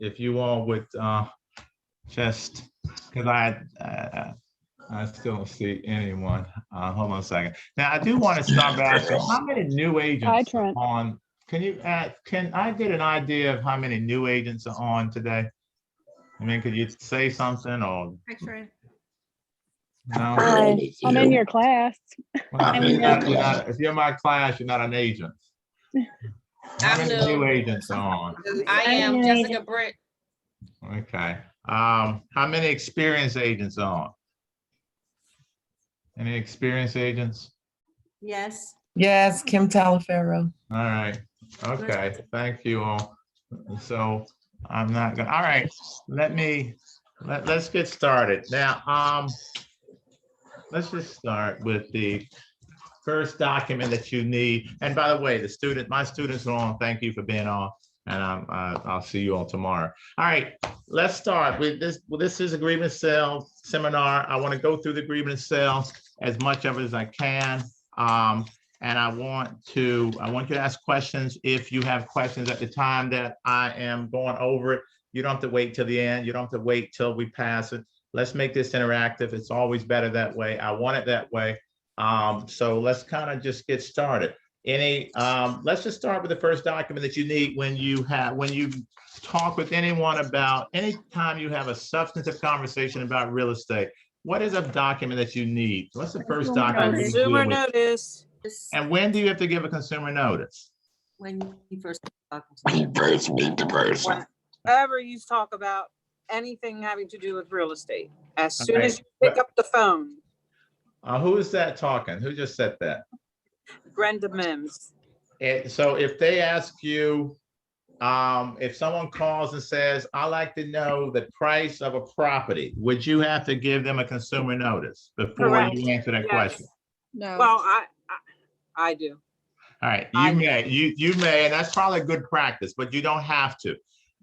if you all would just, because I still don't see anyone. Hold on a second. Now I do want to start back. How many new agents are on? Can you add? Can I get an idea of how many new agents are on today? I mean, could you say something or? Hi, Trent. No. I'm in your class. Well, if you're my class, you're not an agent. How many new agents are on? I am Jessica Britt. Okay. How many experienced agents are on? Any experienced agents? Yes. Yes, Kim Taliaferro. All right. Okay. Thank you all. So I'm not gonna. All right. Let's get started now. Let's just start with the first document that you need. And by the way, my students are on. Thank you for being on. And I'll see you all tomorrow. All right, let's start with this. Well, this is agreement sale seminar. I want to go through the agreement sale as much of it as I can. And I want you to ask questions if you have questions at the time that I am going over it. You don't have to wait till the end. You don't have to wait till we pass it. Let's make this interactive. It's always better that way. I want it that way. So let's kind of just get started. Let's just start with the first document that you need when you talk with anyone about, anytime you have a substantive conversation about real estate. What is a document that you need? What's the first document? Consumer notice. And when do you have to give a consumer notice? When you first talking to When you first meet the person. Whenever you talk about anything having to do with real estate, as soon Okay. as you pick up the phone. Who is that talking? Who just said that? Brenda Mims. So if they ask you, if someone calls and says, I'd like to know the price of a property, would you have to give them a consumer notice before Correct. you answer that Yes. question? No. Well, I do. All right, I you do. may, you may, and that's probably good practice, but you don't have to.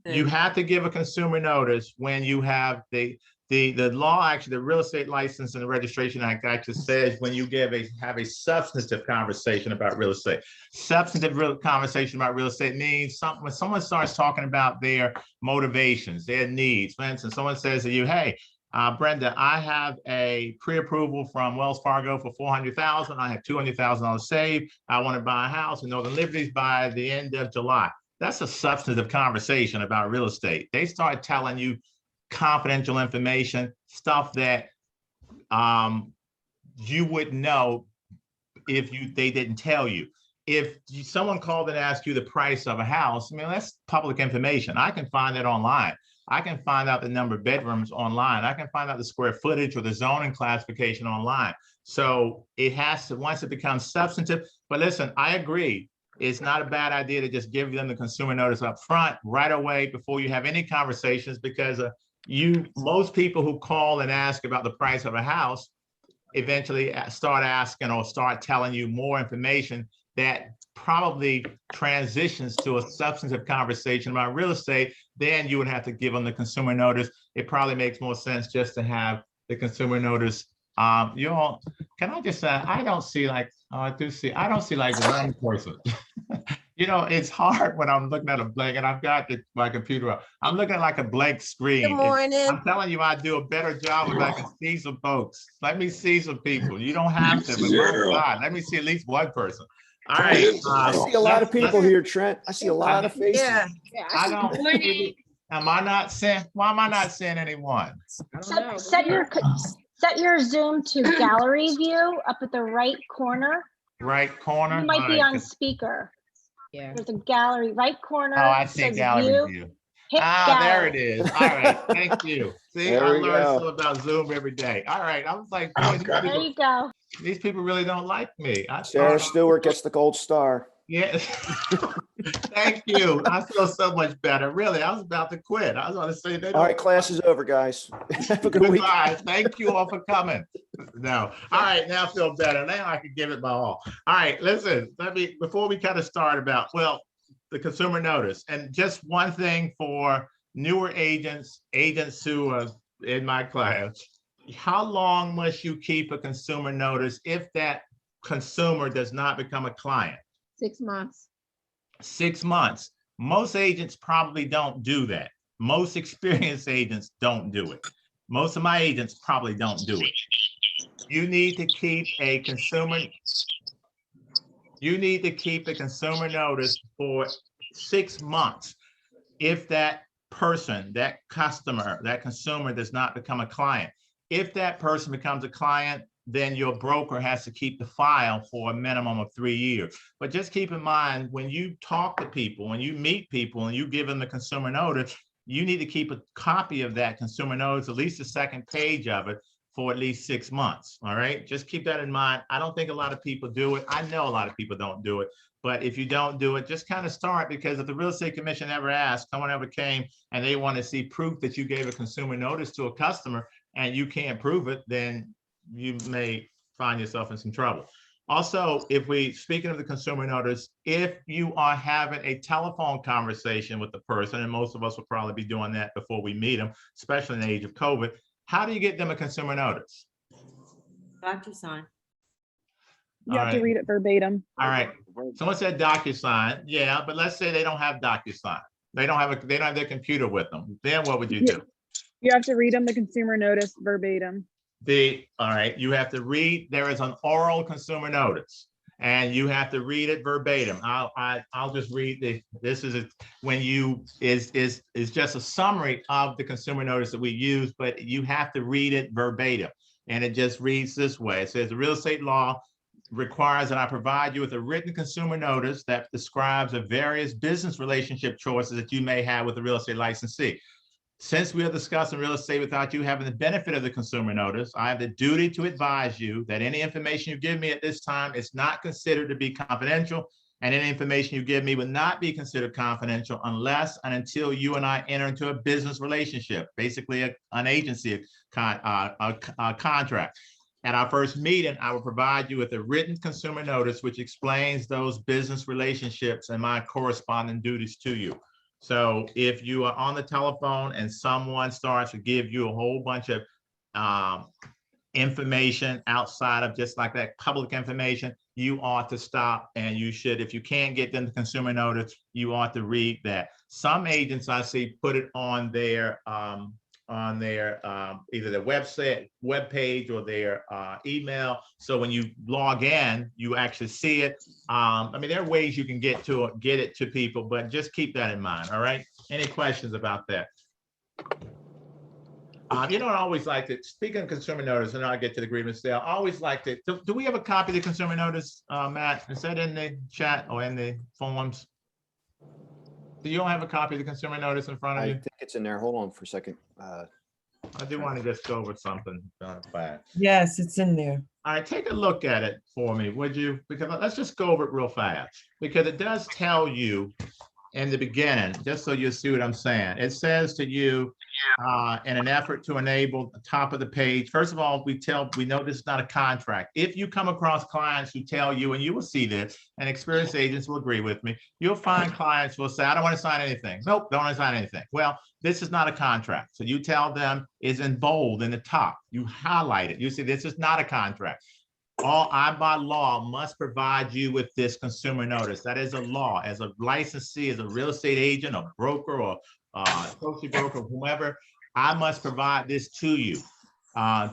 You have to give a consumer notice when you have the law, actually, the Real Estate License and the Registration Act actually says when you have a substantive conversation about real estate. Substantive conversation about real estate means when someone starts talking about their motivations, their needs. For instance, someone says to you, hey, Brenda, I have a pre-approval from Wells Fargo for $400,000. I have $200,000 saved. I want to buy a house in Northern Liberties by the end of July. That's a substantive conversation about real estate. They start telling you confidential information, stuff that you wouldn't know if they didn't tell you. If someone called and asked you the price of a house, I mean, that's public information. I can find it online. I can find out the number of bedrooms online. I can find out the square footage or the zoning classification online. So it has to, once it becomes substantive, but listen, I agree. It's not a bad idea to just give them the consumer notice up front right away before you have any conversations, because most people who call and ask about the price of a house eventually start asking or start telling you more information that probably transitions to a substantive conversation about real estate. Then you would have to give them the consumer notice. It probably makes more sense just to have the consumer notice. You all, can I just say, I don't see like one person. You know, it's hard when I'm looking at a blank, and I've got my computer up. I'm looking at like a blank screen. Good morning. I'm telling you, I do a better job if I can see some folks. Let me see some people. You don't have to, but my God, let me see at least one person. All right. I I see a lot of people here, Trent. I see a lot of faces. Yeah. I don't. Am I not seeing? Why am I not seeing anyone? I don't know. Set your Zoom to gallery view up at the right corner. Right corner. You might be All on right. speaker. Yeah. There's a gallery, right corner. Oh, I see says gallery view. Hit There gallery. it is. All right, thank you. See, There I we learn go. something about Zoom every day. All right, I was like, boy, There you go. these people really don't like me. Sarah Stewart gets the gold star. Yeah. Thank you. I feel so much better. Really, I was about to quit. I was going to say they All right, class is over, guys. Have a good week. Goodbye. Thank you all for coming. No. All right, now I feel better. Now I can give it my all. All right, listen, before we kind of start about, the consumer notice, and just one thing for newer agents who are in my class, how long must you keep a consumer notice if that consumer does not become a client? 6 months. 6 months. Most agents probably don't do that. Most experienced agents don't do it. Most of my agents probably don't do it. You need to keep a consumer notice for 6 months. If that person, that customer, that consumer does not become a client. If that person becomes a client, then your broker has to keep the file for a minimum of 3 years. But just keep in mind, when you talk to people, when you meet people and you give them the consumer notice, you need to keep a copy of that consumer notice, at least the second page of it, for at least 6 months. All right, just keep that in mind. I don't think a lot of people do it. I know a lot of people don't do it. But if you don't do it, just kind of start, because if the real estate commission ever asked, someone ever came and they want to see proof that you gave a consumer notice to a customer and you can't prove it, then you may find yourself in some trouble. Also, speaking of the consumer notice, if you are having a telephone conversation with the person, and most of us will probably be doing that before we meet them, especially in the age of COVID, how do you get them a consumer notice? DocuSign. You have to read it verbatim. All right. Someone said DocuSign. Yeah, but let's say they don't have DocuSign. They don't have their computer with them. Then what would you do? You have to read them the consumer notice verbatim. All right, you have to read. There is an oral consumer notice, and you have to read it verbatim. I'll just read this is just a summary of the consumer notice that we use, but you have to read it verbatim, and it just reads this way. It says the real estate law requires that I provide you with a written consumer notice that describes the various business relationship choices that you may have with the real estate licensee. Since we are discussing real estate without you having the benefit of the consumer notice, I have the duty to advise you that any information you give me at this time is not considered to be confidential, and any information you give me will not be considered confidential unless and until you and I enter into a business relationship, basically an agency contract. At our first meeting, I will provide you with a written consumer notice which explains those business relationships and my corresponding duties to you. So if you are on the telephone and someone starts to give you a whole bunch of information outside of just like that public information, you ought to stop, and you should, if you can't get them the consumer notice, you ought to read that. Some agents I see put it on their either their web page or their email. So when you log in, you actually see it. I mean, there are ways you can get it to people, but just keep that in mind. All right. Any questions about that? I always like to, speaking of consumer notice, and I'll get to the grievance sale, I always like to, do we have a copy of the consumer notice, Matt? Is that in the chat or in the forums? Do you don't have a copy of the consumer notice in front of I you? think it's in there. Hold on for a second. I do want to just go over something fast. Yes, it's in there. All right, take a look at it for me, would you? Because let's just go over it real fast, because it does tell you in the beginning, just so you see what I'm saying. It says to you, in an effort to enable the top of the page, first of all, we know this is not a contract. If you come across clients who tell you, and you will see this, and experienced agents will agree with me, you'll find clients will say, I don't want to sign anything. Nope, don't want to sign anything. Well, this is not a contract. So you tell them it's in bold in the top. You highlight it. You say, this is not a contract. I, by law, must provide you with this consumer notice. That is a law. As a licensee, as a real estate agent, a broker, or associate broker, whomever, I must provide this to you.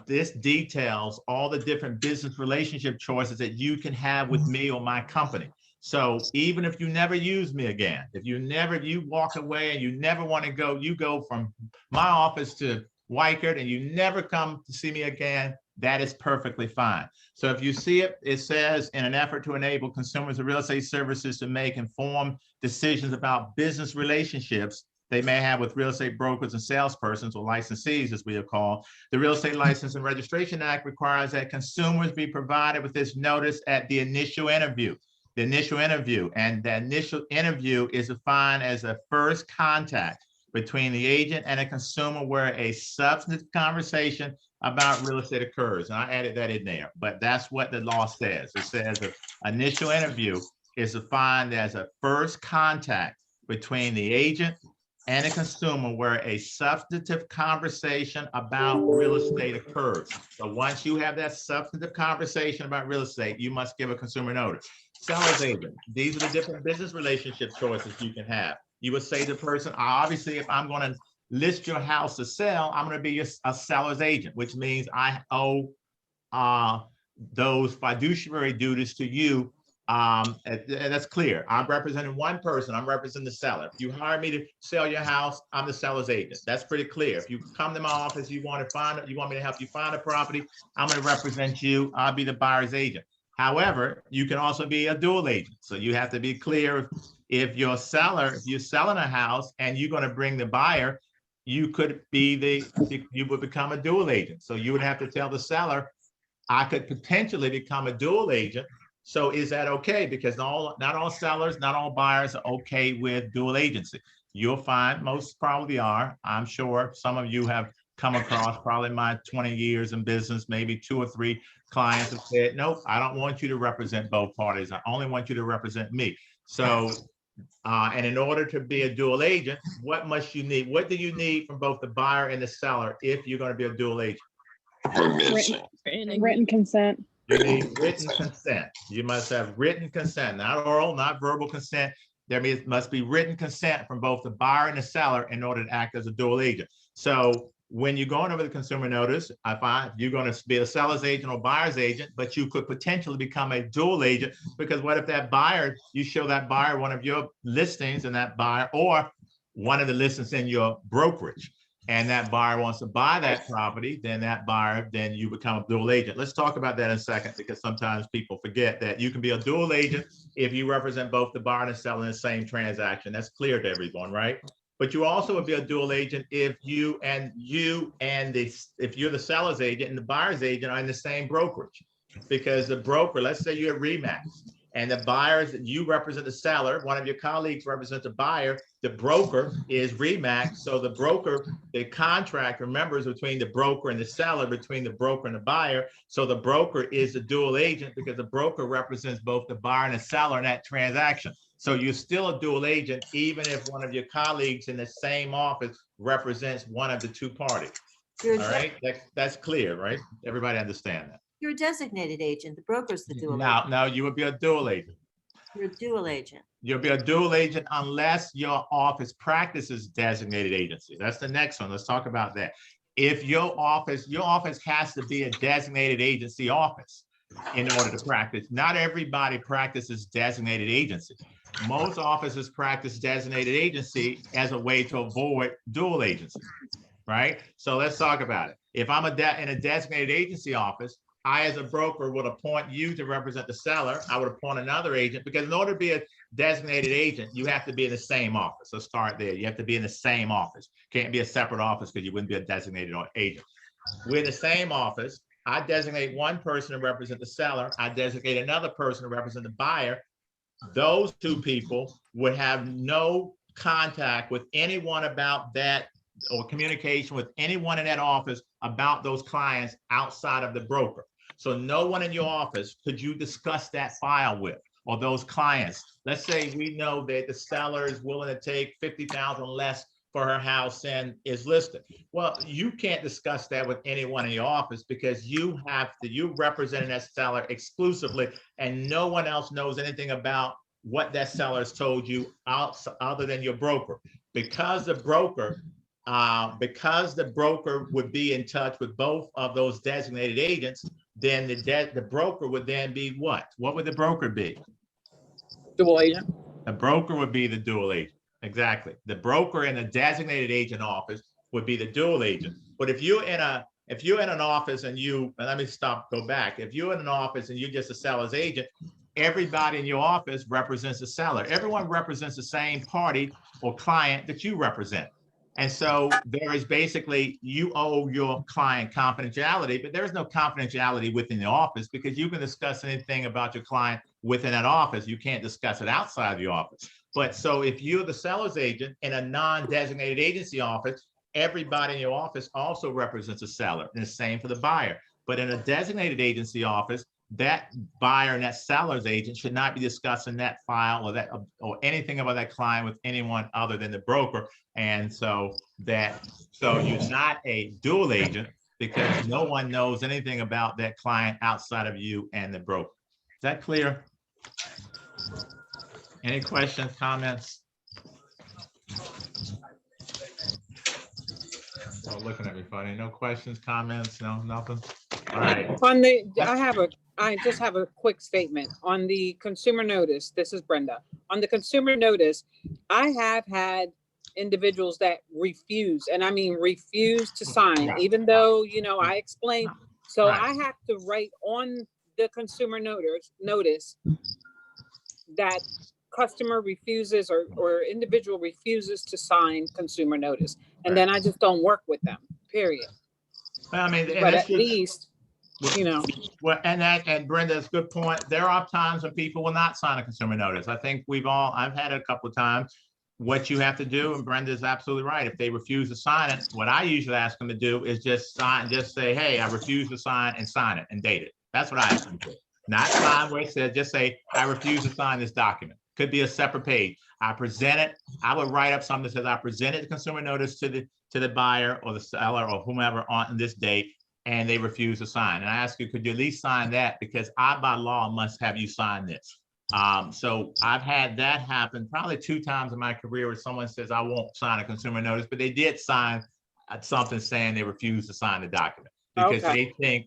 This details all the different business relationship choices that you can have with me or my company. So even if you never use me again, if you walk away and you never want to go, you go from my office to Weichert and you never come to see me again, that is perfectly fine. So if you see it, it says, in an effort to enable consumers of real estate services to make informed decisions about business relationships they may have with real estate brokers and salespersons, or licensees, as we are called, the Real Estate License and Registration Act requires that consumers be provided with this notice at the initial interview. The initial interview, and the initial interview is defined as a first contact between the agent and a consumer where a substantive conversation about real estate occurs. And I added that in there, but that's what the law says. It says the initial interview is defined as a first contact between the agent and a consumer where a substantive conversation about real estate occurs. So once you have that substantive conversation about real estate, you must give a consumer notice. Seller's agent, these are the different business relationship choices you can have. you would say to the person, obviously, if I'm going to list your house to sell, I'm going to be a seller's agent, which means I owe those fiduciary duties to you. And that's clear. I'm representing one person. I'm representing the seller. If you hire me to sell your house, I'm the seller's agent. That's pretty clear. If you come to my office, you want me to help you find a property, I'm going to represent you. I'll be the buyer's agent. However, you can also be a dual agent. So you have to be clear. If you're selling a house and you're going to bring the buyer, you would become a dual agent. So you would have to tell the seller, I could potentially become a dual agent. So is that okay? Because not all sellers, not all buyers are okay with dual agency. You'll find most probably are. I'm sure some of you have come across, probably my 20 years in business, maybe 2 or 3 clients have said, nope, I don't want you to represent both parties. I only want you to represent me. So, and in order to be a dual agent, what must you need? What do you need from both the buyer and the seller if you're going to be a dual agent? Permission. Written consent. You need written consent. You must have written consent, not oral, not verbal consent. There must be written consent from both the buyer and the seller in order to act as a dual agent. So when you're going over the consumer notice, I find you're going to be a seller's agent or buyer's agent, but you could potentially become a dual agent, because what if that buyer, you show that buyer one of your listings and that buyer, or one of the listings in your brokerage, and that buyer wants to buy that property, then you become a dual agent. Let's talk about that in a second, because sometimes people forget that you can be a dual agent if you represent both the buyer and the seller in the same transaction. That's clear to everyone, right? But you also would be a dual agent if if you're the seller's agent and the buyer's agent are in the same brokerage. Because the broker, let's say you're at RE/MAX, and the buyers, you represent the seller, one of your colleagues represents the buyer, the broker is RE/MAX. So the broker, the contract, remember, is between the broker and the seller, between the broker and the buyer. So the broker is the dual agent because the broker represents both the buyer and the seller in that transaction. So you're still a dual agent, even if one of your colleagues in the same office represents one of the two parties. All right, that's clear, right? Everybody understand that? You're a designated agent. The broker's the dual agent. Now you would be a dual agent. You're a dual agent. You'll be a dual agent unless your office practices designated agency. That's the next one. Let's talk about that. If your office has to be a designated agency office in order to practice. Not everybody practices designated agency. Most offices practice designated agency as a way to avoid dual agency, right? So let's talk about it. If I'm in a designated agency office, I, as a broker, would appoint you to represent the seller. I would appoint another agent, because in order to be a designated agent, you have to be in the same office. So start there. You have to be in the same office. Can't be a separate office because you wouldn't be a designated agent. We're in the same office. I designate one person to represent the seller. I designate another person to represent the buyer. Those two people would have no contact with anyone about that, or communication with anyone in that office about those clients outside of the broker. So no one in your office could you discuss that file with, or those clients. Let's say we know that the seller is willing to take $50,000 less for her house and is listed. Well, you can't discuss that with anyone in your office, because you representing that seller exclusively, and no one else knows anything about what that seller has told you other than your broker. Because the broker would be in touch with both of those designated agents, then the broker would then be what? What would the broker be? Dual agent. The broker would be the dual agent. Exactly. The broker in a designated agent office would be the dual agent. But if you're in an office and go back. If you're in an office and you're just a seller's agent, everybody in your office represents the seller. Everyone represents the same party or client that you represent. And so there is basically, you owe your client confidentiality, but there is no confidentiality within the office, because you can discuss anything about your client within that office. You can't discuss it outside the office. But so if you're the seller's agent in a non-designated agency office, everybody in your office also represents a seller, and the same for the buyer. But in a designated agency office, that buyer and that seller's agent should not be discussing that file or anything about that client with anyone other than the broker. And so you're not a dual agent, because no one knows anything about that client outside of you and the broker. Is that clear? Any questions, comments? Oh, looking at me funny. No questions, comments, no, nothing? All right. I just have a quick statement on the consumer notice. This is Brenda. On the consumer notice, I have had individuals that refuse, and I mean refuse to sign, Right. even though, I explained. So Right. I have to write on the consumer notice that customer refuses or individual refuses to sign consumer notice. And then I just don't work with them, period. Well, I mean, and But that's at just, least, well, and Brenda's good point. There are times when people will not sign a consumer notice. I think I've had it a couple of times. What you have to do, and Brenda's absolutely right. If they refuse to sign it, what I usually ask them to do is just say, hey, I refuse to sign, and sign it and date it. That's what I ask them to do. Not sign where it says, just say, I refuse to sign this document. Could be a separate page. I present it. I would write up something that says I presented the consumer notice to the buyer or the seller or whomever on this date, and they refuse to sign. And I ask you, could you at least sign that? Because I, by law, must have you sign this. So I've had that happen probably 2 times in my career where someone says, I won't sign a consumer notice, but they did sign something saying they refuse to sign the document. Because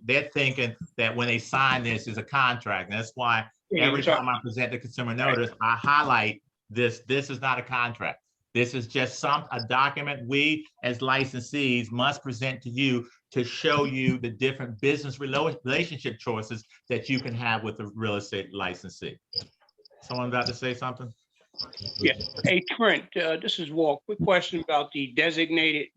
they're thinking that when they sign this is a contract. And that's why every time I present the consumer notice, I highlight this is not a contract. This is just a document we as licensees must present to you to show you the different business relationship choices that you can have with a real estate licensee. Someone about to say something? Yeah. Hey, Trent, this is Walt. Quick question about the designated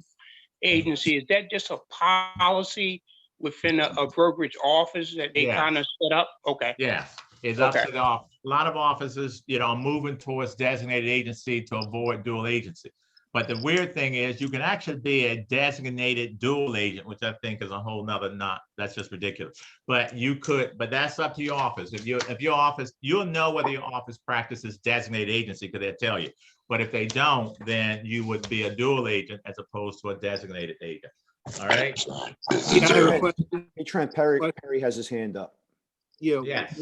agency. Is that just a policy within a brokerage office that they kind of set up? Okay. Yeah, it's up to the office. A lot of offices, are moving towards designated agency to avoid dual agency. But the weird thing is you can actually be a designated dual agent, which I think is a whole nother that's just ridiculous. But but that's up to your office. If your office, you'll know whether your office practices designated agency because they'll tell you. But if they don't, then you would be a dual agent as opposed to a designated agent. All right. Hey, Trent, Perry has his hand up. Yeah. Yes.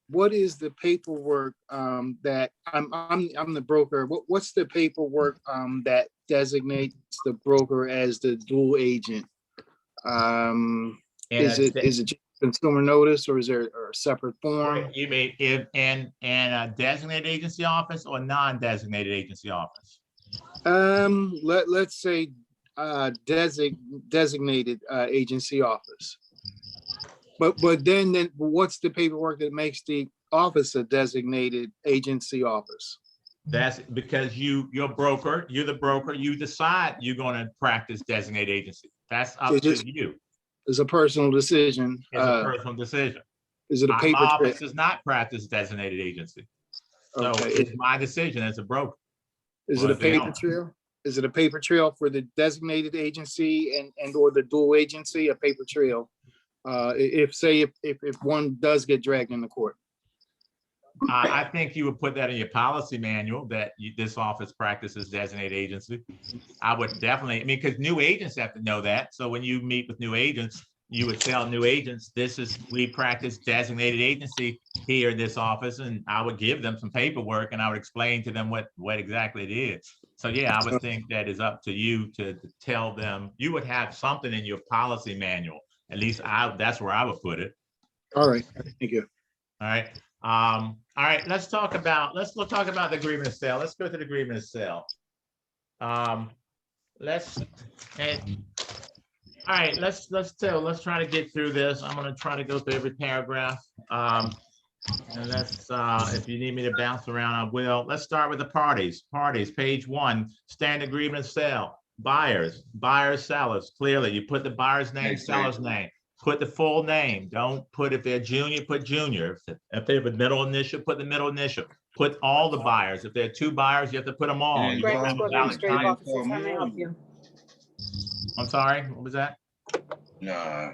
What is the paperwork that I'm the broker? What's the paperwork that designates the broker as the dual agent? Is it just consumer notice or is there a separate form? You mean in a designated agency office or non-designated agency office? Let's say designated agency office. But then what's the paperwork that makes the office a designated agency office? That's because you're the broker, you decide you're going to practice designated agency. That's up to you. It's a personal decision. It's a personal decision. Is it a paper trail? My trail? office does not practice designated agency. So Okay. it's my decision as a broker. Is it a paper trail? Is it a paper trail for the designated agency and or the dual agency, a paper trail? If one does get dragged into court. I think you would put that in your policy manual that this office practices designated agency. I would definitely, because new agents have to know that. So when you meet with new agents, you would tell new agents, we practice designated agency here in this office. And I would give them some paperwork and I would explain to them what exactly it is. So yeah, I would think that is up to you to tell them. You would have something in your policy manual. At least that's where I would put it. All right, thank you. All right. All right, let's talk about the agreement of sale. Let's go to the agreement of sale. Let's try to get through this. I'm going to try to go through every paragraph. And let's if you need me to bounce around, I will. Let's start with the parties. Page 1, standard agreement of sale. Buyers, sellers. Clearly, you put the buyer's name, seller's name. Put the full name. Don't put, if they're junior, put junior. If they have a middle initial, put the middle initial. Put all the buyers. If there are 2 buyers, you have to put them all. You don't have a valid time. How may I help you? I'm sorry, what was that? Nah.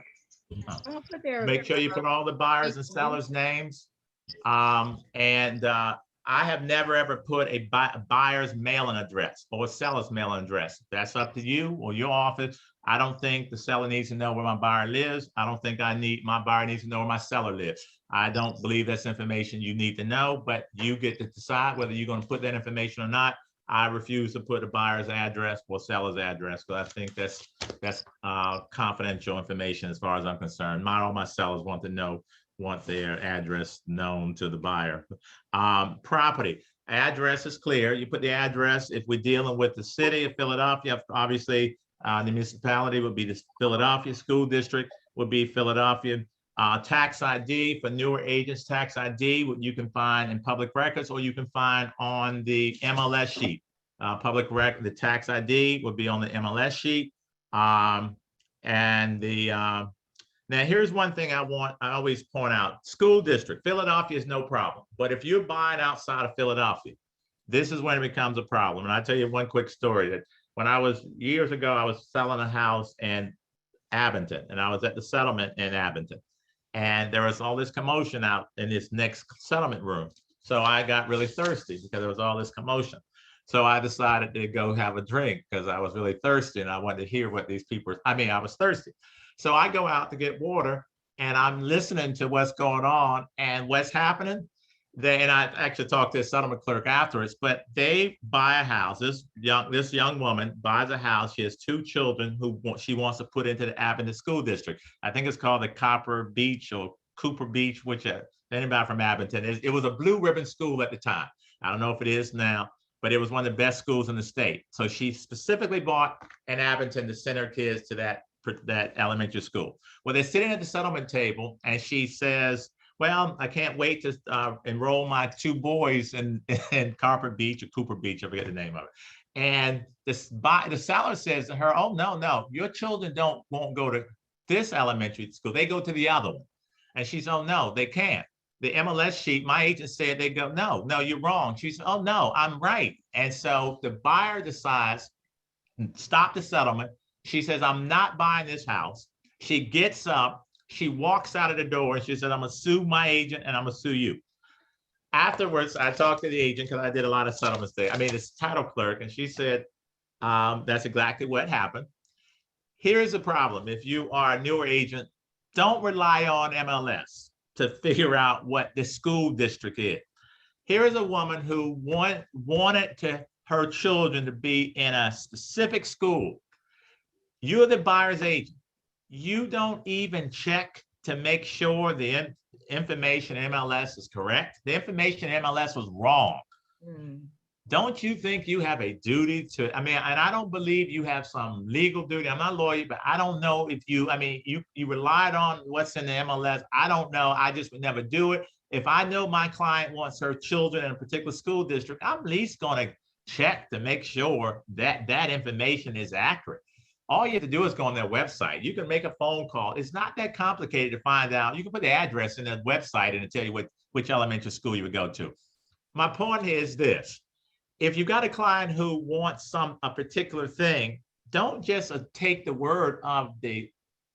Make sure you put all the buyers and sellers' names. I have never ever put a buyer's mailing address or a seller's mailing address. That's up to you or your office. I don't think the seller needs to know where my buyer lives. I don't think my buyer needs to know where my seller lives. I don't believe that's information you need to know, but you get to decide whether you're going to put that information or not. I refuse to put a buyer's address or seller's address because I think that's that's confidential information as far as I'm concerned. Not all my sellers want their address known to the buyer. Property. Address is clear. You put the address. If we're dealing with the city of Philadelphia, obviously the municipality would be the Philadelphia School District would be Philadelphia. Tax ID for newer agents, tax ID, what you can find in public records, or you can find on the MLS sheet. Public record, the tax ID would be on the MLS sheet. Now here's one thing I always point out. School district, Philadelphia is no problem. But if you're buying outside of Philadelphia, this is when it becomes a problem. And I'll tell you one quick story that when years ago, I was selling a house in Abington, and I was at the settlement in Abington. And there was all this commotion out in this next settlement room. So I got really thirsty because there was all this commotion. So I decided to go have a drink because I was really thirsty and I wanted to hear what these people, I was thirsty. So I go out to get water and I'm listening to what's going on and what's happening. And I actually talked to a settlement clerk afterwards, but they buy a house. This young woman buys a house. She has 2 children who she wants to put into the Abington School District. I think it's called the Cooper Beach, whichever. Anybody from Abington. It was a blue ribbon school at the time. I don't know if it is now, but it was one of the best schools in the state. So she specifically bought in Abington to send her kids to that elementary school. Well, they're sitting at the settlement table and she says, well, I can't wait to enroll my 2 boys in Cooper Beach, I forget the name of it. And the seller says to her, oh, no, your children won't go to this elementary school. They go to the other one. And she said, oh, no, they can't. The MLS sheet, my agent said, they go, no, you're wrong. She said, oh, no, I'm right. And so the buyer decides, stop the settlement. She says, I'm not buying this house. She gets up. She walks out of the door and she said, I'm going to sue my agent and I'm going to sue you. Afterwards, I talked to the agent because I did a lot of settlements there. This title clerk, and she said, that's exactly what happened. Here's the problem. If you are a newer agent, don't rely on MLS to figure out what the school district is. Here is a woman who wanted her children to be in a specific school. You're the buyer's agent. You don't even check to make sure the information in MLS is correct. The information in MLS was wrong. Don't you think you have a duty to, and I don't believe you have some legal duty. I'm not a lawyer, but I don't know if you relied on what's in the MLS. I don't know. I just would never do it. If I know my client wants her children in a particular school district, I'm at least going to check to make sure that that information is accurate. All you have to do is go on their website. You can make a phone call. It's not that complicated to find out. You can put the address in the website and it'll tell you which elementary school you would go to. My point is this. If you've got a client who wants a particular thing, don't just take the word of the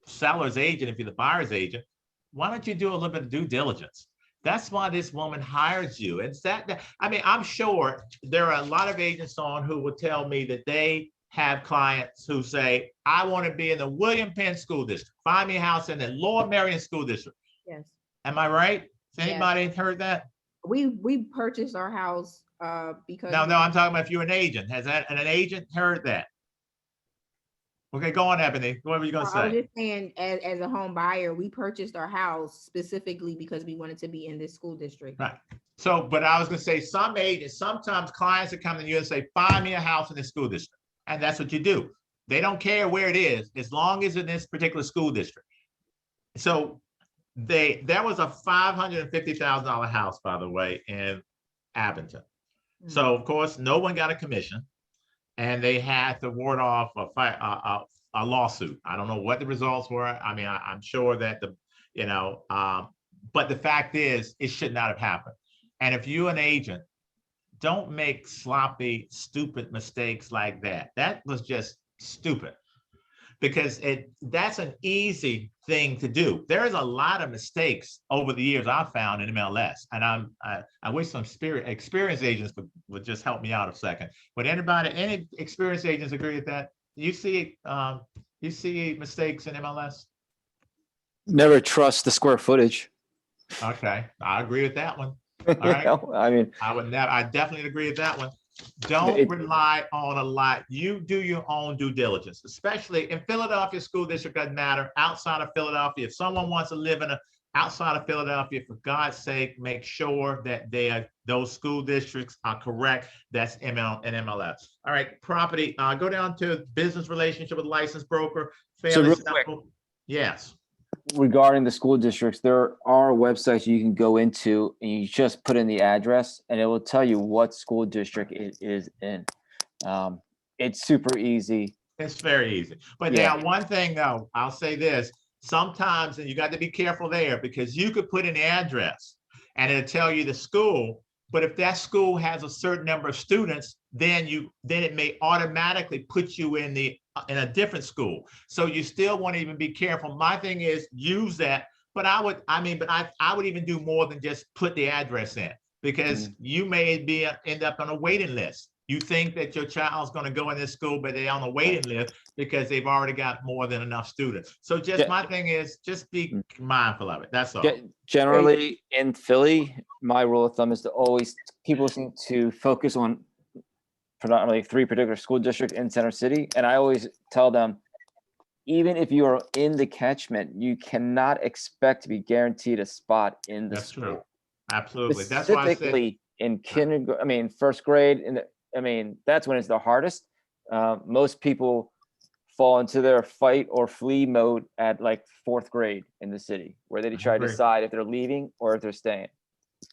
seller's agent if you're the buyer's agent. Why don't you do a little bit of due diligence? That's why this woman hires you. I'm sure there are a lot of agents on who will tell me that they have clients who say, I want to be in the William Penn School District. Find me a house in the Lower Merion School District. Yes. Am I right? Has anybody heard that? We purchased our house because. No, I'm talking about if you're an agent. Has an agent heard that? Okay, go on, Ebony. What were you going to say? I was just saying, as a home buyer, we purchased our house specifically because we wanted to be in this school district. Right. So, but I was going to say some agents, sometimes clients are coming to you and say, find me a house in this school district. And that's what you do. They don't care where it is, as long as in this particular school district. So there was a $550,000 house, by the way, in Abington. So of course, no one got a commission, and they had to ward off a lawsuit. I don't know what the results were. I'm sure that but the fact is, it should not have happened. And if you're an agent, don't make sloppy, stupid mistakes like that. That was just stupid, because that's an easy thing to do. There is a lot of mistakes over the years I've found in MLS, and I wish some experienced agents would just help me out a second. Would any experienced agents agree with that? You see mistakes in MLS? Never trust the square footage. Okay, I agree with that one. All right. I mean, I definitely agree with that one. Don't rely on a lot. You do your own due diligence, especially in Philadelphia school district, doesn't matter. Outside of Philadelphia, if someone wants to live outside of Philadelphia, for God's sake, make sure that those school districts are correct. That's ML and MLS. All right, property, go down to business relationship with licensed broker. Fairly real simple. Yes. Regarding the school districts, there are websites you can go into and you just put in the address and it will tell you what school district it is in. It's super easy. It's very easy. But Yeah. now one thing though, I'll say this, sometimes, and you got to be careful there, because you could put an address and it'll tell you the school, but if that school has a certain number of students, then it may automatically put you in a different school. So you still want to even be careful. My thing is use that, but I would even do more than just put the address in, because you may end up on a waiting list. You think that your child's going to go in this school, but they're on a waiting list because they've already got more than enough students. So my thing is just be mindful of it. That's all. Generally in Philly, my rule of thumb is to always people seem to focus on predominantly 3 particular school districts in Center City. And I always tell them, even if you are in the catchment, you cannot expect to be guaranteed a spot in the school. True. Absolutely. That's why I said, specifically in kindergarten, first grade, that's when it's the hardest. Most people fall into their fight or flee mode at like 4th grade in the city, where they try to decide if they're leaving or if they're staying.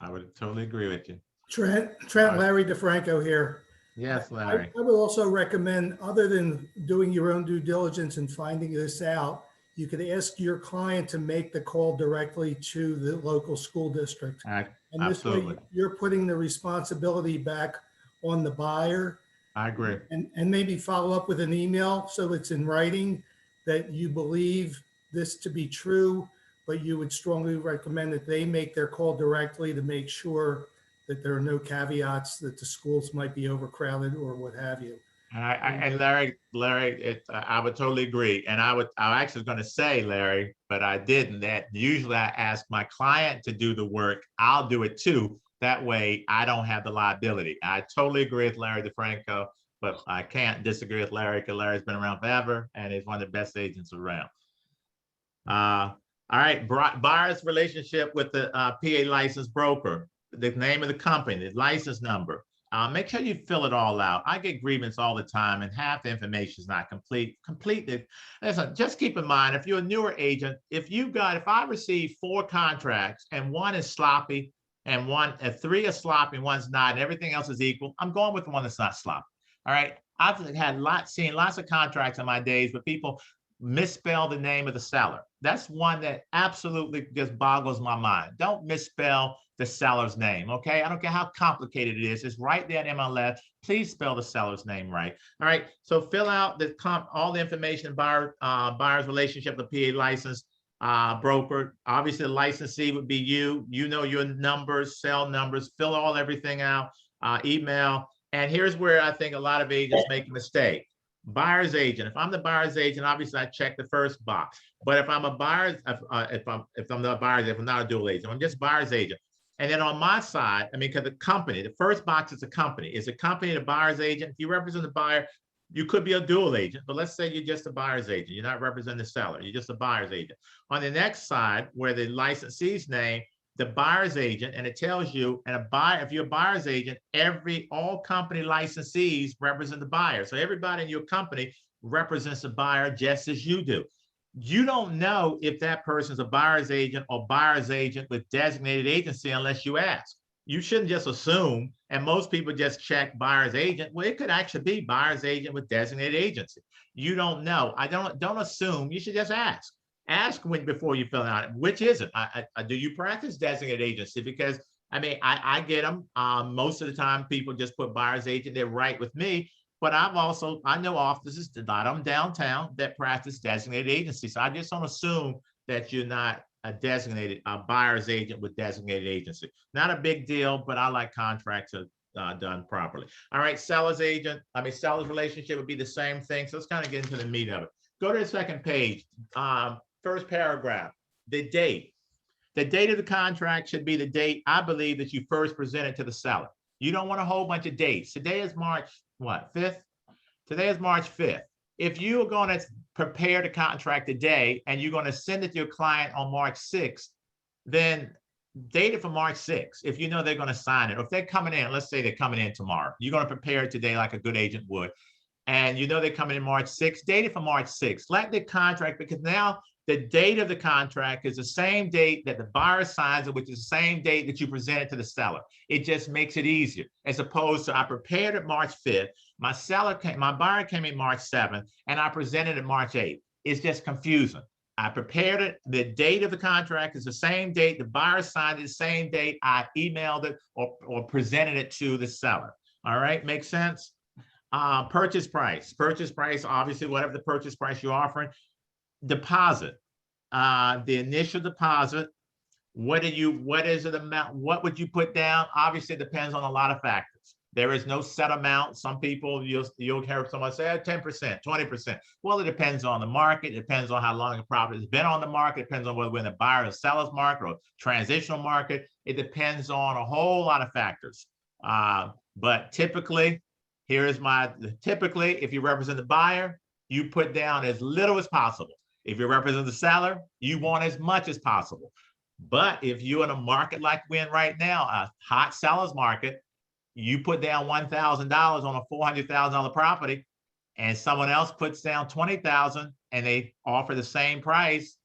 I would totally agree with you. Trent, Larry DeFranco here. Yes, Larry. I would also recommend, other than doing your own due diligence and finding this out, you could ask your client to make the call directly to the local school district. And this way you're putting the responsibility back on the buyer. I agree. And maybe follow up with an email so it's in writing that you believe this to be true, but you would strongly recommend that they make their call directly to make sure that there are no caveats that the schools might be overcrowded or what have you. And Larry, I would totally agree. And I actually was going to say, Larry, but I didn't, that usually I ask my client to do the work. I'll do it too. That way I don't have the liability. I totally agree with Larry DeFranco, but I can't disagree with Larry because Larry's been around forever and he's one of the best agents around. All right, buyer's relationship with the PA licensed broker, the name of the company, the license number. Make sure you fill it all out. I get grievance all the time and half the information is not complete. Listen, just keep in mind, if you're a newer agent, if I receive 4 contracts and 1 is sloppy and 3 are sloppy and 1's not, and everything else is equal, I'm going with the one that's not sloppy. All right. I've seen lots of contracts in my days, but people misspell the name of the seller. That's one that absolutely just boggles my mind. Don't misspell the seller's name, okay? I don't care how complicated it is. It's right there in MLS. Please spell the seller's name right. All right, so fill out all the information, buyer's relationship, the PA license broker. Obviously, the licensee would be you. You know your numbers, cell numbers, fill everything out, email. And here's where I think a lot of agents make a mistake. Buyer's agent. If I'm the buyer's agent, obviously I check the first box. But if I'm a buyer's, if I'm not a buyer's, if I'm not a dual agent, I'm just buyer's agent. And then on my side, because the company, the first box is a company. Is a company the buyer's agent? If you represent the buyer, you could be a dual agent, but let's say you're just a buyer's agent. You're not representing the seller. You're just a buyer's agent. On the next side, where the licensee's name, the buyer's agent, and it tells you, and if you're a buyer's agent, all company licensees represent the buyer. So everybody in your company represents the buyer just as you do. You don't know if that person's a buyer's agent or buyer's agent with designated agency unless you ask. You shouldn't just assume, and most people just check buyer's agent. Well, it could actually be buyer's agent with designated agency. You don't know. Don't assume. You should just ask. Ask before you fill out which is it. Do you practice designated agency? Because I get them. Most of the time, people just put buyer's agent. They're right with me. But I know offices, a lot of them downtown, that practice designated agency. So I just don't assume that you're not a buyer's agent with designated agency. Not a big deal, but I like contracts done properly. All right, seller's relationship would be the same thing. So let's kind of get into the meat of it. Go to the second page, first paragraph, the date. The date of the contract should be the date, I believe, that you first presented to the seller. You don't want a whole bunch of dates. Today is March, what, 5th? Today is March 5th. If you are going to prepare the contract today and you're going to send it to your client on March 6th, then date it for March 6th. If you know they're going to sign it, or if they're coming in, let's say they're coming in tomorrow, you're going to prepare it today like a good agent would. And you know they're coming in March 6th, date it for March 6th. Let the contract, because now the date of the contract is the same date that the buyer signs it, which is the same date that you present it to the seller. It just makes it easier, as opposed to I prepared it March 5th. My buyer came in March 7th, and I presented it March 8th. It's just confusing. I prepared it. The date of the contract is the same date. The buyer signed it the same date. I emailed it or presented it to the seller. All right, makes sense? Purchase price, obviously, whatever the purchase price you're offering. Deposit, the initial deposit. What is it amount? What would you put down? Obviously, it depends on a lot of factors. There is no set amount. Some people, you'll hear someone say 10%, 20%. Well, it depends on the market. It depends on how long the property has been on the market. It depends on whether we're in a buyer or seller's market or transitional market. It depends on a whole lot of factors. But typically, if you represent the buyer, you put down as little as possible. If you represent the seller, you want as much as possible. But if you're in a market like we're in right now, a hot seller's market, you put down $1,000 on a $400,000 property, and someone else puts down $20,000 and they offer the same price.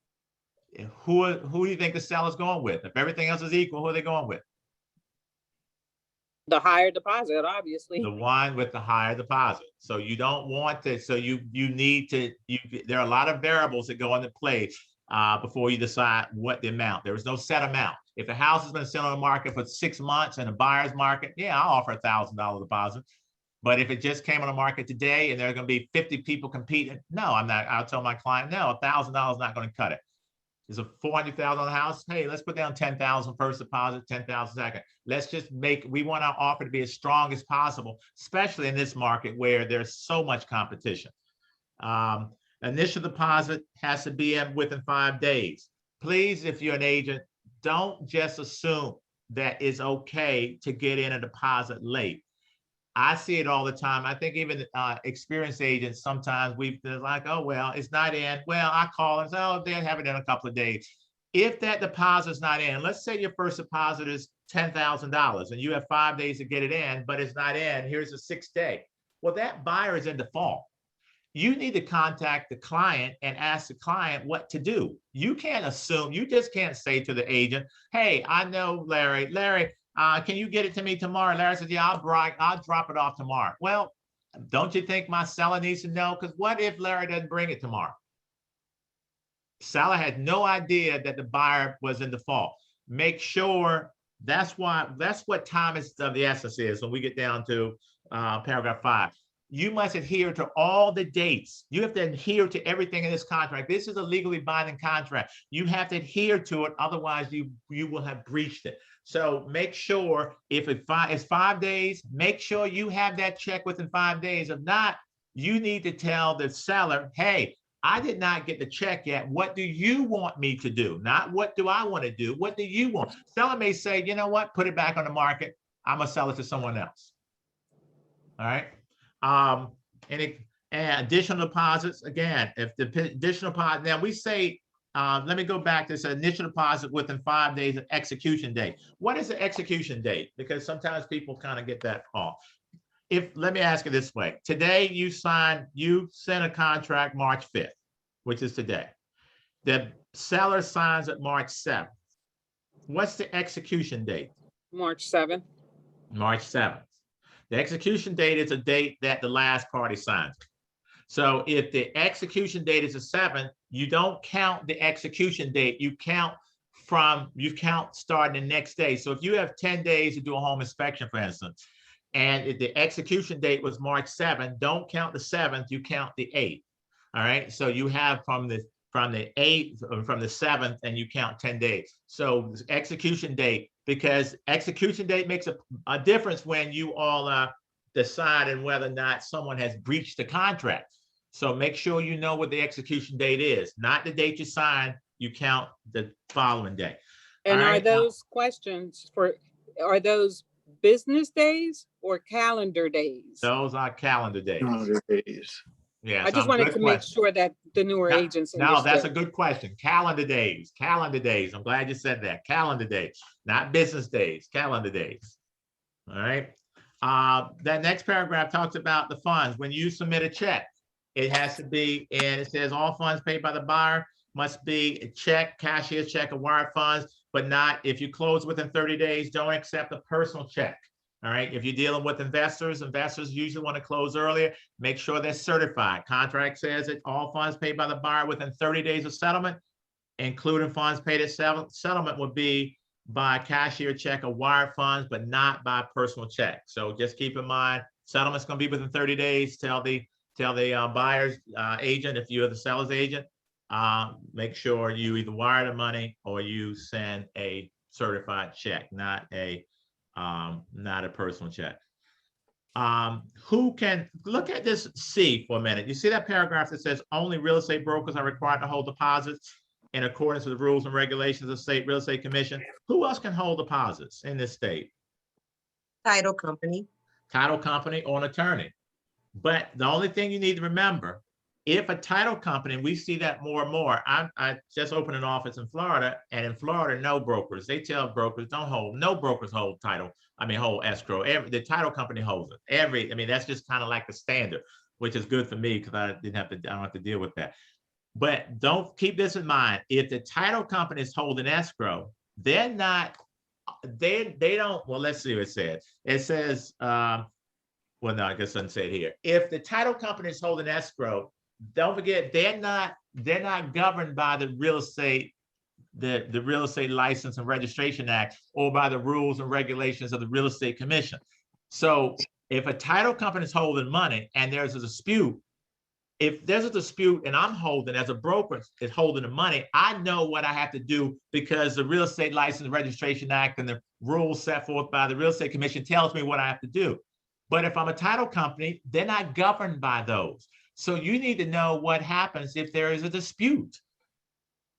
Who do you think the seller's going with? If everything else is equal, who are they going with? The higher deposit, obviously. The one with the higher deposit. So you don't want to, so you need to, there are a lot of variables that go into play before you decide what the amount. There is no set amount. If the house has been sitting on the market for 6 months in a buyer's market, yeah, I'll offer $1,000 deposit. But if it just came on the market today and there are going to be 50 people competing, no, I'm not. I'll tell my client, no, $1,000 is not going to cut it. It's a $400,000 house. Hey, let's put down 10,000 first deposit, 10,000 second. Let's just we want our offer to be as strong as possible, especially in this market where there's so much competition. Initial deposit has to be in within 5 days. Please, if you're an agent, don't just assume that it's okay to get in a deposit late. I see it all the time. I think even experienced agents, sometimes they're like, oh, well, it's not in. Well, I call and say, oh, they'll have it in a couple of days. If that deposit's not in, let's say your first deposit is $10,000 and you have 5 days to get it in, but it's not in, here's a 6th day. Well, that buyer is in default. You need to contact the client and ask the client what to do. You can't assume, you just can't say to the agent, hey, I know Larry, can you get it to me tomorrow? Larry says, yeah, I'll drop it off tomorrow. Well, don't you think my seller needs to know? Because what if Larry doesn't bring it tomorrow? Seller had no idea that the buyer was in default. Make sure that's what time is of the essence is when we get down to paragraph 5. You must adhere to all the dates. You have to adhere to everything in this contract. This is a legally binding contract. You have to adhere to it. Otherwise, you will have breached it. So make sure if it's 5 days, make sure you have that check within 5 days. If not, you need to tell the seller, hey, I did not get the check yet. What do you want me to do? Not what do I want to do? What do you want? Seller may say, you know what? Put it back on the market. I'm going to sell it to someone else. All right. And additional deposits, again, if the additional deposit, now we say, let me go back to this initial deposit within 5 days of execution date. What is the execution date? Because sometimes people kind of get that off. Let me ask you this way. Today you sent a contract March 5th, which is today. The seller signs at March 7th. What's the execution date? March 7th. March 7th. The execution date is a date that the last party signs. So if the execution date is the 7th, you don't count the execution date. You count starting the next day. So if you have 10 days to do a home inspection, for instance, and if the execution date was March 7th, don't count the 7th, you count the 8th. All right. So you have from the 8th, from the 7th, and you count 10 days. So execution date, because execution date makes a difference when you all deciding whether or not someone has breached the contract. So make sure you know what the execution date is, not the date you sign, you count the following day. And are those questions are those business days or calendar days? Those are calendar days. Calendar days. Yes. I just wanted to make sure that the newer No, agents No, that's a understood. good question. Calendar days, calendar days. I'm glad you said that. Calendar days, not business days, calendar days. All right. That next paragraph talks about the funds. When you submit a check, it has to be, and it says all funds paid by the buyer must be a check, cashier's check, or wire funds, but not, if you close within 30 days, don't accept a personal check. All right. If you're dealing with investors usually want to close earlier. Make sure they're certified. Contract says that all funds paid by the buyer within 30 days of settlement, including funds paid at settlement, would be by cashier check or wire funds, but not by personal check. So just keep in mind, settlement's going to be within 30 days. Tell the buyer's agent, if you're the seller's agent, make sure you either wire the money or you send a certified check, not a personal check. Who can look at this C for a minute? You see that paragraph that says only real estate brokers are required to hold deposits in accordance with the rules and regulations of the state real estate commission. Who else can hold deposits in this state? Title company. Title company or an attorney. But the only thing you need to remember, if a title company, and we see that more and more, I just opened an office in Florida, and in Florida, no brokers. They tell brokers no brokers hold title. Hold escrow. The title company holds it. That's just kind of like the standard, which is good for me because I don't have to deal with that. But don't, keep this in mind. If the title company is holding escrow, they're not, they don't, well, let's see what it says. It says, well, no, I guess it doesn't say it here. If the title company is holding escrow, don't forget, they're not governed by the real estate, the Real Estate License and Registration Act, or by the rules and regulations of the Real Estate Commission. So if a title company is holding money and there's a dispute, if there's a dispute and I'm holding, as a broker is holding the money, I know what I have to do because the Real Estate License and Registration Act and the rules set forth by the Real Estate Commission tells me what I have to do. But if I'm a title company, they're not governed by those. So you need to know what happens if there is a dispute.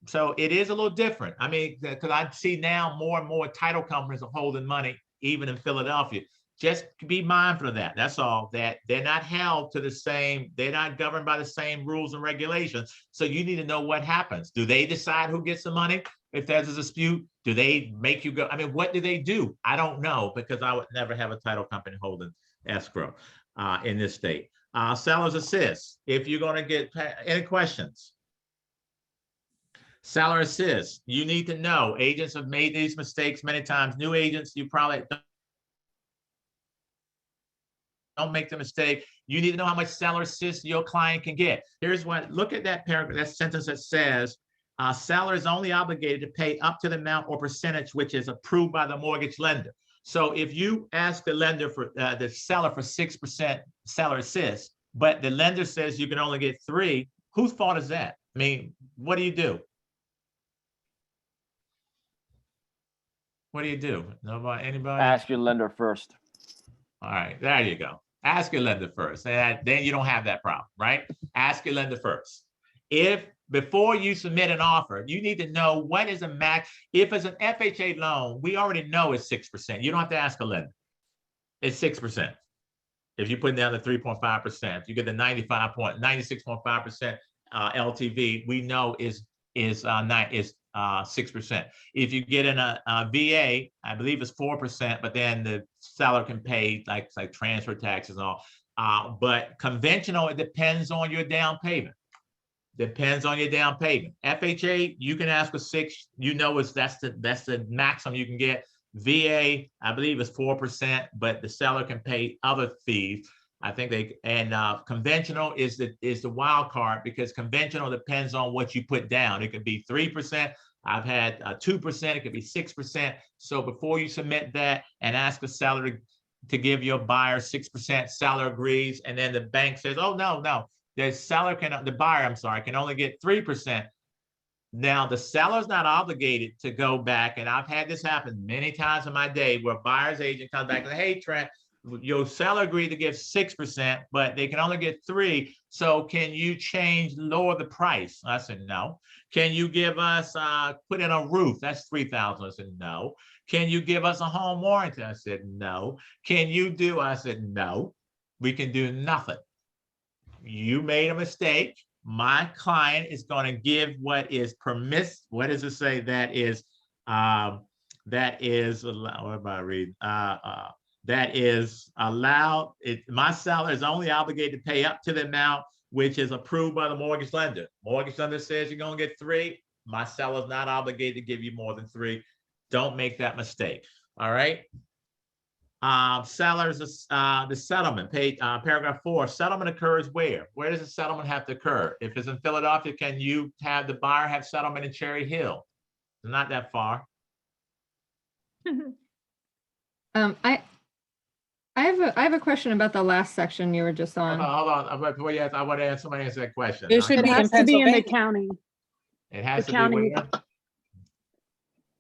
So it is a little different. Because I see now more and more title companies are holding money, even in Philadelphia. Just be mindful of that. That's all. That they're not held to the same, they're not governed by the same rules and regulations. So you need to know what happens. Do they decide who gets the money? If there's a dispute, do they make you go? What do they do? I don't know, because I would never have a title company holding escrow in this state. Seller's assist. If you're going to get any questions, seller assist, you need to know. Agents have made these mistakes many times. New agents, you probably don't make the mistake. You need to know how much seller assist your client can get. Here's what, look at that paragraph, that sentence that says, seller is only obligated to pay up to the amount or percentage which is approved by the mortgage lender. So if you ask the lender for the seller for 6% seller assist, but the lender says you can only get 3%, whose fault is that? What do you do? What do you do? Nobody, anybody? Ask your lender first. All right, there you go. Ask your lender first. And then you don't have that problem, right? Ask your lender first. Before you submit an offer, you need to know what is a max. If it's an FHA loan, we already know it's 6%. You don't have to ask a lender. It's 6%. If you put down the 3.5%, if you get the 96.5% LTV, we know is 6%. If you get in a VA, I believe it's 4%, but then the seller can pay like transfer taxes and all. But conventional, it depends on your down payment. Depends on your down payment. FHA, you can ask for 6. You know, that's the maximum you can get. VA, I believe is 4%, but the seller can pay other fees. I think conventional is the wild card, because conventional depends on what you put down. It could be 3%. I've had 2%. It could be 6%. So before you submit that and ask the seller to give your buyer 6%, seller agrees, and then the bank says, "Oh no, the buyer can only get 3%." Now the seller's not obligated to go back, and I've had this happen many times in my day where a buyer's agent comes back and says, "Hey, Trent, your seller agreed to give 6%, but they can only get 3%. So can you lower the price? I said, no. Can you give us, put in a roof? That's $3,000. I said, no. Can you give us a home warranty? I said, no. Can you do? I said, no. We can do nothing. You made a mistake. My client is going to give what is permissible. What does it say? That is what am I reading? That is allowed. My seller is only obligated to pay up to the amount which is approved by the mortgage lender. Mortgage lender says you're going to get 3. My seller is not obligated to give you more than 3. Don't make that mistake. All right. Sellers, the settlement, paragraph 4, settlement occurs where? Where does the settlement have to occur? If it's in Philadelphia, can you have the buyer have settlement in Cherry Hill? It's not that far. I have a question about the last section you were just on. Hold on. Before you ask, I want to ask somebody answer that question. It should It be in has to be in the Pennsylvania. county, It has the to county. be where?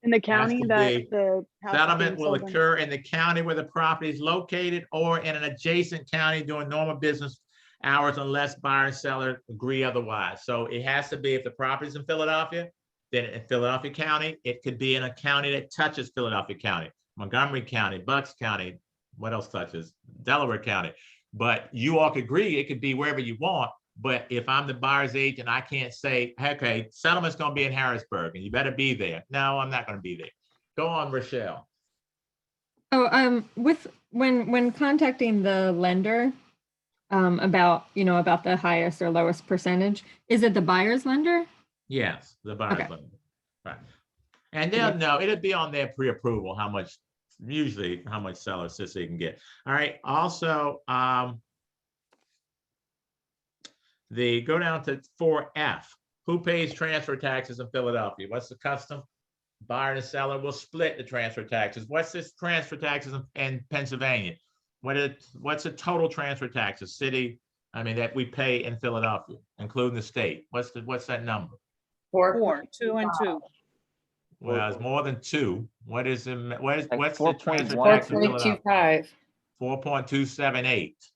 in the county to that be- the. house is Settlement being will sold in. occur in the county where the property is located or in an adjacent county during normal business hours unless buyer and seller agree otherwise. So it has to be, if the property is in Philadelphia, then in Philadelphia County. It could be in a county that touches Philadelphia County, Montgomery County, Bucks County, what else touches? Delaware County. But you all could agree, it could be wherever you want. But if I'm the buyer's agent, I can't say, okay, settlement's gonna be in Harrisburg and you better be there. No, I'm not gonna be there. Go on, Rochelle. Oh, when contacting the lender, about the highest or lowest percentage, is it the buyer's lender? Yes, the buyer's Okay. lender. Right. And they'll know, it'll be on their pre-approval, usually how much seller says they can get. All right, also, go down to 4F. Who pays transfer taxes in Philadelphia? What's the custom? Buyer and seller will split the transfer taxes. What's this transfer taxes in Pennsylvania? What's the total transfer taxes, that we pay in Philadelphia, including the state? What's that number? 4, 2 and 2. Well, it's more than 2. What's the transfer 4.1. tax in Philadelphia? 4.25. 4.278. It's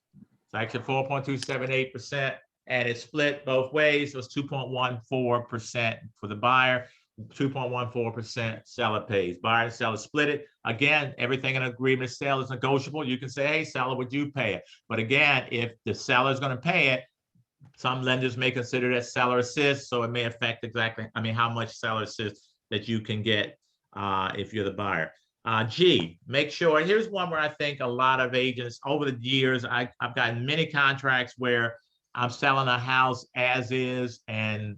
actually 4.278%, and it's split both ways. So it's 2.14% for the buyer, 2.14% seller pays. Buyer and seller split it. Again, everything in agreement of sale is negotiable. You can say, hey, seller, would you pay it? But again, if the seller is going to pay it, some lenders may consider that seller assist, so it may affect how much seller assist that you can get if you're the buyer. G, make sure, here's one where I think a lot of agents over the years, I've gotten many contracts where I'm selling a house as is, and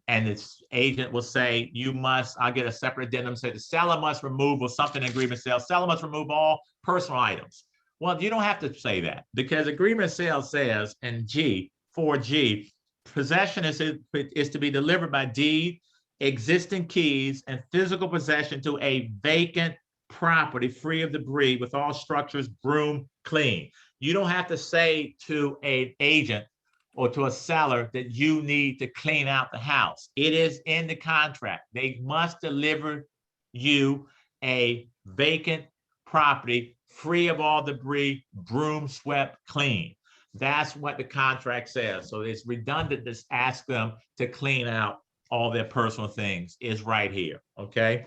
this agent will say, I'll get a separate addendum, say the seller must remove, or something in agreement sale, seller must remove all personal items. Well, you don't have to say that, because agreement sale says in 4G, possession is to be delivered by deed, existing keys, and physical possession to a vacant property free of debris with all structures broom clean. You don't have to say to an agent or to a seller that you need to clean out the house. It is in the contract. They must deliver you a vacant property free of all debris, broom swept clean. That's what the contract says. So it's redundant to ask them to clean out all their personal things. Is right here, okay?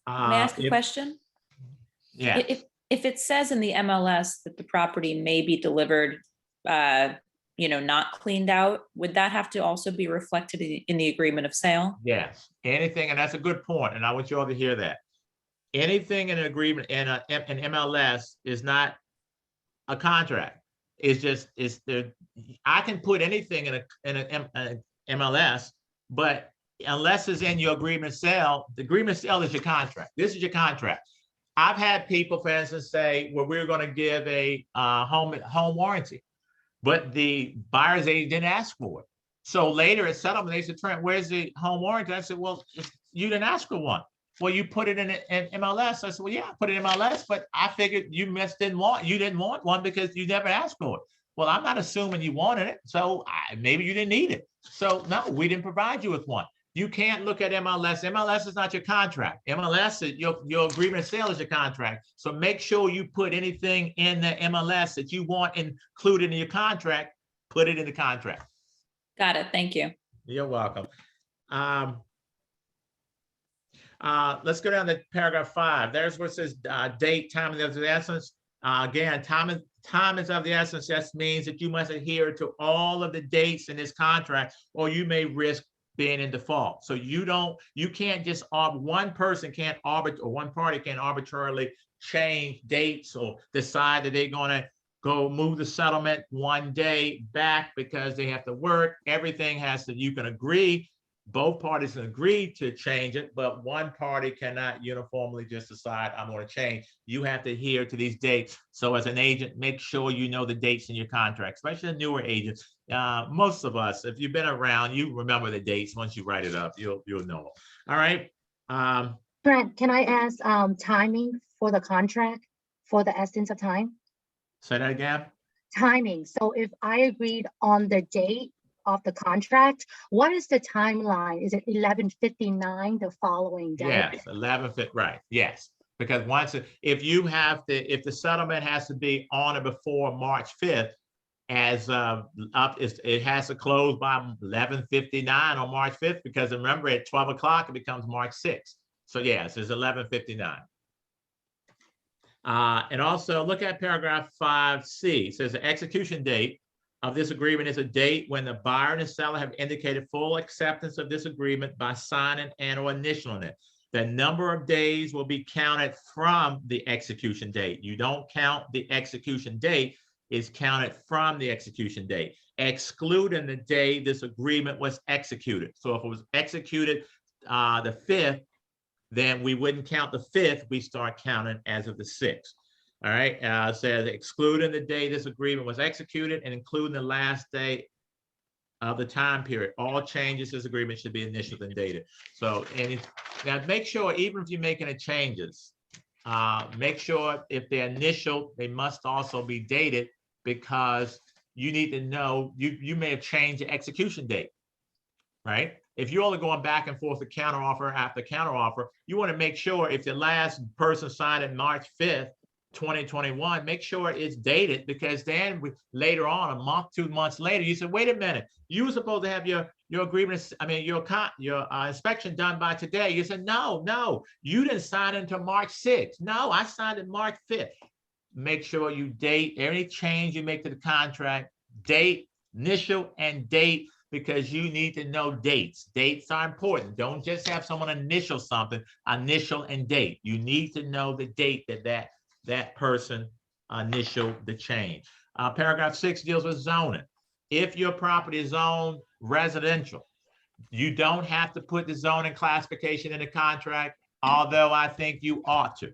May I ask a question? Yeah. If it says in the MLS that the property may be delivered, not cleaned out, would that have to also be reflected in the agreement of sale? Yes, anything, and that's a good point, and I want you all to hear that. Anything in an agreement in an MLS is not a contract. I can put anything in an MLS, but unless it's in your agreement sale, the agreement sale is your contract. This is your contract. I've had people, for instance, say, well, we're going to give a home warranty, but the buyer's agent didn't ask for it. So later at settlement, they said, Trent, where's the home warranty? I said, well, you didn't ask for one. Well, you put it in MLS. I said, well, yeah, I put it in MLS, but I figured you didn't want one because you never asked for it. Well, I'm not assuming you wanted it, so maybe you didn't need it. So no, we didn't provide you with one. You can't look at MLS. MLS is not your contract. MLS is your agreement of sale is your contract. So make sure you put anything in the MLS that you want included in your contract, put it in the contract. Got it. Thank you. You're welcome. Let's go down to paragraph 5. There's where it says date, time is of the essence. Again, time is of the essence. That means that you must adhere to all of the dates in this contract, or you may risk being in default. So you can't just, one person can't arbitrate, or one party can't arbitrarily change dates or decide that they're gonna go move the settlement one day back because they have to work. Everything has to, you can agree, both parties can agree to change it, but one party cannot uniformly just decide, I'm going to change. You have to adhere to these dates. So as an agent, make sure you know the dates in your contract, especially the newer agents. Most of us, if you've been around, you remember the dates. Once you write it up, you'll know. All right. Brent, can I ask timing for the contract for the essence of time? Say that again. Timing. So if I agreed on the date of the contract, what is the timeline? Is it 11:59 the following day? Yes, 11th, right, yes. Because if the settlement has to be on or before March 5th, it has to close by 11:59 on March 5th, because remember at 12 o'clock, it becomes March 6th. So yes, it's 11:59. And also look at paragraph 5C. It says the execution date of this agreement is a date when the buyer and the seller have indicated full acceptance of this agreement by signing and/or initialing it. The number of days will be counted from the execution date. You don't count the execution date, it's counted from the execution date, excluding the day this agreement was executed. So if it was executed the 5th, then we wouldn't count the 5th, we start counting as of the 6th. All right, says excluding the day this agreement was executed and including the last day of the time period. All changes to this agreement should be initialed and dated. So, now make sure, even if you're making the changes, make sure if they're initial, they must also be dated, because you need to know, you may have changed the execution date, right? If you're only going back and forth the counteroffer after counteroffer, you want to make sure if the last person signed it March 5th, 2021, make sure it's dated, because then later on, a month, 2 months later, you said, wait a minute, you were supposed to have your agreement, your inspection done by today. You said, no, you didn't sign it until March 6th. No, I signed it March 5th. Make sure you date any change you make to the contract, date, initial and date, because you need to know dates. Dates are important. Don't just have someone initial something, initial and date. You need to know the date that person initial the change. Paragraph 6 deals with zoning. If your property is zoned residential, you don't have to put the zoning classification in the contract, although I think you ought to.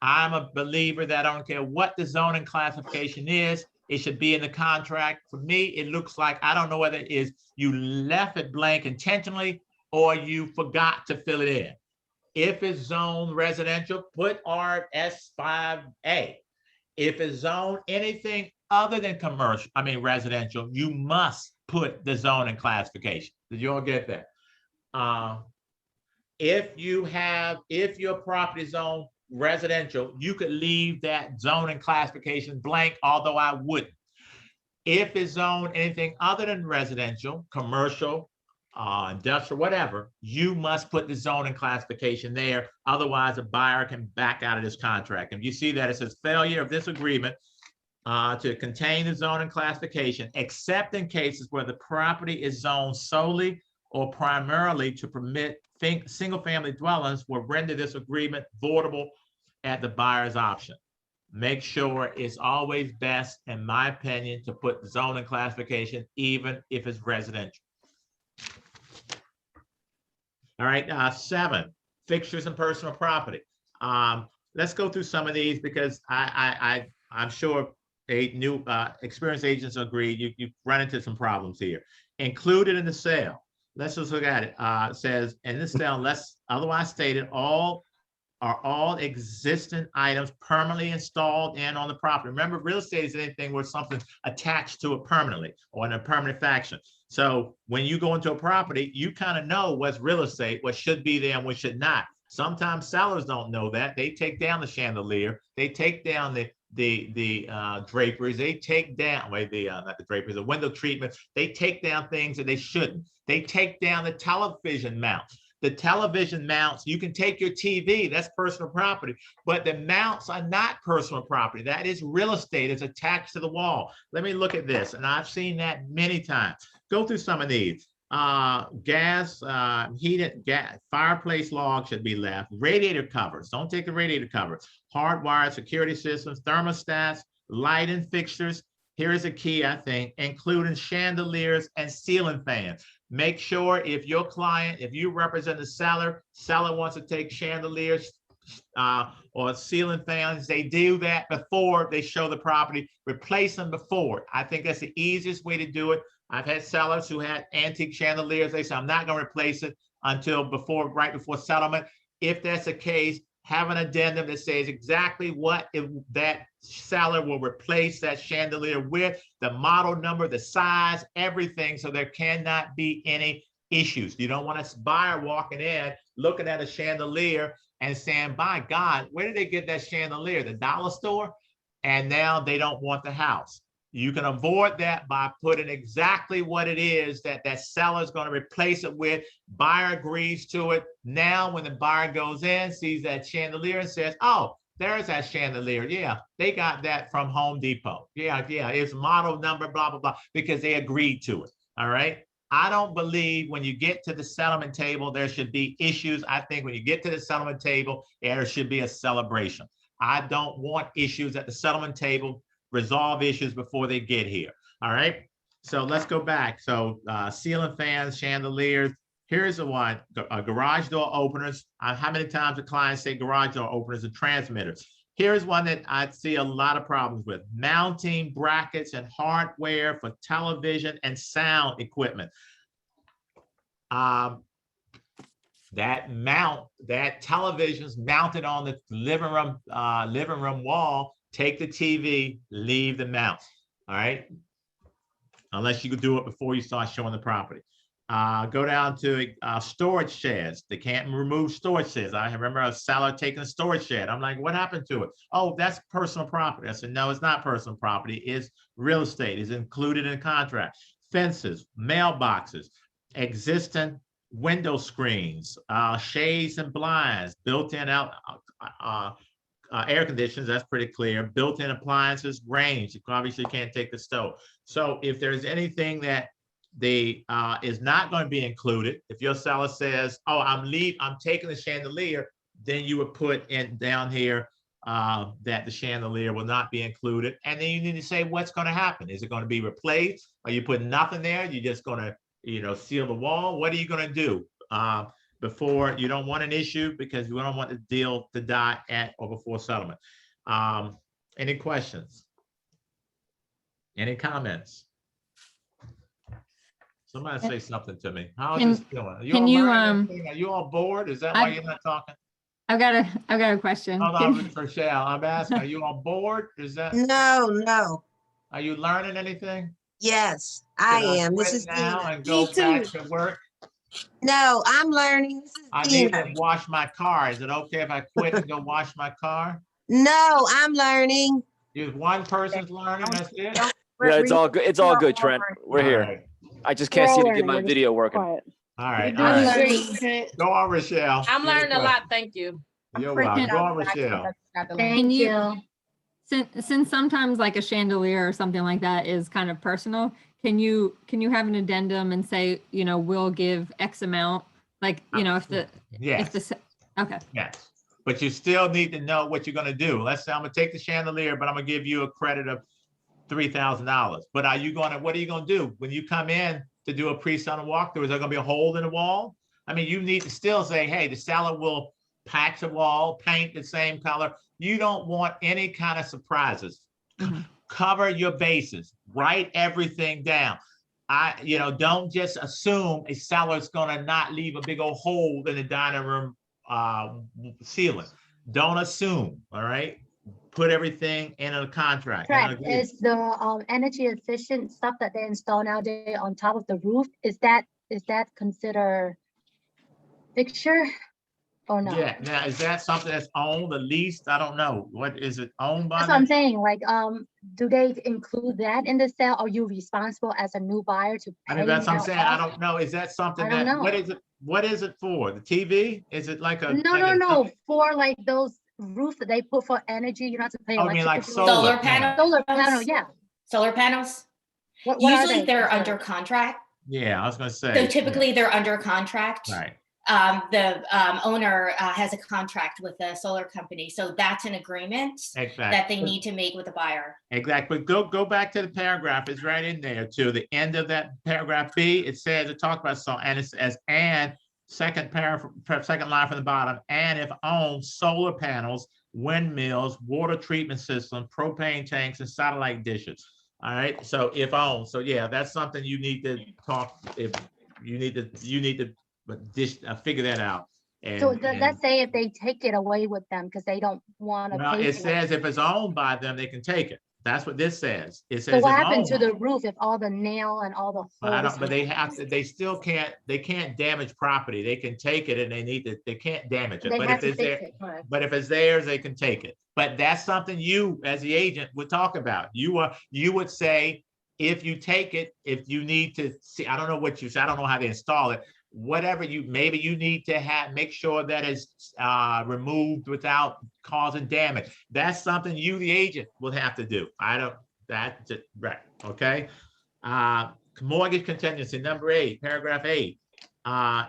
I'm a believer that I don't care what the zoning classification is, it should be in the contract. For me, it looks like, I don't know whether it is you left it blank intentionally or you forgot to fill it in. If it's zoned residential, put RS5A. If it's zoned anything other than residential, you must put the zoning classification. Did you all get that? If your property is zoned residential, you could leave that zoning classification blank, although I wouldn't. If it's zoned anything other than residential, commercial, industrial, whatever, you must put the zoning classification there. Otherwise, a buyer can back out of this contract. And you see that it says failure of this agreement to contain the zoning classification, except in cases where the property is zoned solely or primarily to permit single-family dwellings, will render this agreement voidable at the buyer's option. Make sure it's always best, in my opinion, to put zoning classification, even if it's residential. All right, 7, fixtures and personal property. Let's go through some of these, because I'm sure new experienced agents agree you've run into some problems here. Included in the sale. Let's just look at it. It says, in this sale, unless otherwise stated, all are all existing items permanently installed and on the property. Remember, real estate is anything where something's attached to it permanently or in a permanent fashion. So when you go into a property, you kind of know what's real estate, what should be there and what should not. Sometimes sellers don't know that. They take down the chandelier, they take down the draperies, they take down, not the draperies, the window treatment. They take down things that they shouldn't. They take down the television mounts. The television mounts, you can take your TV, that's personal property, but the mounts are not personal property. That is real estate. It's attached to the wall. Let me look at this, and I've seen that many times. Go through some of these. Heated gas, fireplace log should be left. Radiator covers, don't take the radiator cover. Hardwired security systems, thermostats, lighting fixtures. Here's a key, I think, including chandeliers and ceiling fans. Make sure if your client, if you represent the seller wants to take chandeliers or ceiling fans, they do that before they show the property. Replace them before. I think that's the easiest way to do it. I've had sellers who had antique chandeliers. They say, I'm not going to replace it until right before settlement. If that's the case, have an addendum that says exactly what that seller will replace that chandelier with, the model number, the size, everything, so there cannot be any issues. You don't want a buyer walking in, looking at a chandelier and saying, by God, where did they get that chandelier? The dollar store? And now they don't want the house. You can avoid that by putting exactly what it is that seller is going to replace it with. Buyer agrees to it. Now, when the buyer goes in, sees that chandelier and says, oh, there's that chandelier. Yeah, they got that from Home Depot. Yeah, it's model number, blah, blah, blah, because they agreed to it. All right. I don't believe when you get to the settlement table, there should be issues. I think when you get to the settlement table, there should be a celebration. I don't want issues at the settlement table. Resolve issues before they get here. All right. So let's go back. So ceiling fans, chandeliers. Here's the one, garage door openers. How many times do clients say garage door openers and transmitters? Here's one that I see a lot of problems with. Mounting brackets and hardware for television and sound equipment. That television's mounted on the living room wall. Take the TV, leave the mount. All right. Unless you could do it before you start showing the property. Go down to storage sheds. They can't remove storage sheds. I remember a seller taking a storage shed. I'm like, what happened to it? Oh, that's personal property. I said, no, it's not personal property. It's real estate. It's included in the contract. Fences, mailboxes, existing window screens, shades and blinds, built-in air conditioners, that's pretty clear. Built-in appliances, range. You obviously can't take the stove. So if there's anything that is not going to be included, if your seller says, oh, I'm taking the chandelier, then you would put in down here that the chandelier will not be included. And then you need to say what's going to happen. Is it going to be replaced? Are you putting nothing there? You're just going to, seal the wall? What are you going to do? Before you don't want an issue because we don't want the deal to die at or before settlement. Any questions? Any comments? Somebody say something to me. How is this going? Are you all bored? Is that why you're not talking? I've got a question. Hold on, Rochelle. I'm asking, are you all bored? Is that? No. Are you learning anything? Yes, I am. This is now Dina. and go back to work. No, I'm learning. This is I need to wash my car. Is it okay if I quit and go wash my car? No, I'm learning. If one person's learning, that's it? Yeah, it's all good. It's all good, Trent. We're here. Right. I just can't seem to get my video working. All right. Go on, Rochelle. I'm learning a lot. Thank you. You're welcome. Go on, Rochelle. Thank you. Since sometimes like a chandelier or something like that is kind of personal, can you have an addendum and say, we'll give X amount, like, if the okay. Yes, but you still need to know what you're going to do. Let's say I'm going to take the chandelier, but I'm going to give you a credit of $3,000. But what are you going to do when you come in to do a pre-settlement walkthrough? Is there going to be a hole in the wall? I mean, you need to still say, hey, the seller will patch the wall, paint the same color. You don't want any kind of surprises. Cover your bases, write everything down. Don't just assume a seller's going to not leave a big old hole in the dining room ceiling. don't assume, all right? Put everything in a contract. in an Correct. agreement. Is the energy efficient stuff that they install nowadays on top of the roof, is that considered fixture or no? Yeah, now, is that something that's owned, or leased? I don't know. What is it owned by? That's what I'm them? saying, like, do they include that in the sale? Are you responsible as a new buyer to I pay mean, that's what I'm that saying. I off? don't know. Is that something I don't that, know. what is it? What is it for? The TV? Is it like a? No, like no, a- no, for like those roofs that they put for energy, you don't have to pay Oh, you mean like electricity. solar Solar panel, yeah. Solar panels. What are Usually they they're considered? under contract. Yeah, I was gonna say. So yeah, typically they're under contract. Right. The owner has a contract with the solar company. So that's an agreement Exactly. that they need to make with the buyer. Exactly. But go back to the paragraph. It's right in there to the end of that paragraph B. It says, it talks about so, and it says, and second second line from the bottom, and if owned, solar panels, windmills, water treatment systems, propane tanks, and satellite dishes. All right. So if owned, so yeah, that's something you need to talk. If you need to, but figure that out. And, So let's say if they take it away with them because they don't want to well, pay it for says if it's owned by them, they can take it. That's what this says. It So says what it's happened to owned. the roof if all the nail and all the But I holes? don't, but they have to, they still can't, they can't damage property. They can take it and they can't damage it. They But have if to it's fix there, it, correct. but if it's theirs, they can take it. But that's something you, as the agent, would talk about. You would say, if you take it, if you need to see, I don't know what you say, I don't know how to install it. Whatever maybe you need to make sure that it's removed without causing damage. That's something you, the agent, will have to do. That's it, right, okay? Mortgage contingency, number 8, paragraph 8.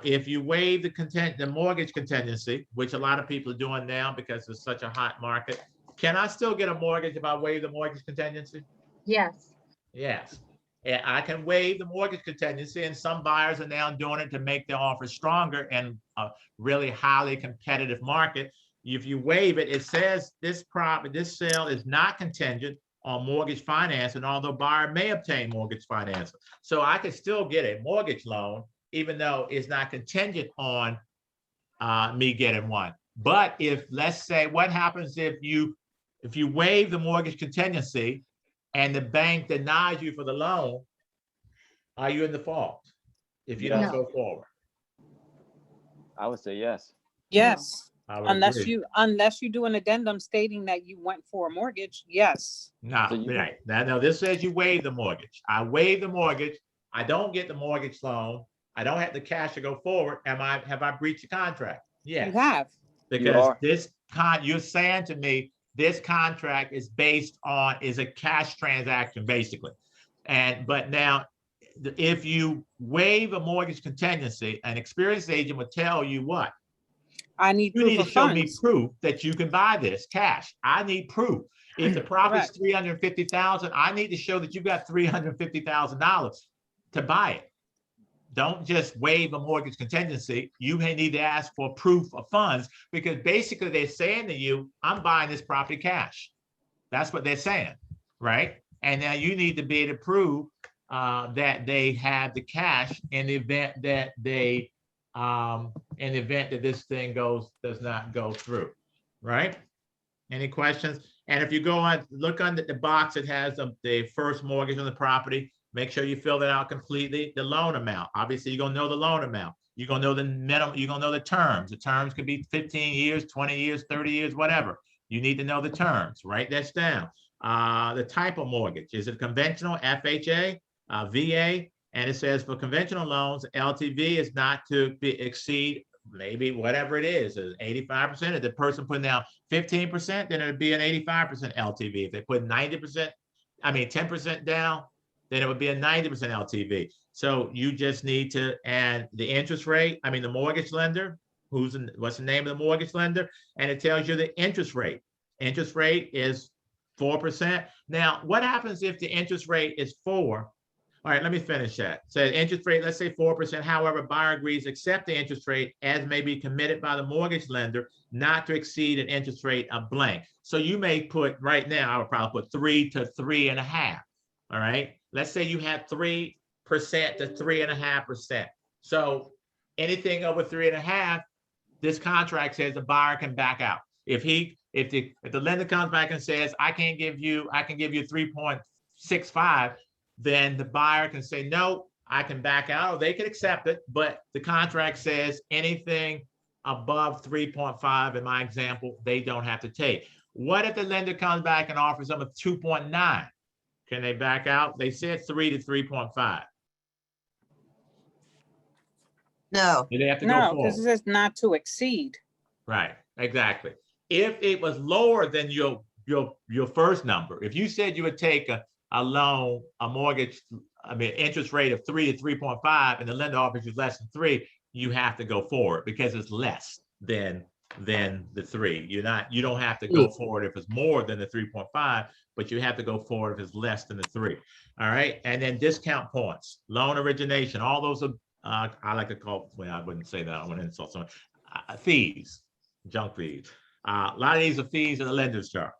If you waive the mortgage contingency, which a lot of people are doing now because it's such a hot market, can I still get a mortgage if I waive the mortgage contingency? Yes. Yes. And I can waive the mortgage contingency, and some buyers are now doing it to make their offer stronger in a really highly competitive market. If you waive it, it says this sale is not contingent on mortgage financing, although buyer may obtain mortgage financing. So I could still get a mortgage loan, even though it's not contingent on me getting one. But if, let's say, what happens if you waive the mortgage contingency and the bank denies you for the loan, are you in default if you don't go forward? I would say yes. Yes, I would unless agree. you do an addendum stating that you went for a mortgage, yes. No, right. Now, this says you waive the mortgage. I waive the mortgage. I don't get the mortgage loan. I don't have the cash to go forward. Have I breached the contract? Yes. You have. Because you're saying to me, this contract is based on, is a cash transaction, basically. But now, if you waive a mortgage contingency, an experienced agent would tell you what? You need to show me proof that you can buy this cash. I need proof. If the property's $350,000, I need to show that you got $350,000 to buy it. Don't just waive a mortgage contingency. You may need to ask for proof of funds, because basically they're saying to you, I'm buying this property cash. That's what they're saying, right? And now you need to be able to prove that they have the cash in the event that this thing does not go through, right? Any questions? And if you go on, look under the box, it has the first mortgage on the property. Make sure you fill that out completely. The loan amount, obviously you're gonna know the loan amount. You're gonna know the minimum, you're gonna know the terms. The terms could be 15 years, 20 years, 30 years, whatever. You need to know the terms, write that down. The type of mortgage, is it conventional, FHA, VA? And it says for conventional loans, LTV is not to exceed maybe whatever it is 85%. If the person putting down 15%, then it'd be an 85% LTV. If they put 10% down, then it would be a 90% LTV. So you just need to add the interest rate. The mortgage lender, what's the name of the mortgage lender? And it tells you the interest rate. Interest rate is 4%. Now, what happens if the interest rate is 4? All right, let me finish that. So interest rate, let's say 4%. However, buyer agrees to accept the interest rate as may be committed by the mortgage lender, not to exceed an interest rate of blank. So you may put, right now, I would probably put 3 to 3.5. All right. Let's say you have 3% to 3.5%. So anything over 3.5, this contract says the buyer can back out. If the lender comes back and says, I can give you 3.65, then the buyer can say, no, I can back out, or they can accept it, but the contract says anything above 3.5, in my example, they don't have to take. What if the lender comes back and offers them a 2.9? Can they back out? They said 3 to 3.5. No. Do they have to go No, forward? because it says not to exceed. Right, exactly. If it was lower than your first number, if you said you would take a loan, a mortgage, interest rate of 3 to 3.5, and the lender offers you less than 3, you have to go forward because it's less than the 3. You don't have to go forward if it's more than the 3.5, but you have to go forward if it's less than the 3. All right, and then discount points, loan origination, all those are I like to call, well, I wouldn't say that, I wouldn't insult someone. Fees, junk fees. A lot of these are fees that the lenders charge.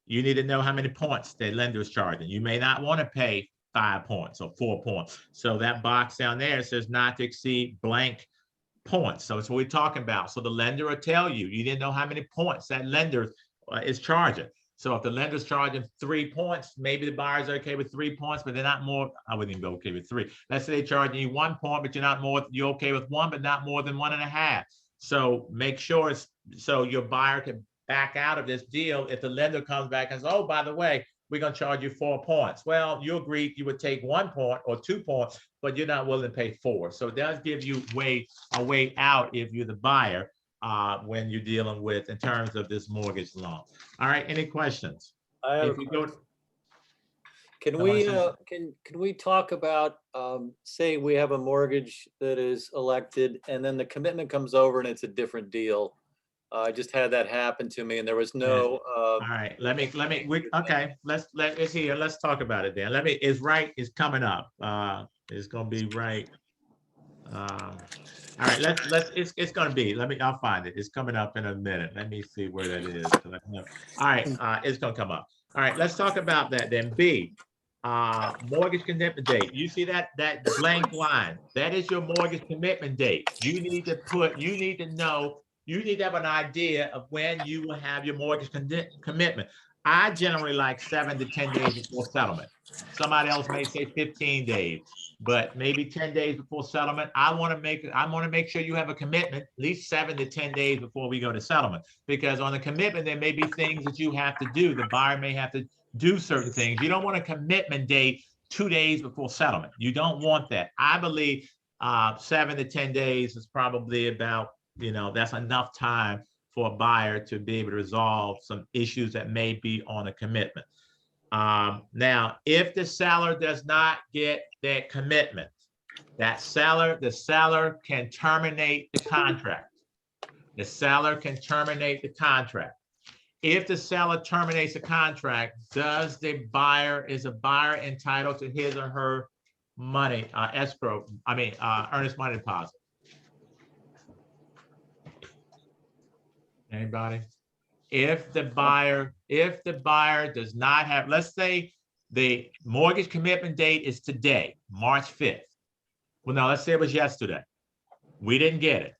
You need to know how many points the lender is charging. You may not want to pay 5 points or 4 points. So that box down there says not to exceed blank points. So it's what we're talking about. So the lender will tell you, you didn't know how many points that lender is charging. So if the lender's charging 3 points, maybe the buyer's okay with 3 points, but they're not more, I wouldn't even be okay with 3. Let's say they're charging you 1 point, but you're okay with 1, but not more than 1.5. So make sure so your buyer can back out of this deal if the lender comes back and says, oh, by the way, we're going to charge you 4 points. Well, you agreed you would take 1 point or 2 points, but you're not willing to pay 4. So it does give you a way out if you're the buyer when you're dealing with in terms of this mortgage loan. All right, any questions? Can we talk about say we have a mortgage that is elected and then the commitment comes over and it's a different deal? I just had that happen to me and there was no all right, let's talk about it then. It's coming up. It's gonna be right. All right, it's gonna be, I'll find it. It's coming up in a minute. Let me see where that is. All right, it's gonna come up. All right, let's talk about that then. B, mortgage commitment date. You see that blank line? That is your mortgage commitment date. You need to know, you need to have an idea of when you will have your mortgage commitment. I generally like 7 to 10 days before settlement. Somebody else may say 15 days, but maybe 10 days before settlement. I want to make sure you have a commitment at least 7 to 10 days before we go to settlement, because on the commitment, there may be things that you have to do. The buyer may have to do certain things. You don't want a commitment date 2 days before settlement. You don't want that. I believe 7 to 10 days is probably about, that's enough time for a buyer to be able to resolve some issues that may be on a commitment. Now, if the seller does not get that commitment, the seller can terminate the contract. The seller can terminate the contract. If the seller terminates the contract, is a buyer entitled to his or her money, earnest money deposit? Anybody? If the buyer does not have, let's say the mortgage commitment date is today, March 5th. Well, no, let's say it was yesterday. We didn't get it.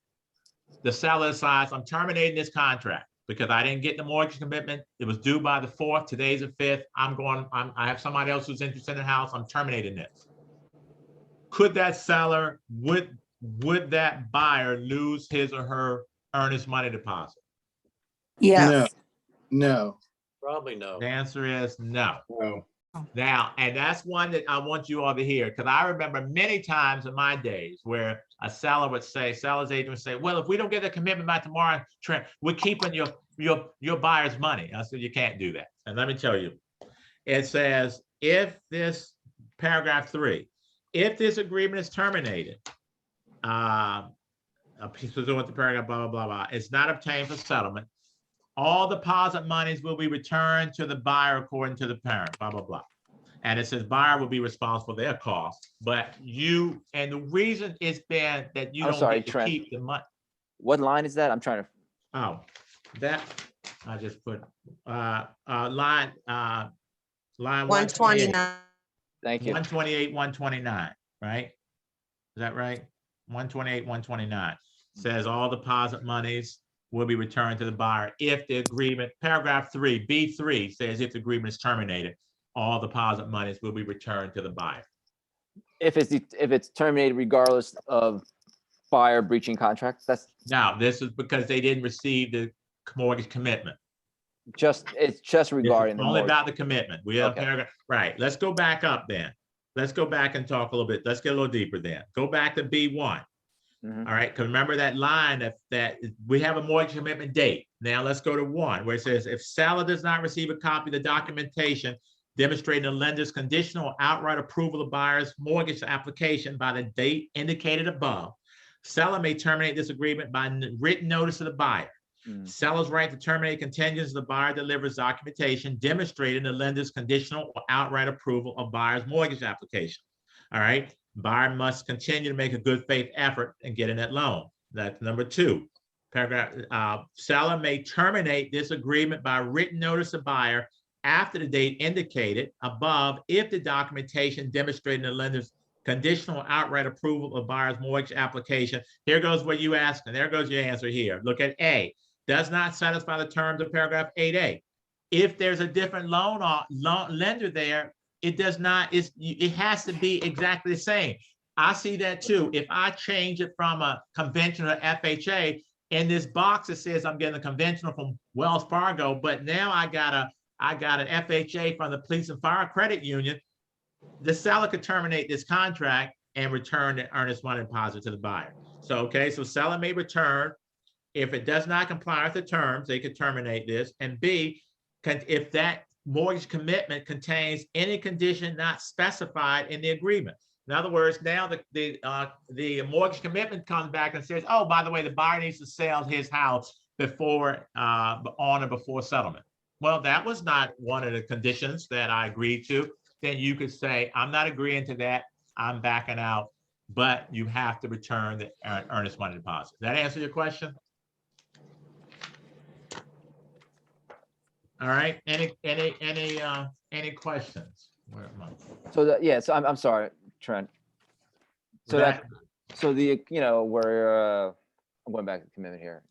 The seller decides, I'm terminating this contract because I didn't get the mortgage commitment. It was due by the 4th. Today's the 5th. I have somebody else who's interested in the house. I'm terminating this. Could that seller, would that buyer lose his or her earnest money deposit? Yes. No. Probably no. The answer is no. No. Now, and that's one that I want you all to hear, because I remember many times in my days where a seller's agent would say, well, if we don't get a commitment by tomorrow, Trent, we're keeping your buyer's money. I said, you can't do that. And let me tell you, it says, if this paragraph 3, if this agreement is terminated, pursuant with the paragraph, blah, blah, blah, blah, it's not obtained for settlement, all deposit monies will be returned to the buyer according to the parent, blah, blah, blah. And it says buyer will be responsible for their costs, but and the reason it's been that you don't get to Trent, keep the money. What line is that? I'm trying to. Oh, that, I just put, line 129. Thank you. 128, 129, right? Is that right? 128, 129 says all deposit monies will be returned to the buyer if the agreement, paragraph 3, B3 says if the agreement is terminated, all deposit monies will be returned to the buyer. If it's terminated regardless of buyer breaching contract, that's Now, this is because they didn't receive the mortgage commitment. it's just regarding It's the only mortgage. about the commitment. We have Okay. paragraph, right. Let's go back up then. Let's go back and talk a little bit. Let's get a little deeper then. Go back to B1. Mhm. All right, because remember that line that we have a mortgage commitment date. Now let's go to 1 where it says if seller does not receive a copy of the documentation demonstrating the lender's conditional or outright approval of buyer's mortgage application by the date indicated above, seller may terminate this agreement by written notice to the buyer. Seller's right to terminate contingents the buyer delivers documentation demonstrating the lender's conditional or outright approval of buyer's mortgage application. All right. Buyer must continue to make a good faith effort in getting that loan. That's number 2. Paragraph, seller may terminate this agreement by written notice to buyer after the date indicated above if the documentation demonstrating the lender's conditional outright approval of buyer's mortgage application. Here goes what you asked, and there goes your answer here. Look at A. Does not satisfy the terms of paragraph 8A. If there's a different loan lender there, it does not, it has to be exactly the same. I see that too. If I change it from a conventional FHA, in this box, it says I'm getting a conventional from Wells Fargo, but now I got an FHA from the Police and Fire Credit Union. The seller could terminate this contract and return the earnest money deposit to the buyer. So, okay, so seller may return. If it does not comply with the terms, they could terminate this. And B, if that mortgage commitment contains any condition not specified in the agreement. In other words, now the mortgage commitment comes back and says, oh, by the way, the buyer needs to sell his house before on or before settlement. Well, that was not one of the conditions that I agreed to. Then you could say, I'm not agreeing to that. I'm backing out, but you have to return the earnest money deposit. Does that answer your question? All right. Any questions? Where am I? So so I'm sorry, Trent. So where I'm going back to the commitment here,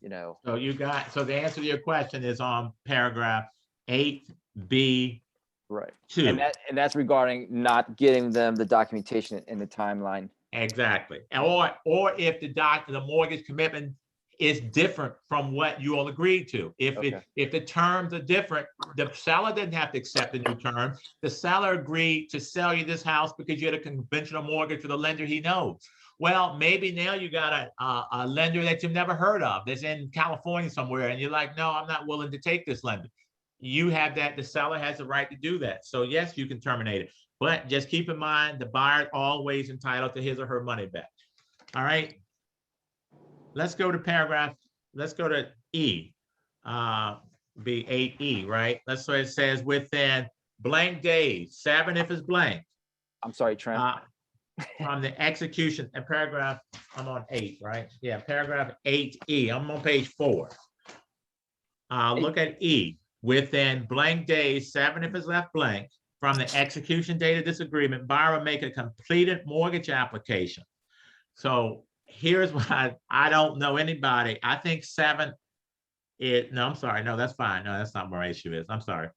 So the answer to your question is on paragraph 8B. Right. 2. And that's regarding not getting them the documentation in the timeline. Exactly. Or if the mortgage commitment is different from what you all agreed to. If the terms are different, the seller didn't have to accept the new term. The seller agreed to sell you this house because you had a conventional mortgage with a lender he knows. Well, maybe now you got a lender that you've never heard of that's in California somewhere, and you're like, no, I'm not willing to take this lender. You have that, the seller has the right to do that. So yes, you can terminate it, but just keep in mind, the buyer is always entitled to his or her money back. All right. Let's go to E, be 8E, right? That's what it says within blank days, 7 if it's blank. I'm sorry, Trent. From the execution and paragraph, I'm on 8, right? Yeah, paragraph 8E, I'm on page 4. Look at E, within blank days, 7 if it's left blank, from the execution date of this agreement, buyer will make a completed mortgage application. So here's what I don't know anybody. I think 7, no, I'm sorry. No, that's fine. No, that's not where my issue is. I'm sorry.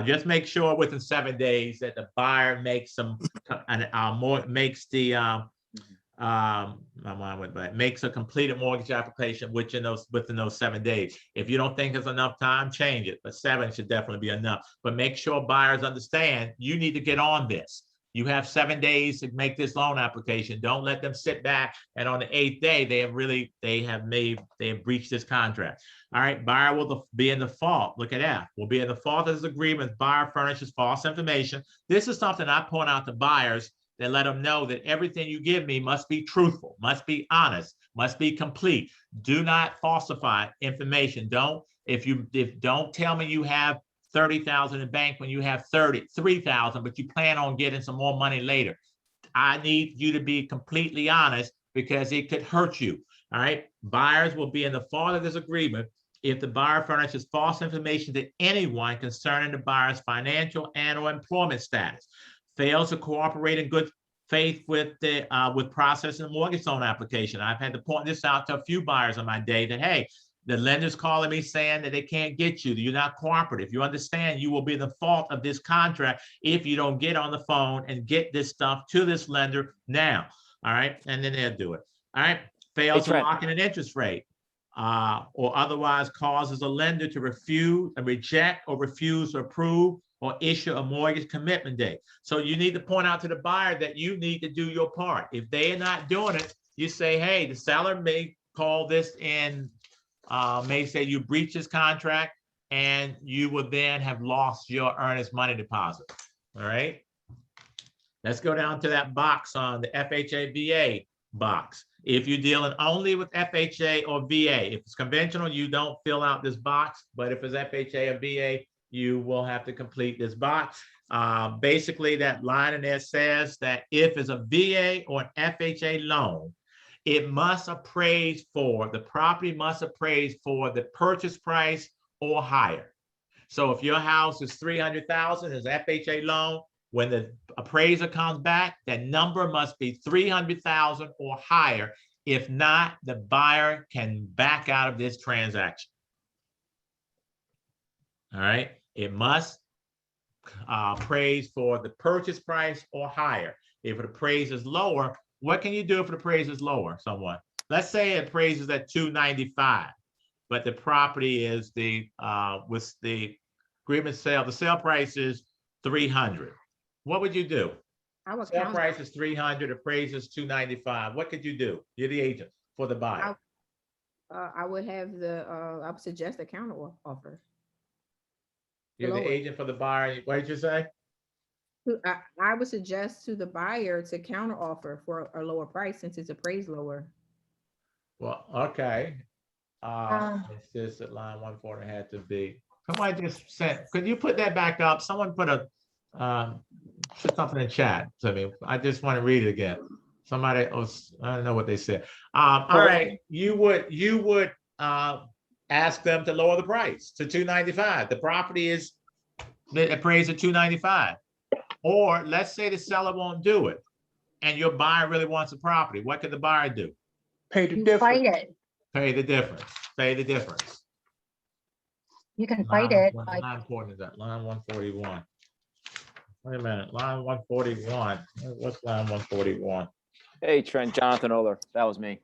Just make sure within 7 days that the buyer makes makes a completed mortgage application within those 7 days. If you don't think there's enough time, change it, but 7 should definitely be enough. But make sure buyers understand you need to get on this. You have 7 days to make this loan application. Don't let them sit back and on the 8th day they have breached this contract. All right, buyer will be in default. Look at that. Will be in default of this agreement. Buyer furnishes false information. This is something I point out to buyers and let them know that everything you give me must be truthful, must be honest, must be complete. Do not falsify information. Don't tell me you have 30,000 in bank when you have 3,000, but you plan on getting some more money later. I need you to be completely honest because it could hurt you. All right. Buyers will be in the default of this agreement if the buyer furnishes false information to anyone concerning the buyer's financial and/or employment status, fails to cooperate in good faith with processing a mortgage loan application. I've had to point this out to a few buyers on my day that, hey, The lender's calling me saying that they can't get you. You're not cooperative. You understand you will be the fault of this contract if you don't get on the phone and get this stuff to this lender now. All right. And then they'll do it. All right. Fails to Trent. lock in an interest rate or otherwise causes a lender to refuse and reject or refuse to approve or issue a mortgage commitment date. So you need to point out to the buyer that you need to do your part. If they are not doing it, you say, hey, the seller may call this in, may say you breach this contract and you will then have lost your earnest money deposit. All right. Let's go down to that box on the FHA VA box. If you're dealing only with FHA or VA, if it's conventional, you don't fill out this box, but if it's FHA or VA, you will have to complete this box. Basically, that line in there says that if it's a VA or an FHA loan, it must appraise for, the property must appraise for the purchase price or higher. So if your house is 300,000, is FHA loan, when the appraiser comes back, that number must be 300,000 or higher. If not, the buyer can back out of this transaction. All right, it must appraise for the purchase price or higher. If it appraises lower, what can you do if it appraises lower somewhat? Let's say it appraises at 295, but the property is with the agreement sale, the sale price is 300. What would you do? I would Sale count, price is 300, appraises 295. What could you do? You're the agent for the buyer. I would have I would suggest a counter offer. You're the lower. agent for the buyer. What did you say? I would suggest to the buyer to counter offer for a lower price since it's appraised lower. Well, okay. It's just at line 140 had to be. Somebody just sent, could you put that back up? Someone put put something in chat to me. I just want to read it again. Somebody else, I don't know what they said. All right, you would ask them to lower the price to 295. The property is appraised at 295. Or let's say the seller won't do it and your buyer really wants the property. What could the buyer do? Pay the You difference. fight it. Pay the difference. Pay the difference. You can fight it. Line 140 is that? Line 141. Wait a minute. Line 141. What's line 141? Hey, Trent, Jonathan Oler, that was me.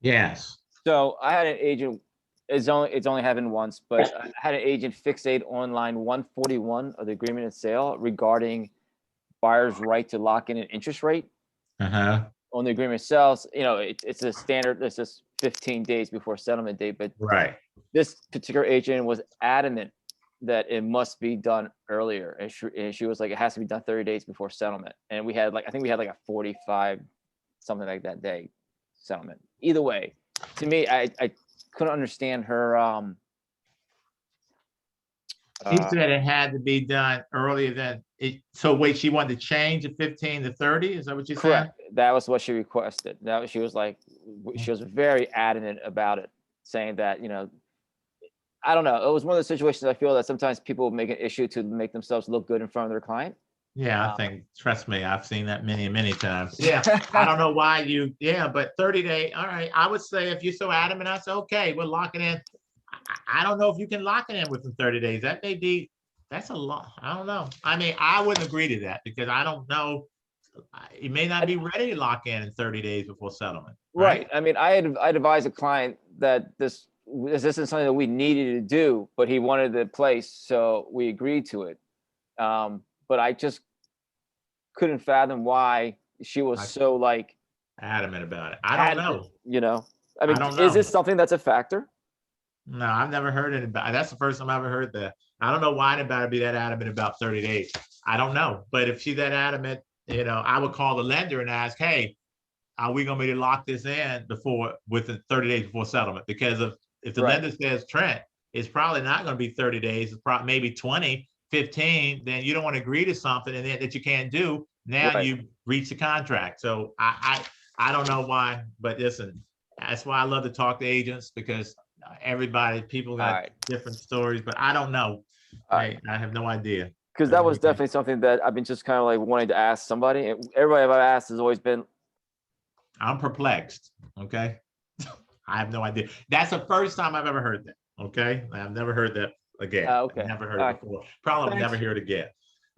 Yes. So I had an agent, it's only happened once, but I had an agent fixate on line 141 of the agreement of sale regarding buyer's right to lock in an interest rate. On the agreement of sales, you know, it's a standard, it's just 15 days before settlement date, but right. This particular agent was adamant that it must be done earlier. And she was like, it has to be done 30 days before settlement. And we had I think we had like a 45, something like that day settlement. Either way, to me, I couldn't understand her. She said it had to be done earlier than it. So wait, she wanted to change the 15 to 30? Is that what you said? Correct. That was what she requested. She was like, she was very adamant about it, saying that, you know, I don't know. It was one of those situations I feel that sometimes people make an issue to make themselves look good in front of their client. Yeah, I think, trust me, I've seen that many times. Yeah, I don't know why but 30 day, all right. I would say if you're so adamant, I say, okay, we'll lock it in. I don't know if you can lock it in within 30 days. That may be, that's a lot. I don't know. I mean, I wouldn't agree to that because I don't know. You may not be ready to lock in 30 days before settlement. Right. I mean, I'd advise a client that this isn't something that we needed to do, but he wanted the place, so we agreed to it. But I just couldn't fathom why she was so like adamant about it. I don't know. You know, I mean, don't is know. this something that's a factor? No, I've never heard it about. That's the first time I've ever heard that. I don't know why anybody be that adamant about 30 days. I don't know. But if she's that adamant, you know, I would call the lender and ask, hey, are we going to be to lock this in within 30 days before settlement? Because if the lender says, Trent, it's probably not going to be 30 days, it's probably maybe 20, 15, then you don't want to agree to something and that you can't do. Now you reach the contract. So I don't know why, but listen, that's why I love to talk to agents because people got different stories, but I don't know. I have no idea. Because that was definitely something that I've been just kind of like wanting to ask somebody. Everybody I've asked has always been, I'm perplexed. Okay. I have no idea. That's the first time I've ever heard that. Okay, I've never heard that again. Okay. I've never heard All it right. before. Probably never hear it again.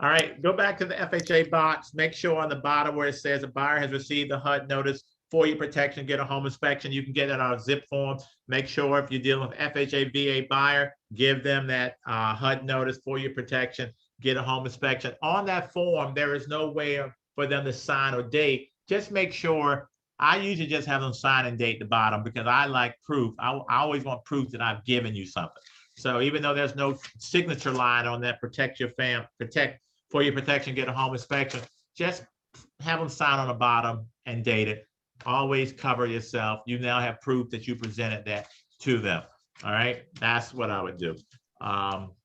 All right, go back to the FHA box. Make sure on the bottom where it says a buyer has received a HUD notice for your protection, get a home inspection. You can get it on a zip form. Make sure if you're dealing with FHA VA buyer, give them that HUD notice for your protection, get a home inspection. On that form, there is no way for them to sign or date. Just make sure. I usually just have them sign and date the bottom because I like proof. I always want proof that I've given you something. So even though there's no signature line on that protect for your protection, get a home inspection, just have them sign on the bottom and date it. Always cover yourself. You now have proof that you presented that to them. All right, that's what I would do. All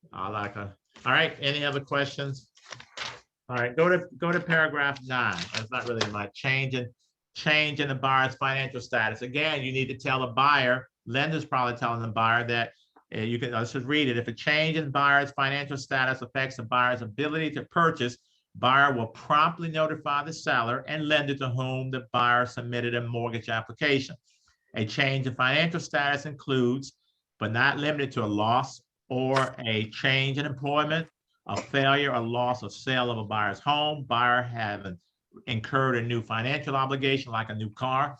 right, any other questions? All right, go to paragraph 9. That's not really much. Change in the buyer's financial status. Again, you need to tell the buyer, lender's probably telling the buyer that let's just read it. If a change in buyer's financial status affects the buyer's ability to purchase, buyer will promptly notify the seller and lender to whom the buyer submitted a mortgage application. A change in financial status includes, but not limited to, a loss or a change in employment, a failure or loss of sale of a buyer's home, buyer having incurred a new financial obligation like a new car,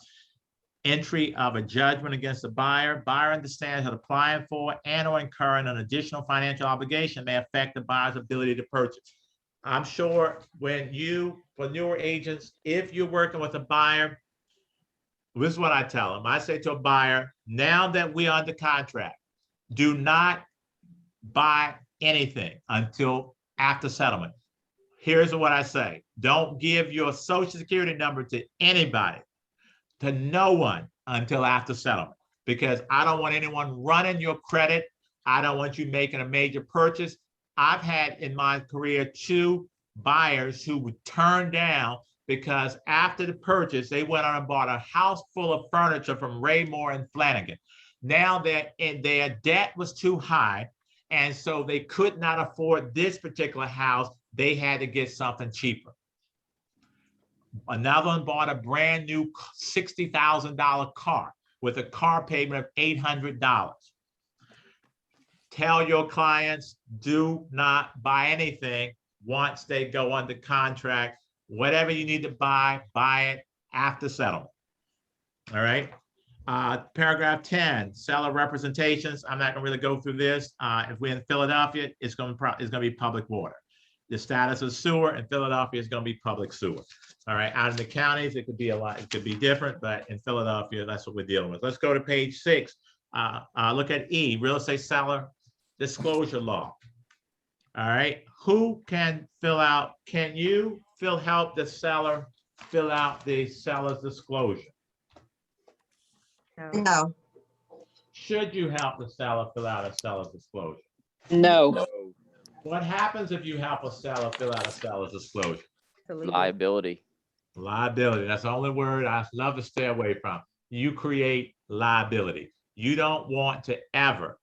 entry of a judgment against the buyer. Buyer understands that applying for and or incurring an additional financial obligation may affect the buyer's ability to purchase. I'm sure for newer agents, if you're working with a buyer, this is what I tell them. I say to a buyer, now that we're under contract, do not buy anything until after settlement. Here's what I say. Don't give your social security number to anybody, to no one until after settlement, because I don't want anyone running your credit. I don't want you making a major purchase. I've had in my career 2 buyers who would turn down because after the purchase, they went on and bought a house full of furniture from Raymore and Flanagan. Now their debt was too high, and so they could not afford this particular house. They had to get something cheaper. Another one bought a brand new $60,000 car with a car payment of $800. Tell your clients, do not buy anything once they go under contract. Whatever you need to buy it after settlement. All right. Paragraph 10, seller representations. I'm not gonna really go through this. If we're in Philadelphia, it's gonna be public water. The status of sewer in Philadelphia is gonna be public sewer. All right, out in the counties, it could be it could be different, but in Philadelphia, that's what we're dealing with. Let's go to page 6. Look at E, real estate seller disclosure law. All right, who can help the seller fill out the seller's disclosure? No. Should you help the seller fill out a seller's disclosure? No. What happens if you help a seller fill out a seller's disclosure? Liability. Liability. That's the only word I love to stay away from. You create liability. You don't want to ever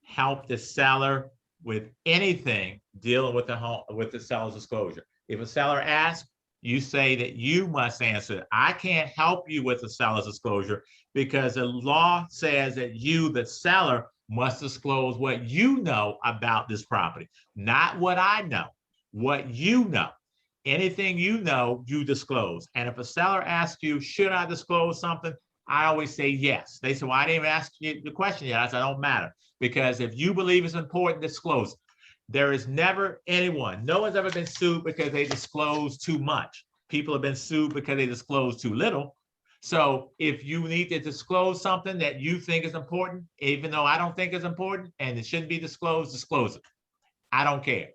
help the seller with anything dealing with the seller's disclosure. If a seller asks, you say that you must answer. I can't help you with the seller's disclosure because the law says that you, the seller, must disclose what you know about this property, not what I know, what you know. Anything you know, you disclose. And if a seller asks you, should I disclose something? I always say yes. They say, well, I didn't even ask you the question yet. I said, don't matter. Because if you believe it's important, disclose it. There is never anyone, no one's ever been sued because they disclose too much. People have been sued because they disclose too little. So if you need to disclose something that you think is important, even though I don't think it's important and it shouldn't be disclosed, disclose it. I don't care.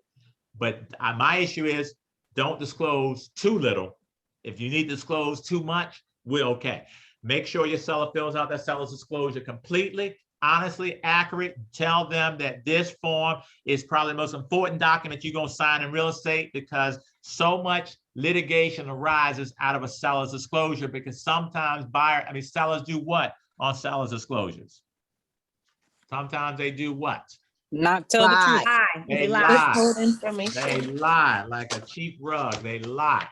But my issue is don't disclose too little. If you need to disclose too much, we're okay. Make sure your seller fills out that seller's disclosure completely, honestly, accurate. Tell them that this form is probably the most important document you're going to sign in real estate because so much litigation arises out of a seller's disclosure because sometimes sellers do what on seller's disclosures? Sometimes they do what? Not tell the truth. They lie. They lie like a cheap rug. They lie.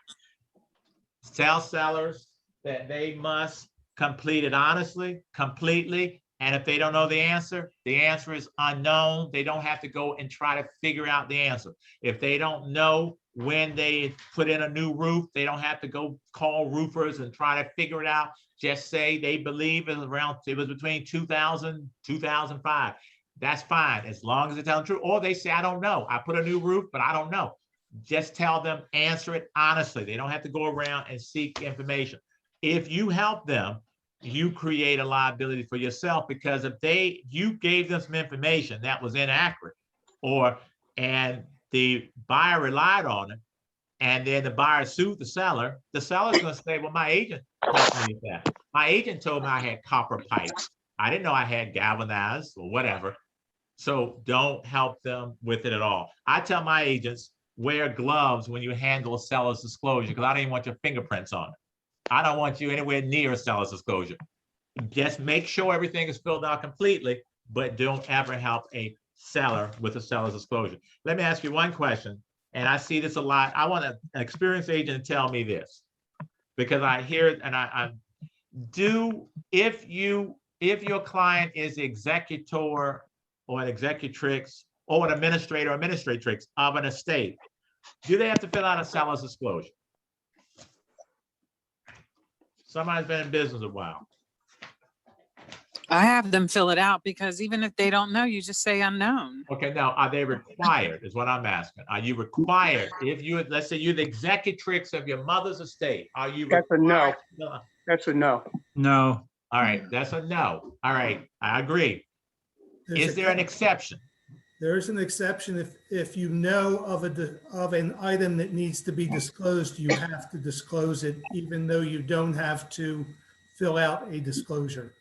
Tell sellers that they must complete it honestly, completely. And if they don't know the answer is unknown. They don't have to go and try to figure out the answer. If they don't know when they put in a new roof, they don't have to go call roofers and try to figure it out. Just say they believe it was between 2000, 2005. That's fine, as long as they tell the truth. Or they say, I don't know. I put a new roof, but I don't know. Just tell them, answer it honestly. They don't have to go around and seek information. If you help them, you create a liability for yourself, because if you gave them some information that was inaccurate, and the buyer relied on it, and then the buyer sued the seller's going to say, well, my agent told me that. My agent told me I had copper pipes. I didn't know I had galvanized or whatever. So don't help them with it at all. I tell my agents, wear gloves when you handle a seller's disclosure, because I don't even want your fingerprints on it. I don't want you anywhere near a seller's disclosure. Just make sure everything is filled out completely, but don't ever help a seller with a seller's disclosure. Let me ask you one question, and I see this a lot. I want an experienced agent to tell me this, because I hear it, and if your client is executor or an executrix or an administrator or administratrix of an estate, do they have to fill out a seller's disclosure? Somebody's been in business a while. I have them fill it out, because even if they don't know, you just say unknown. Okay, now, are they required, is what I'm asking. Are you required, let's say you're the executrix of your mother's estate, are you That's a no. required? That's a no. No. All right, that's a no. All right, I agree. There's Is there an exception? There is an exception. If you know of an item that needs to be disclosed, you have to disclose it, even though you don't have to fill out a disclosure.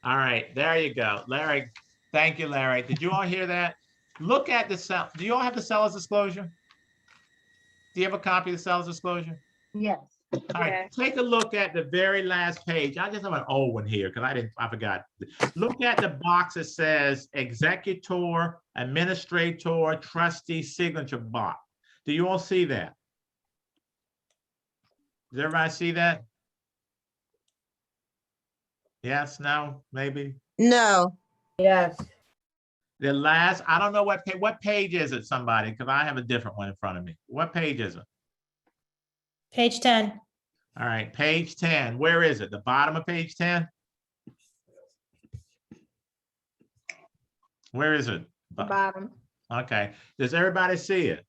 All right, there you go. Larry, thank you, Larry. Did you all hear that? Look at the do you all have the seller's disclosure? Do you have a copy of the seller's disclosure? Yes. All right, take a look at the very last page. I just have an old one here because I forgot. Look at the box that says executor, administrator, trustee signature box. Do you all see that? Does everybody see that? Yes, no, maybe? No. Yes. The last, I don't know what page is it, somebody, because I have a different one in front of me. What page is it? Page 10. All right, page 10. Where is it? The bottom of page 10? Where is it? The bottom. Okay. Does everybody see it?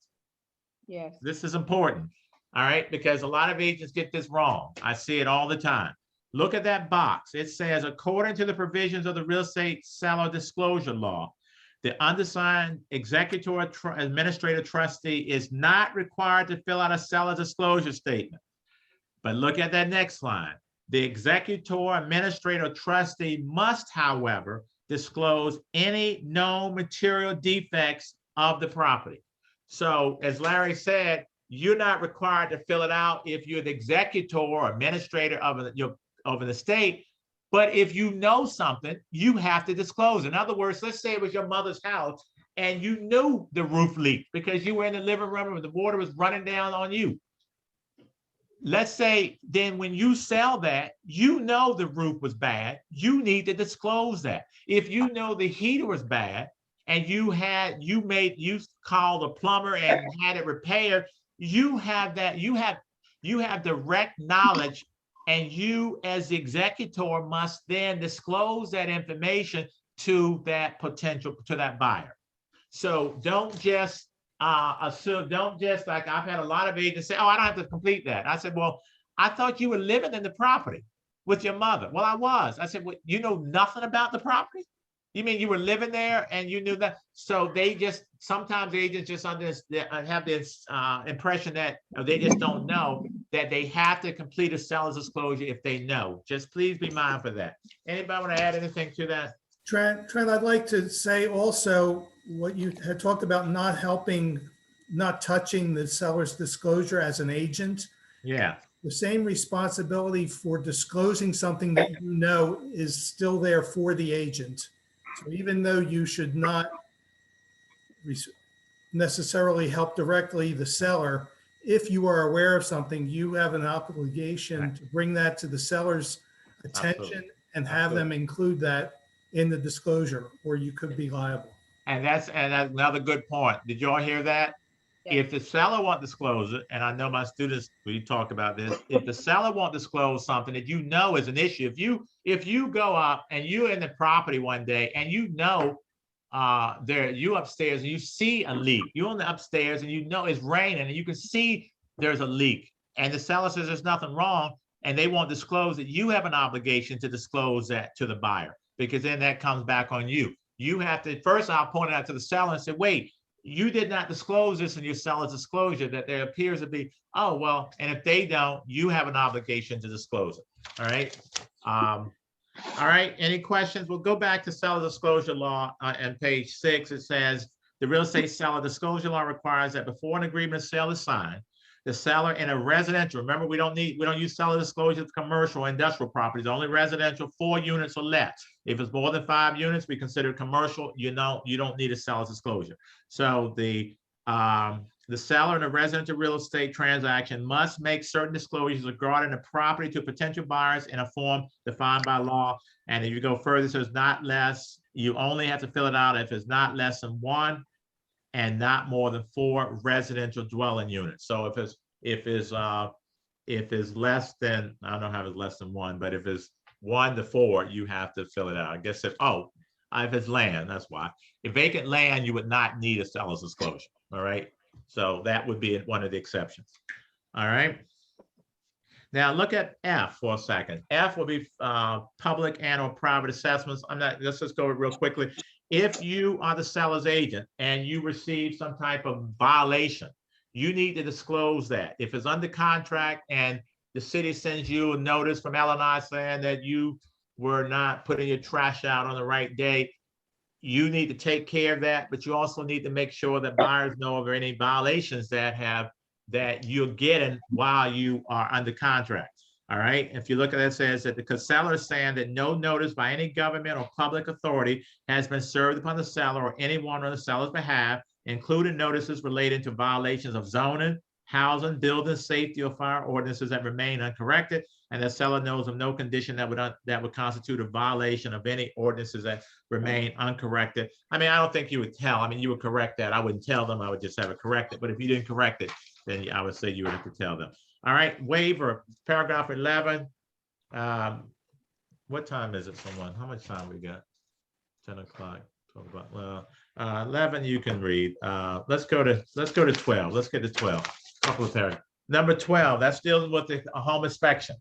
Yes. This is important. All right, because a lot of agents get this wrong. I see it all the time. Look at that box. It says, according to the provisions of the real estate seller disclosure law, the undersigned executor administrator trustee is not required to fill out a seller disclosure statement. But look at that next line. The executor administrator trustee must, however, disclose any known material defects of the property. So as Larry said, you're not required to fill it out if you're the executor or administrator of an estate. But if you know something, you have to disclose. In other words, let's say it was your mother's house and you knew the roof leaked because you were in the living room and the water was running down on you. Let's say then when you sell that, you know the roof was bad, you need to disclose that. If you know the heater was bad and you called a plumber and had it repaired, you have that, you have direct knowledge, and you as the executor must then disclose that information to that buyer. So don't just assume, don't just, like I've had a lot of agents say, oh, I don't have to complete that. I said, well, I thought you were living in the property with your mother. Well, I was. I said, well, you know nothing about the property? You mean you were living there and you knew that? So sometimes agents just have this impression that they just don't know that they have to complete a seller's disclosure if they know. Just please be mindful of that. Anybody want to add anything to that? Trent, I'd like to say also what you had talked about, not touching the seller's disclosure as an agent. Yeah. The same responsibility for disclosing something that you know is still there for the agent. So even though you should not necessarily help directly the seller, if you are aware of something, you have an obligation to bring that to the seller's attention and have them include that in the disclosure, or you could be liable. And that's another good point. Did you all hear that? If the seller won't disclose it, and I know my students, we talk about this, if the seller won't disclose something that you know is an issue, if you go up and you're in the property one day and you know you upstairs and you see a leak, you're on the upstairs and you know it's raining and you can see there's a leak, and the seller says there's nothing wrong and they won't disclose it, you have an obligation to disclose that to the buyer, because then that comes back on you. You have to, first I'll point it out to the seller and say, wait, you did not disclose this in your seller's disclosure, that there appears to be, oh, well, and if they don't, you have an obligation to disclose it. All right. All right. Any questions? We'll go back to seller disclosure law on page 6. It says the real estate seller disclosure law requires that before an agreement of sale is signed, the seller in a residential, remember, we don't use seller disclosure for commercial or industrial properties, only residential, 4 units or less. If it's more than 5 units, we consider it commercial. You don't need a seller's disclosure. So the seller in a residential real estate transaction must make certain disclosures regarding the property to potential buyers in a form defined by law. And if you go further, it says not less, you only have to fill it out if it's not less than 1 and not more than 4 residential dwelling units. So if it's less than, I don't know how it's less than 1, but if it's 1 to 4, you have to fill it out. I guess if it's land, that's why. If vacant land, you would not need a seller's disclosure. All right. So that would be one of the exceptions. All right. Now look at F for a second. F will be public and or private assessments. Let's just go real quickly. If you are the seller's agent and you receive some type of violation, you need to disclose that. If it's under contract and the city sends you a notice from L&I saying that you were not putting your trash out on the right day, you need to take care of that, but you also need to make sure that buyers know of any violations that you're getting while you are under contract. All right. If you look at it, it says that the seller is saying that no notice by any government or public authority has been served upon the seller or anyone on the seller's behalf, including notices relating to violations of zoning, housing, building, safety, or fire ordinances that remain uncorrected, and the seller knows of no condition that would constitute a violation of any ordinances that remain uncorrected. I mean, I don't think you would tell. I mean, you would correct that. I wouldn't tell them. I would just have it corrected. But if you didn't correct it, then I would say you would have to tell them. All right, waiver, paragraph 11. What time is it, someone? How much time we got? 10 o'clock, 12 o'clock. Well, 11 you can read. Let's go to 12. Let's get to 12. Couple of paragraphs. Number 12, that's dealing with the home inspection.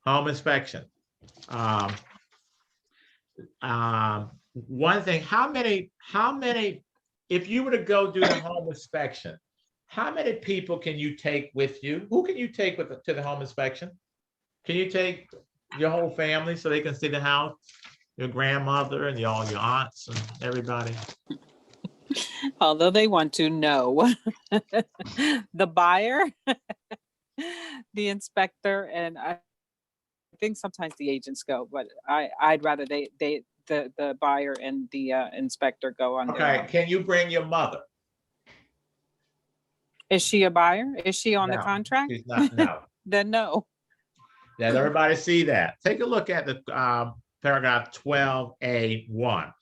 Home inspection. One thing, how many, if you were to go do the home inspection, how many people can you take with you? Who can you take to the home inspection? Can you take your whole family so they can see the house? Your grandmother and all your aunts and everybody? Although they want to know. The buyer, the inspector, and I think sometimes the agents go, but I'd rather the buyer and the inspector go on. Okay, can you bring your mother? Is she a buyer? Is she on the No, contract? she's not, no. Then no. Does everybody see that? Take a look at the paragraph 12A1,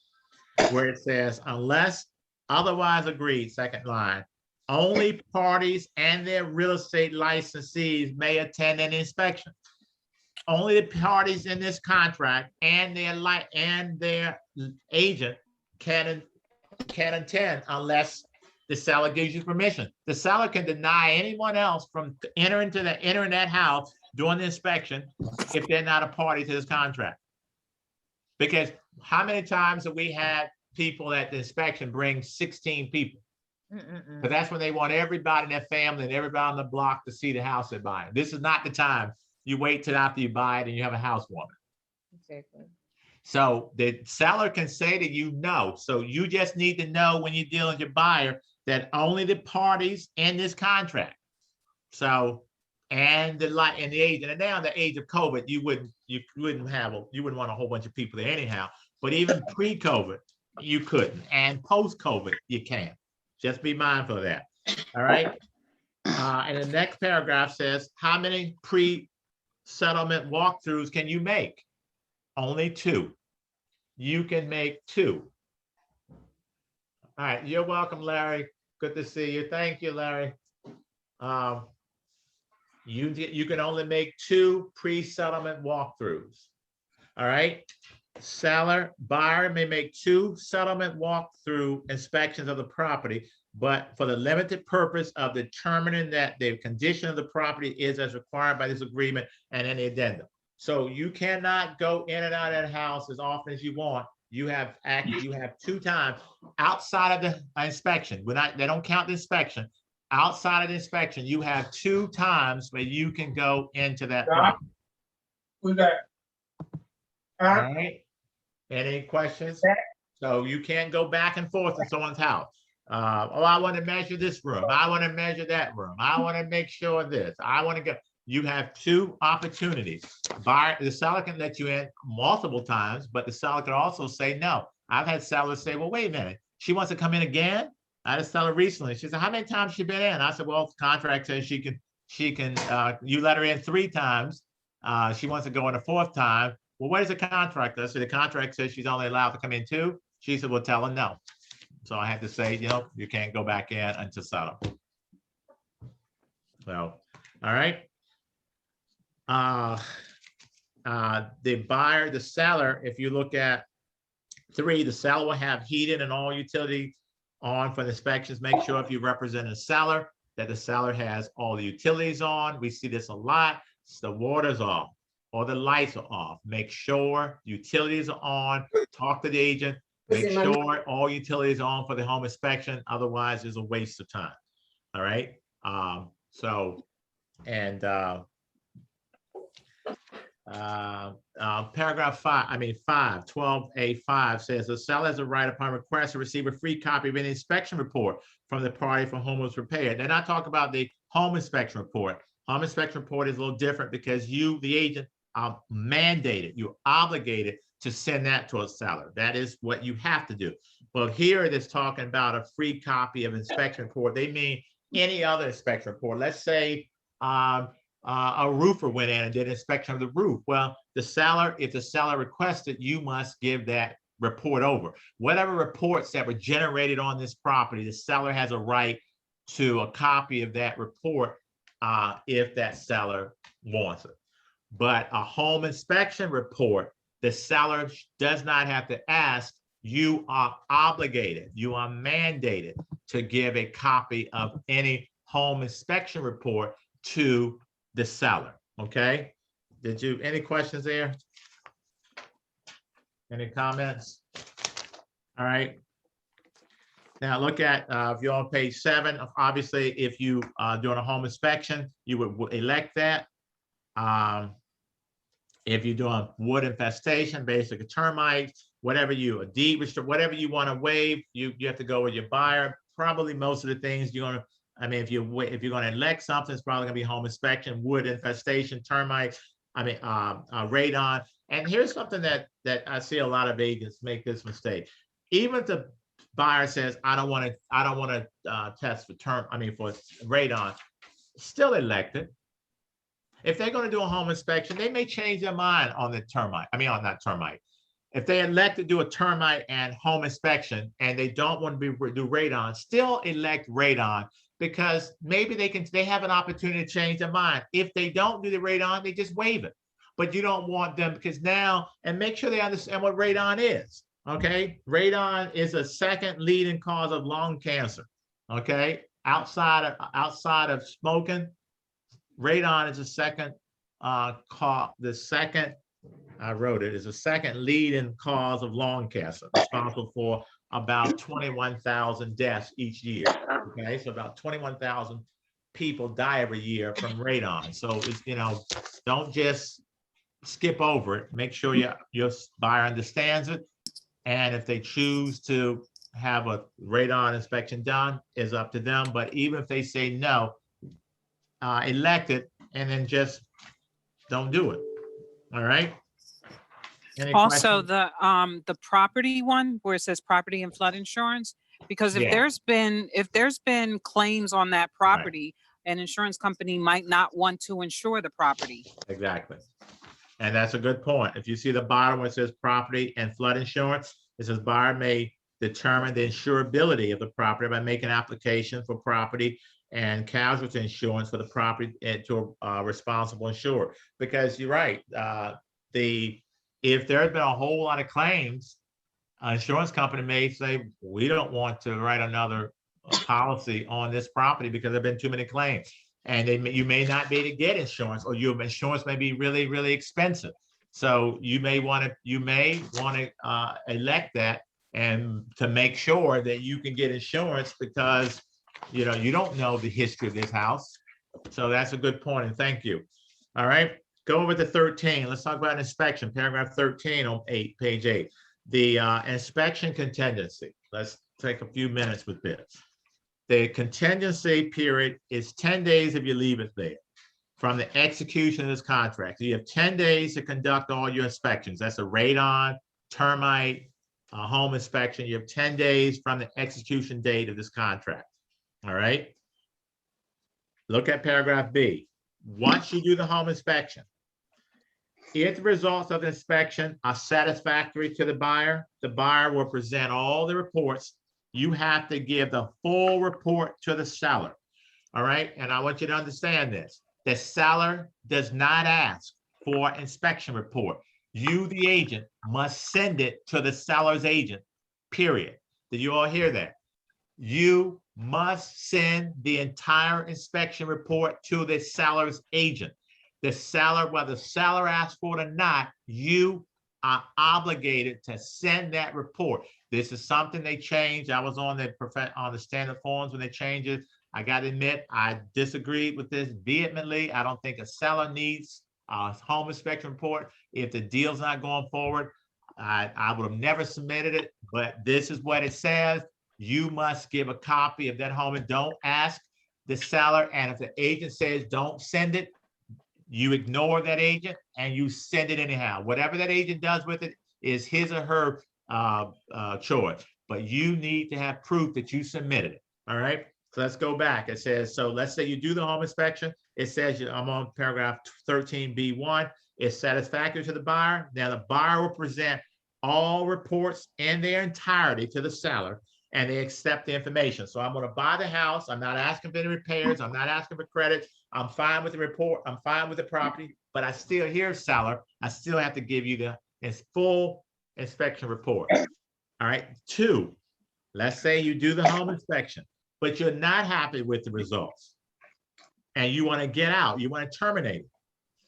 where it says, unless otherwise agreed, second line, only parties and their real estate licensees may attend an inspection. Only the parties in this contract and their agent can attend unless the seller gives you permission. The seller can deny anyone else from entering that house during the inspection if they're not a party to this contract. Because how many times have we had people at the inspection bring 16 people? But that's when they want everybody in their family and everybody on the block to see the house they're buying. This is not the time. You wait till after you buy it and you have a housewarming. Exactly. So the seller can say to you no. So you just need to know when you're dealing with your buyer that only the parties in this contract. So, and the agent, and now in the age of COVID, you wouldn't want a whole bunch of people there anyhow. But even pre-COVID, you couldn't, and post-COVID, you can. Just be mindful of that. All right. And the next paragraph says, how many pre-settlement walkthroughs can you make? Only 2. You can make 2. All right, you're welcome, Larry. Good to see you. Thank you, Larry. You can only make 2 pre-settlement walkthroughs. All right. Buyer may make 2 settlement walkthrough inspections of the property, but for the limited purpose of determining that the condition of the property is as required by this agreement and any addendum. So you cannot go in and out of that house as often as you want. You have 2 times outside of the inspection. They don't count the inspection. Outside of the inspection, you have 2 times where you can go into that property. Who's that? All right. Any questions? So you can't go back and forth in someone's house. I want to measure this room. I want to measure that room. I want to make sure this. I want to go. You have 2 opportunities. The seller can let you in multiple times, but the seller can also say no. I've had sellers say, well, wait a minute. She wants to come in again. I had a seller recently. She said, how many times has she been in? I said, well, the contract says she can, you let her in 3 times. She wants to go in a 4th time. Well, what is the contract? I said, the contract says she's only allowed to come in 2. She said, well, tell her no. So I had to say, you can't go back in until settle. So, all right. The buyer, the seller, if you look at 3, the seller will have heated and all utilities on for the inspections. Make sure if you represent a seller that the seller has all the utilities on. We see this a lot. The water's off or the lights are off. Make sure utilities are on. Talk to the agent. Make sure all utilities are on for the home inspection. Otherwise, it's a waste of time. All right. Paragraph 5, 12A5 says the seller has a right upon request to receive a free copy of any inspection report from the party for home was repaired. They're not talking about the home inspection report. Home inspection report is a little different because you, the agent, are mandated, you're obligated to send that to a seller. That is what you have to do. Well, here it is talking about a free copy of inspection report. They mean any other inspection report. Let's say a roofer went in and did an inspection of the roof. Well, if the seller requested, you must give that report over. Whatever reports that were generated on this property, the seller has a right to a copy of that report if that seller wants it. But a home inspection report, the seller does not have to ask. You are obligated, you are mandated to give a copy of any home inspection report to the seller. Okay. Any questions there? Any comments? All right. Now look at, if you're on page 7, obviously, if you are doing a home inspection, you would elect that. If you're doing wood infestation, basic termites, whatever a deed restrict, whatever you want to waive, you have to go with your buyer. Probably most of the things you're going to, if you're going to elect something, it's probably going to be home inspection, wood infestation, termites, radon. And here's something that I see a lot of agents make this mistake. Even if the buyer says, I don't want to test for for radon, still elect it. If they're going to do a home inspection, they may change their mind on the termite. Not termite. If they elect to do a termite and home inspection and they don't want to do radon, still elect radon, because maybe they have an opportunity to change their mind. If they don't do the radon, they just waive it. But you don't want them, because now, and make sure they understand what radon is. Okay, radon is a second leading cause of lung cancer. Okay, outside of smoking, radon is the second is a second leading cause of lung cancer, responsible for about 21,000 deaths each year. Okay, so about 21,000 people die every year from radon. So it's, don't just skip over it. Make sure your buyer understands it. And if they choose to have a radon inspection done, is up to them. But even if they say no, elect it and then just don't do it. All right. Any Also, questions? the property one where it says property and flood insurance, because if there's been claims on that property, an insurance company might not want to insure the property. Exactly. And that's a good point. If you see the bottom where it says property and flood insurance, it says buyer may determine the insurability of the property by making application for property and casualty insurance for the property to a responsible insurer. Because you're right, if there's been a whole lot of claims, an insurance company may say, we don't want to write another policy on this property because there've been too many claims. And you may not be able to get insurance, or your insurance may be really, really expensive. So you may want to elect that and to make sure that you can get insurance, because you don't know the history of this house. So that's a good point, and thank you. All right, go over to 13. Let's talk about inspection, paragraph 13 on page 8. The inspection contingency. Let's take a few minutes with this. The contingency period is 10 days if you leave it there from the execution of this contract. So you have 10 days to conduct all your inspections. That's a radon, termite, home inspection. You have 10 days from the execution date of this contract. All right. Look at paragraph B. Once you do the home inspection, if the results of the inspection are satisfactory to the buyer will present all the reports. You have to give the full report to the seller. All right. And I want you to understand this. The seller does not ask for inspection report. You, the agent, must send it to the seller's agent, period. Did you all hear that? You must send the entire inspection report to the seller's agent. The seller, whether the seller asks for it or not, you are obligated to send that report. This is something they changed. I was on the standard forms when they changed it. I got to admit, I disagreed with this vehemently. I don't think a seller needs a home inspection report. If the deal's not going forward, I would have never submitted it, but this is what it says. You must give a copy of that home and don't ask the seller. And if the agent says don't send it, you ignore that agent and you send it anyhow. Whatever that agent does with it is his or her choice, but you need to have proof that you submitted it. All right. So let's go back. It says, so let's say you do the home inspection. It says, I'm on paragraph 13B1. It's satisfactory to the buyer. Now the buyer will present all reports in their entirety to the seller, and they accept the information. So I'm going to buy the house. I'm not asking for any repairs. I'm not asking for credit. I'm fine with the report. I'm fine with the property, but I still hear seller. I still have to give you the full inspection report. All right. 2, let's say you do the home inspection, but you're not happy with the results and you want to get out. You want to terminate it.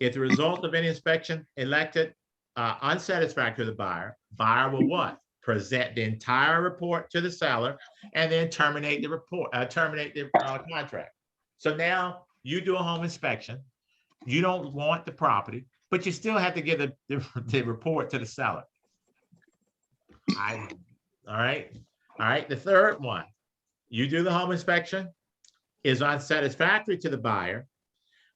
If the result of any inspection elected unsatisfactory to the buyer will what? Present the entire report to the seller and then terminate the report, terminate the contract. So now you do a home inspection. You don't want the property, but you still have to give the report to the seller. All right. The third one, you do the home inspection, is unsatisfactory to the buyer.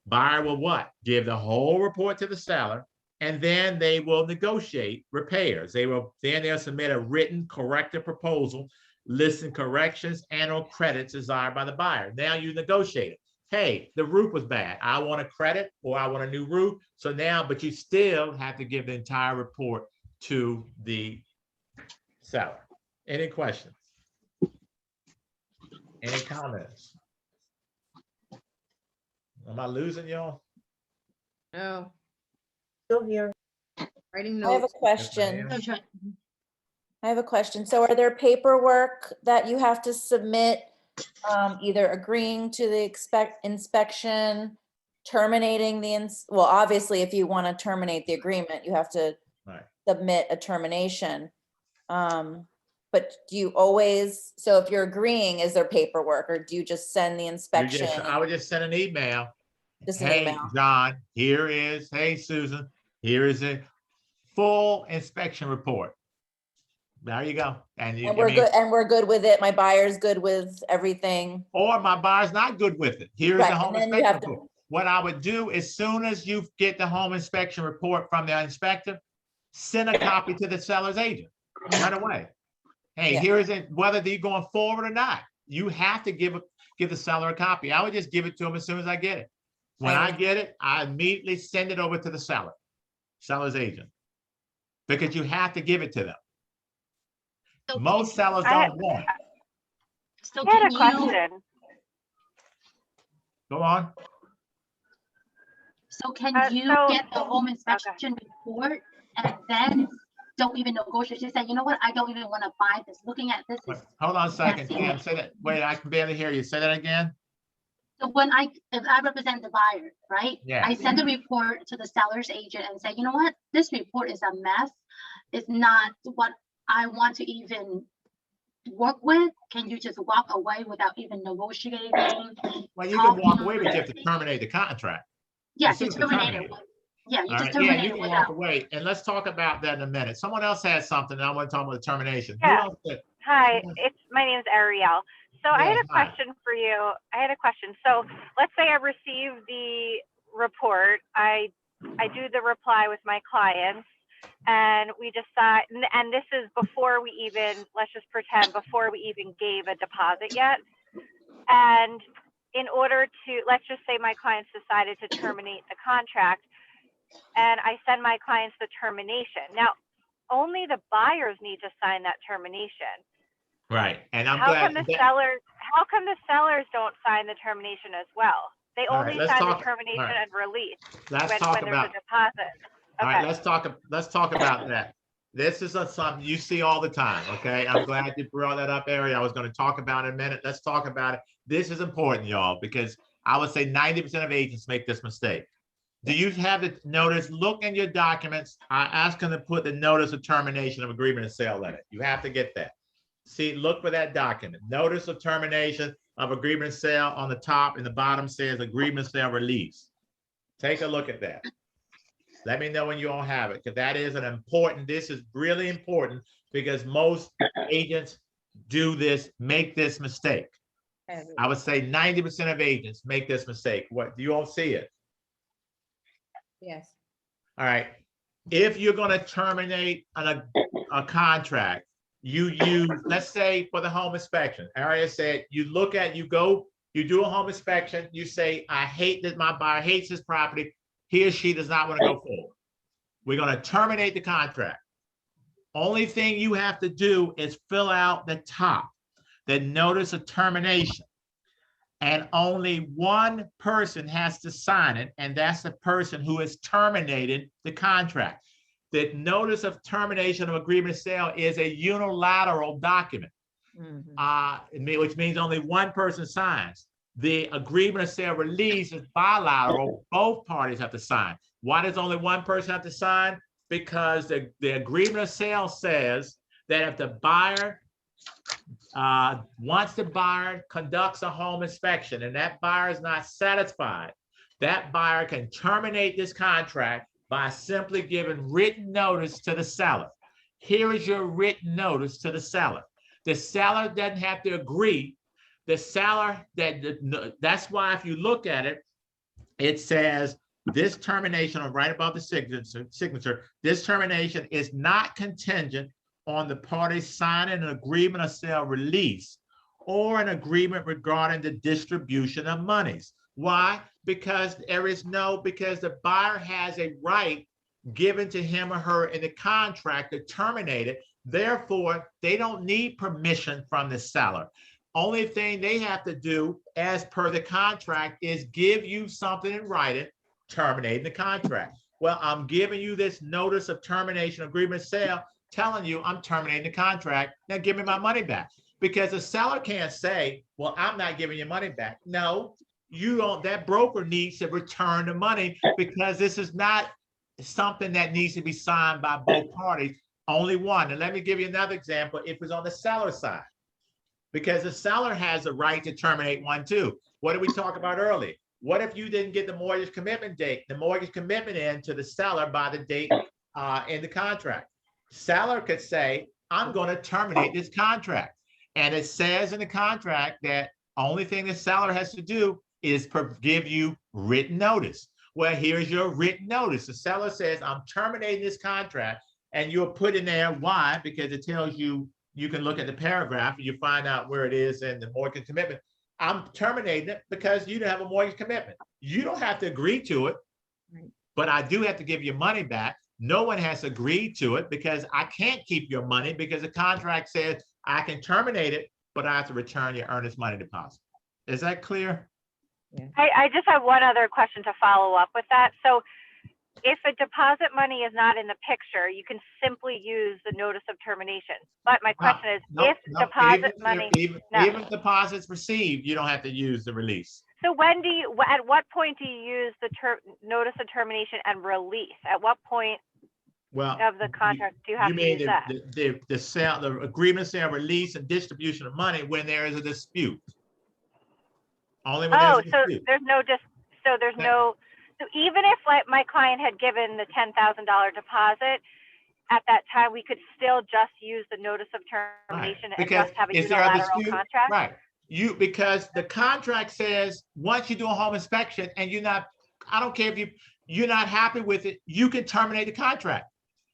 Buyer will what? Give the whole report to the seller, and then they will negotiate repairs. They'll submit a written corrective proposal listing corrections and/or credits desired by the buyer. Now you negotiate it. Hey, the roof was bad. I want a credit or I want a new roof. So now, but you still have to give the entire report to the seller. Any questions? Any comments? Am I losing y'all? No, Still here. writing I have a notes. question. I have a question. So are there paperwork that you have to submit, either agreeing to the inspection, terminating well, obviously, if you want to terminate the agreement, you have to submit a termination. But do you always, so if you're agreeing, is there paperwork, or do you just send the inspection? I would just send an email. Just an Hey, email. John, hey, Susan, here is a full inspection report. There you go. And we're good with it. My buyer's good with everything. Or my buyer's not good with it. Here's the home inspection to, report. What I would do, as soon as you get the home inspection report from the inspector, send a copy to the seller's agent right away. Hey, here is it, whether they're going forward or not. You have to give the seller a copy. I would just give it to them as soon as I get it. When I get it, I immediately send it over to the seller. seller's agent, because you have to give it to them. So Most sellers I- don't want. So I had can a you, question. Go on. so can you so- get the home inspection report and then don't even negotiate? Just say, you know what, I don't even want to buy this. Looking at this is. Hold on a second, messy. Kim, say that, wait, I can barely hear you. Say that again. So if I represent the buyer, right? Yeah. I send the report to the seller's agent and say, you know what, this report is a mess. It's not what I want to even work with. Can you just walk away without even negotiating? Well, you can walk away, but you have to terminate the contract. Yes, As you soon as terminate terminated. it. Yeah, you All just right, yeah, terminate you it can walk without. away, and let's talk about that in a minute. Someone else has something, and I want to talk about the termination. Who Yeah. else did- Hi, my name is Ariel. So I had Yeah, a question for you. I had a question. So let's say I receive the report. I do the reply with my clients, and we decide, and this is before we even, let's just pretend, before we even gave a deposit yet. And in order to, let's just say my clients decided to terminate the contract, and I send my clients the termination. Now, only the buyers need to sign that termination. Right, and I'm How glad. come the sellers don't sign the termination as well? They All right, only let's sign talk- the termination all right. and release Let's when talk there's about- a deposit. All right, Okay. let's talk about that. This is something you see all the time, okay? I'm glad you brought that up, Ariel. I was going to talk about it in a minute. Let's talk about it. This is important, y'all, because I would say 90% of agents make this mistake. Do you have the notice? Look in your documents. I ask them to put the notice of termination of agreement and sale in it. You have to get that. See, look for that document. Notice of termination of agreement and sale on the top, and the bottom says agreement sale release. Take a look at that. Let me know when you all have it, because that is an important, this is really important, because most agents do this, make this mistake. I would say 90% of agents make this mistake. What, do you all see it? Yes. All right. If you're going to terminate a contract, you use, let's say for the home inspection, Aria said, you do a home inspection, you say, I hate that my buyer hates this property. He or she does not want to go forward. We're going to terminate the contract. Only thing you have to do is fill out the top, the notice of termination. And only one person has to sign it, and that's the person who has terminated the contract. The notice of termination of agreement of sale is a unilateral document, which means only one person signs. The agreement of sale release is bilateral. Both parties have to sign. Why does only one person have to sign? Because the agreement of sale says that if the buyer, once the buyer conducts a home inspection and that buyer is not satisfied, that buyer can terminate this contract by simply giving written notice to the seller. Here is your written notice to the seller. The seller doesn't have to agree. The seller, that's why if you look at it, it says this termination right above the signature, this termination is not contingent on the parties signing an agreement of sale release or an agreement regarding the distribution of monies. Why? Because the buyer has a right given to him or her in the contract to terminate it. Therefore, they don't need permission from the seller. Only thing they have to do as per the contract is give you something in writing, terminating the contract. Well, I'm giving you this notice of termination agreement sale, telling you I'm terminating the contract. Now give me my money back. Because the seller can't say, well, I'm not giving you money back. No, you don't. That broker needs to return the money because this is not something that needs to be signed by both parties, only one. And let me give you another example. If it's on the seller side, because the seller has a right to terminate one too. What did we talk about earlier? What if you didn't get the mortgage commitment in to the seller by the date in the contract? Seller could say, I'm going to terminate this contract. And it says in the contract that only thing the seller has to do is give you written notice. Well, here's your written notice. The seller says, I'm terminating this contract. And you'll put in there why, because it tells you, you can look at the paragraph and you find out where it is in the mortgage commitment. I'm terminating it because you don't have a mortgage commitment. You don't have to agree to it, but I do have to give you money back. no one has agreed to it because I can't keep your money because the contract says I can terminate it, but I have to return your earnest money deposit. Is that clear? I just have one other question to follow up with that. So if a deposit money is not in the picture, you can simply use the notice of termination. But my question is, if deposit money, even deposits received, you don't have to use the release. so when do you, at what point do you use the notice of termination and release? At what point Well, of the contract do you have you to mean use that? the sale, the agreement, sale, release, and distribution of money when there is a dispute. Only when there's a dispute. So even if like my client had given the $10,000 deposit, at that time, we could still just use the notice of termination and Because just have a is there a unilateral dispute? contract? Right. Because the contract says once you do a home inspection and you're not, I don't care if you're not happy with it, you can terminate the contract.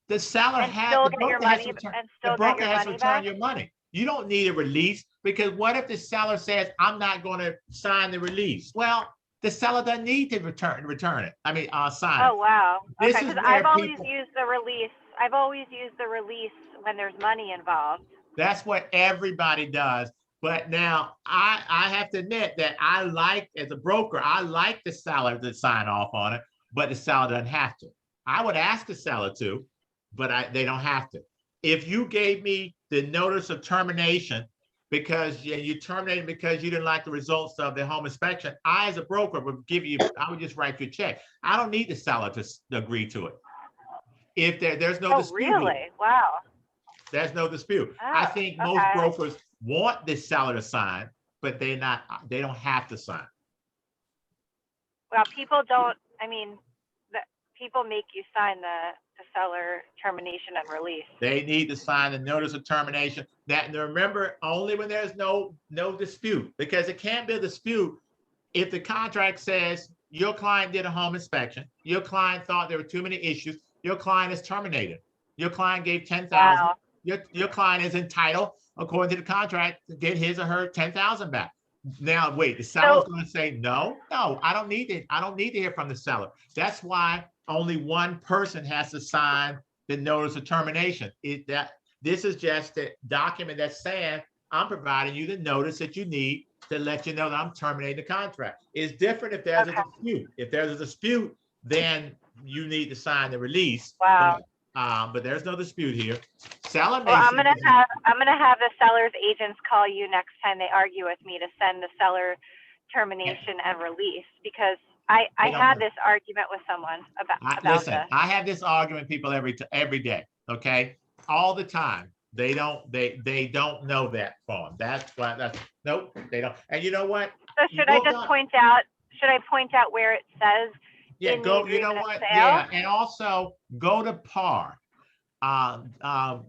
The seller the broker has to return your money. You don't need a release because what if the seller says, I'm not going to sign the release? Well, the seller doesn't need to return it. I mean, sign it. Oh, wow. This Okay, is because where I've always people- used the release. I've always used the release when there's money involved. That's what everybody does. But now I have to admit that I like, as a broker, I like the seller to sign off on it, but the seller doesn't have to. I would ask the seller to, but they don't have to. If you gave me the notice of termination because you terminated because you didn't like the results of the home inspection, I, as a broker, would I would just write you a check. I don't need the seller to agree to it. If there's no dispute. Really? Wow. There's no dispute. I think most brokers want the seller to sign, but they don't have to sign. Well, people don't, people make you sign the seller termination and release. They need to sign the notice of termination. That, remember, only when there's no dispute, because it can't be a dispute if the contract says your client did a home inspection, your client thought there were too many issues, your client is terminated. Your client gave $10,000. Wow. Your client is entitled, according to the contract, to get his or her $10,000 back. Now, wait, the seller's going to say no. I don't need it. I don't need to hear from the seller. That's why only one person has to sign the notice of termination. This is just a document that's saying I'm providing you the notice that you need to let you know that I'm terminating the contract. It's different if there's a dispute. If there's a dispute, then you need to sign the release. Wow. But there's no dispute here. Seller well, I'm gonna have the seller's agents call you next time they argue with me to send the seller termination and release, because I had this argument with someone about listen, this. I have this argument with people every day, okay? All the time. They don't know that form. That's why nope, they don't. And you know what? So should I just point out where it says? Yeah, go, you know what? Yeah, and also go to PAR.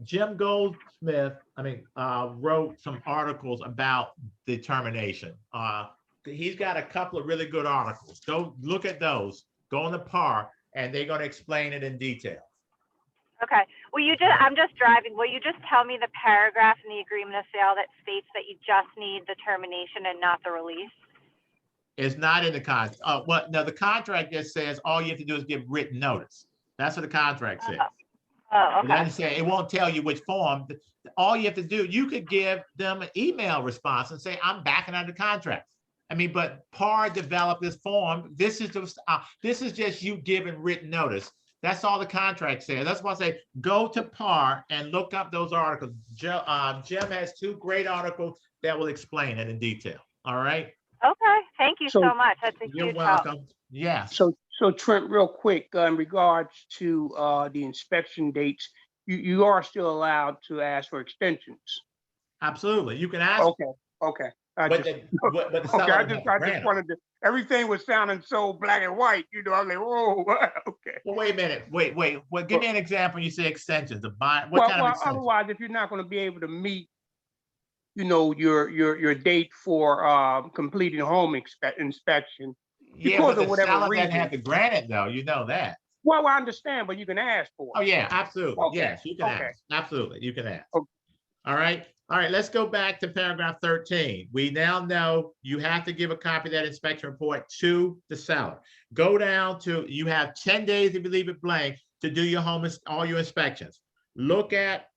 Jim Goldsmith, wrote some articles about the termination. He's got a couple of really good articles. Go look at those. Go on the PAR, and they're going to explain it in detail. Okay. I'm just driving. Will you just tell me the paragraph in the agreement of sale that states that you just need the termination and not the release? It's not in the contract. No, the contract just says all you have to do is give written notice. That's what the contract says. Oh, okay. It doesn't say, it won't tell you which form. All you have to do, you could give them an email response and say, I'm backing out of the contract. But PAR developed this form. This is just you giving written notice. That's all the contract says. That's why I say go to PAR and look up those articles. Jim has two great articles that will explain it in detail. All right. Okay, thank you so much. That's a huge help. You're welcome. Yeah. So Trent, real quick, in regards to the inspection dates, you are still allowed to ask for extensions. Absolutely, you can ask. Okay. I just wanted to. Everything was sounding so black and white. I'm like, whoa, okay. Well, wait a minute. Wait. Well, give me an example. You say extensions. What kind of extension? Otherwise, if you're not going to be able to meet, your date for completing home inspection, because of whatever reason, doesn't have to grant it, though. You know that. Well, I understand, but you can ask for it. Oh yeah, absolutely. Okay. Yes, you can ask. Absolutely, you can ask. Okay. All right. Let's go back to paragraph 13. We now know you have to give a copy of that inspection report to the seller. Go down to, you have 10 days if you leave it blank. to do your all your inspections. Look at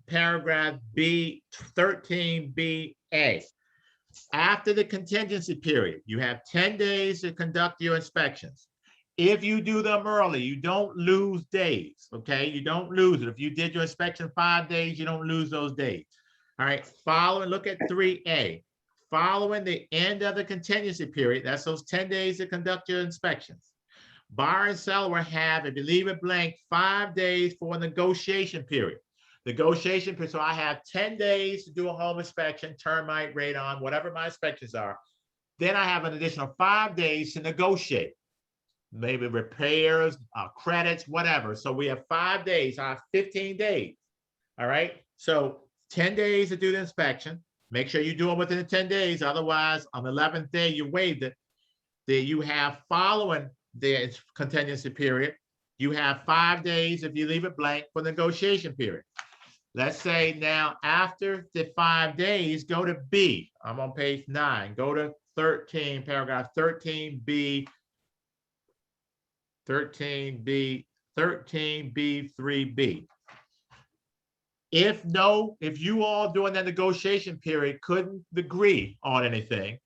paragraph B, 13BA. After the contingency period, you have 10 days to conduct your inspections. If you do them early, you don't lose days, okay? You don't lose it. If you did your inspection 5 days, you don't lose those days. All right, look at 3A. Following the end of the contingency period, that's those 10 days to conduct your inspections. Buyer and seller will have, if you leave it blank, 5 days for a negotiation period. Negotiation period, so I have 10 days to do a home inspection, termite, radon, whatever my inspections are. Then I have an additional 5 days to negotiate. Maybe repairs, credits, whatever. So we have 5 days, I have 15 days. All right, so 10 days to do the inspection. Make sure you do it within the 10 days. Otherwise, on the 11th day, you waived it. Then you have following the contingency period, you have 5 days if you leave it blank for negotiation period. Let's say now after the 5 days, go to B. I'm on page 9. Go to 13, paragraph 13B, 13B3B. If you all during that negotiation period couldn't agree on anything,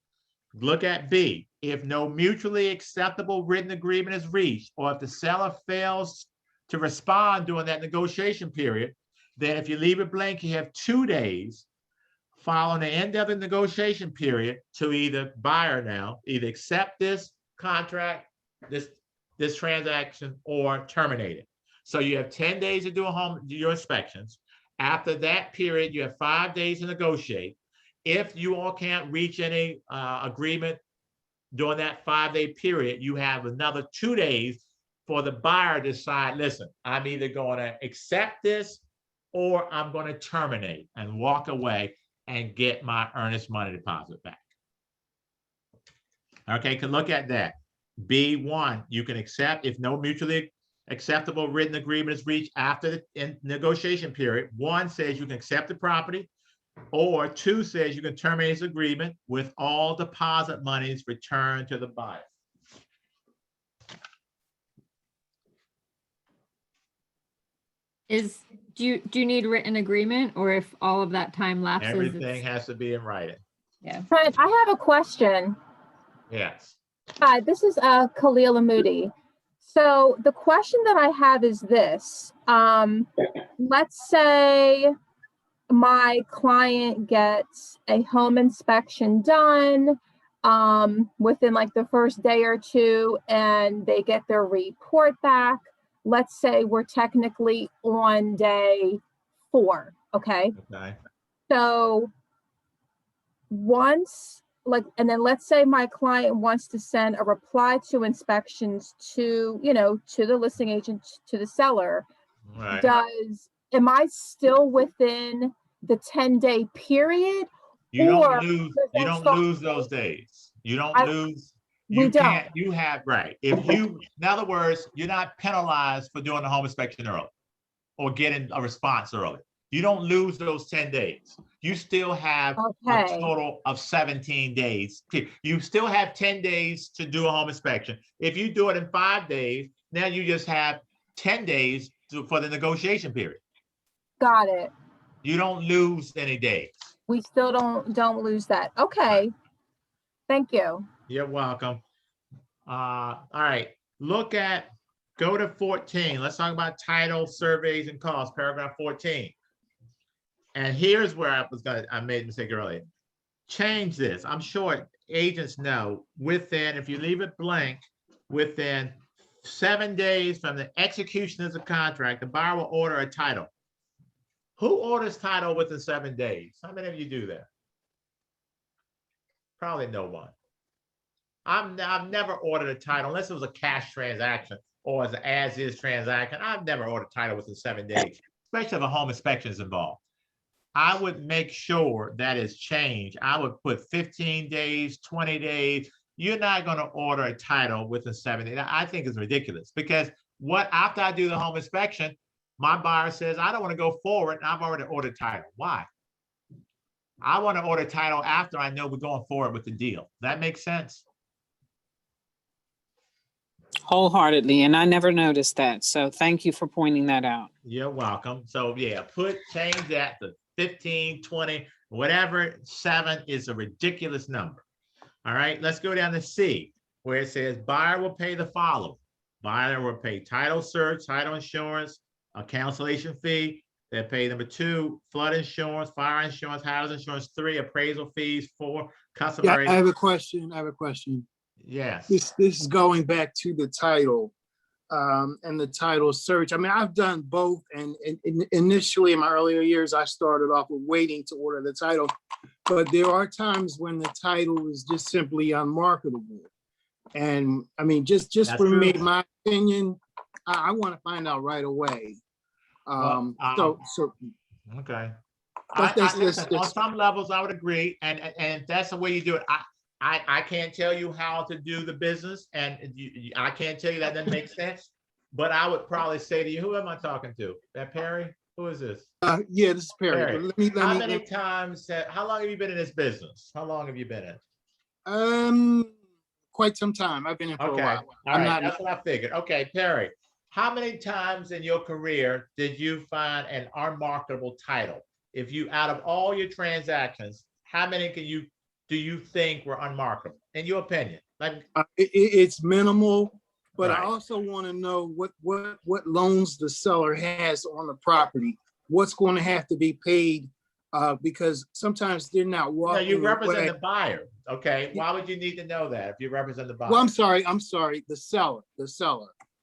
look at B. If no mutually acceptable written agreement is reached, or if the seller fails to respond during that negotiation period, then if you leave it blank, you have 2 days following the end of the negotiation period to either either accept this contract, this transaction, or terminate it. So you have 10 days to do your inspections. After that period, you have 5 days to negotiate. If you all can't reach any agreement during that 5-day period, you have another 2 days for the buyer to decide, listen, I'm either going to accept this or I'm going to terminate and walk away and get my earnest money deposit back. Okay, can look at that. B1, you can accept if no mutually acceptable written agreement is reached after the negotiation period. 1 says you can accept the property, or 2 says you can terminate this agreement with all deposit monies returned to the buyer. Do you need written agreement, or if all of that time lapses? Everything has to be in writing. Yeah. Trent, I have a question. Yes. Hi, this is Khalil Amoudi. So the question that I have is this. Let's say my client gets a home inspection done within like the first day or 2, and they get their report back. Let's say we're technically on day 4. Okay. Okay. So and then let's say my client wants to send a reply to inspections to the listing agent, to the seller. Right. Am I still within the 10-day period? You don't lose those days. You don't lose. You have, right. In other words, you're not penalized for doing the home inspection early or getting a response early. You don't lose those 10 days. You still have a total of 17 days. You still have 10 days to do a home inspection. If you do it in 5 days, now you just have 10 days for the negotiation period. Got it. You don't lose any days. We still don't lose that. Okay. Thank you. You're welcome. All right. Go to 14. Let's talk about title, surveys, and costs, paragraph 14. And here's where I made a mistake earlier. Change this. I'm sure agents know if you leave it blank, within 7 days from the execution of the contract, the buyer will order a title. Who orders title within 7 days? How many of you do that? Probably no one. I've never ordered a title unless it was a cash transaction or as an as-is transaction. I've never ordered a title within 7 days, especially if a home inspection is involved. I would make sure that is changed. I would put 15 days, 20 days. You're not going to order a title within 7 days. I think it's ridiculous because after I do the home inspection, my buyer says, I don't want to go forward, and I've already ordered title. Why? I want to order title after I know we're going forward with the deal. That makes sense? Wholeheartedly, and I never noticed that. So thank you for pointing that out. You're welcome. So yeah, change that to 15, 20, whatever. 7 is a ridiculous number. All right, let's go down to C, where it says buyer will pay the following. Buyer will pay title search, title insurance, a cancellation fee. They pay number 2, flood insurance, fire insurance, house insurance. 3, appraisal fees. 4, Yeah, customary. I have a question. Yes. This is going back to the title and the title search. I mean, I've done both, and initially in my earlier years, I started off with waiting to order the title, but there are times when the title is just simply unmarketable. And I mean, just That's for me, true. my opinion, I want to find out right away. Okay. Listen, on some levels, I would agree, and if that's the way you do it, I can't tell you how to do the business, and I can't tell you that doesn't make sense. But I would probably say to you, who am I talking to? That Perry? Who is this? Yeah, this is Perry. Perry. How many times? How long have you been in this business? How long have you been in? Quite some time. I've been in for a while. All right, that's what I figured. Okay, Perry. How many times in your career did you find an unmarketable title? If you, out of all your transactions, how many do you think were unmarketable, in your opinion? Like it's minimal, but Right. I also want to know what loans the seller has on the property. What's going to have to be paid because sometimes they're not No, walking you represent away. the buyer. Okay, why would you need to know that if you represent the buyer? Well, I'm sorry, the seller.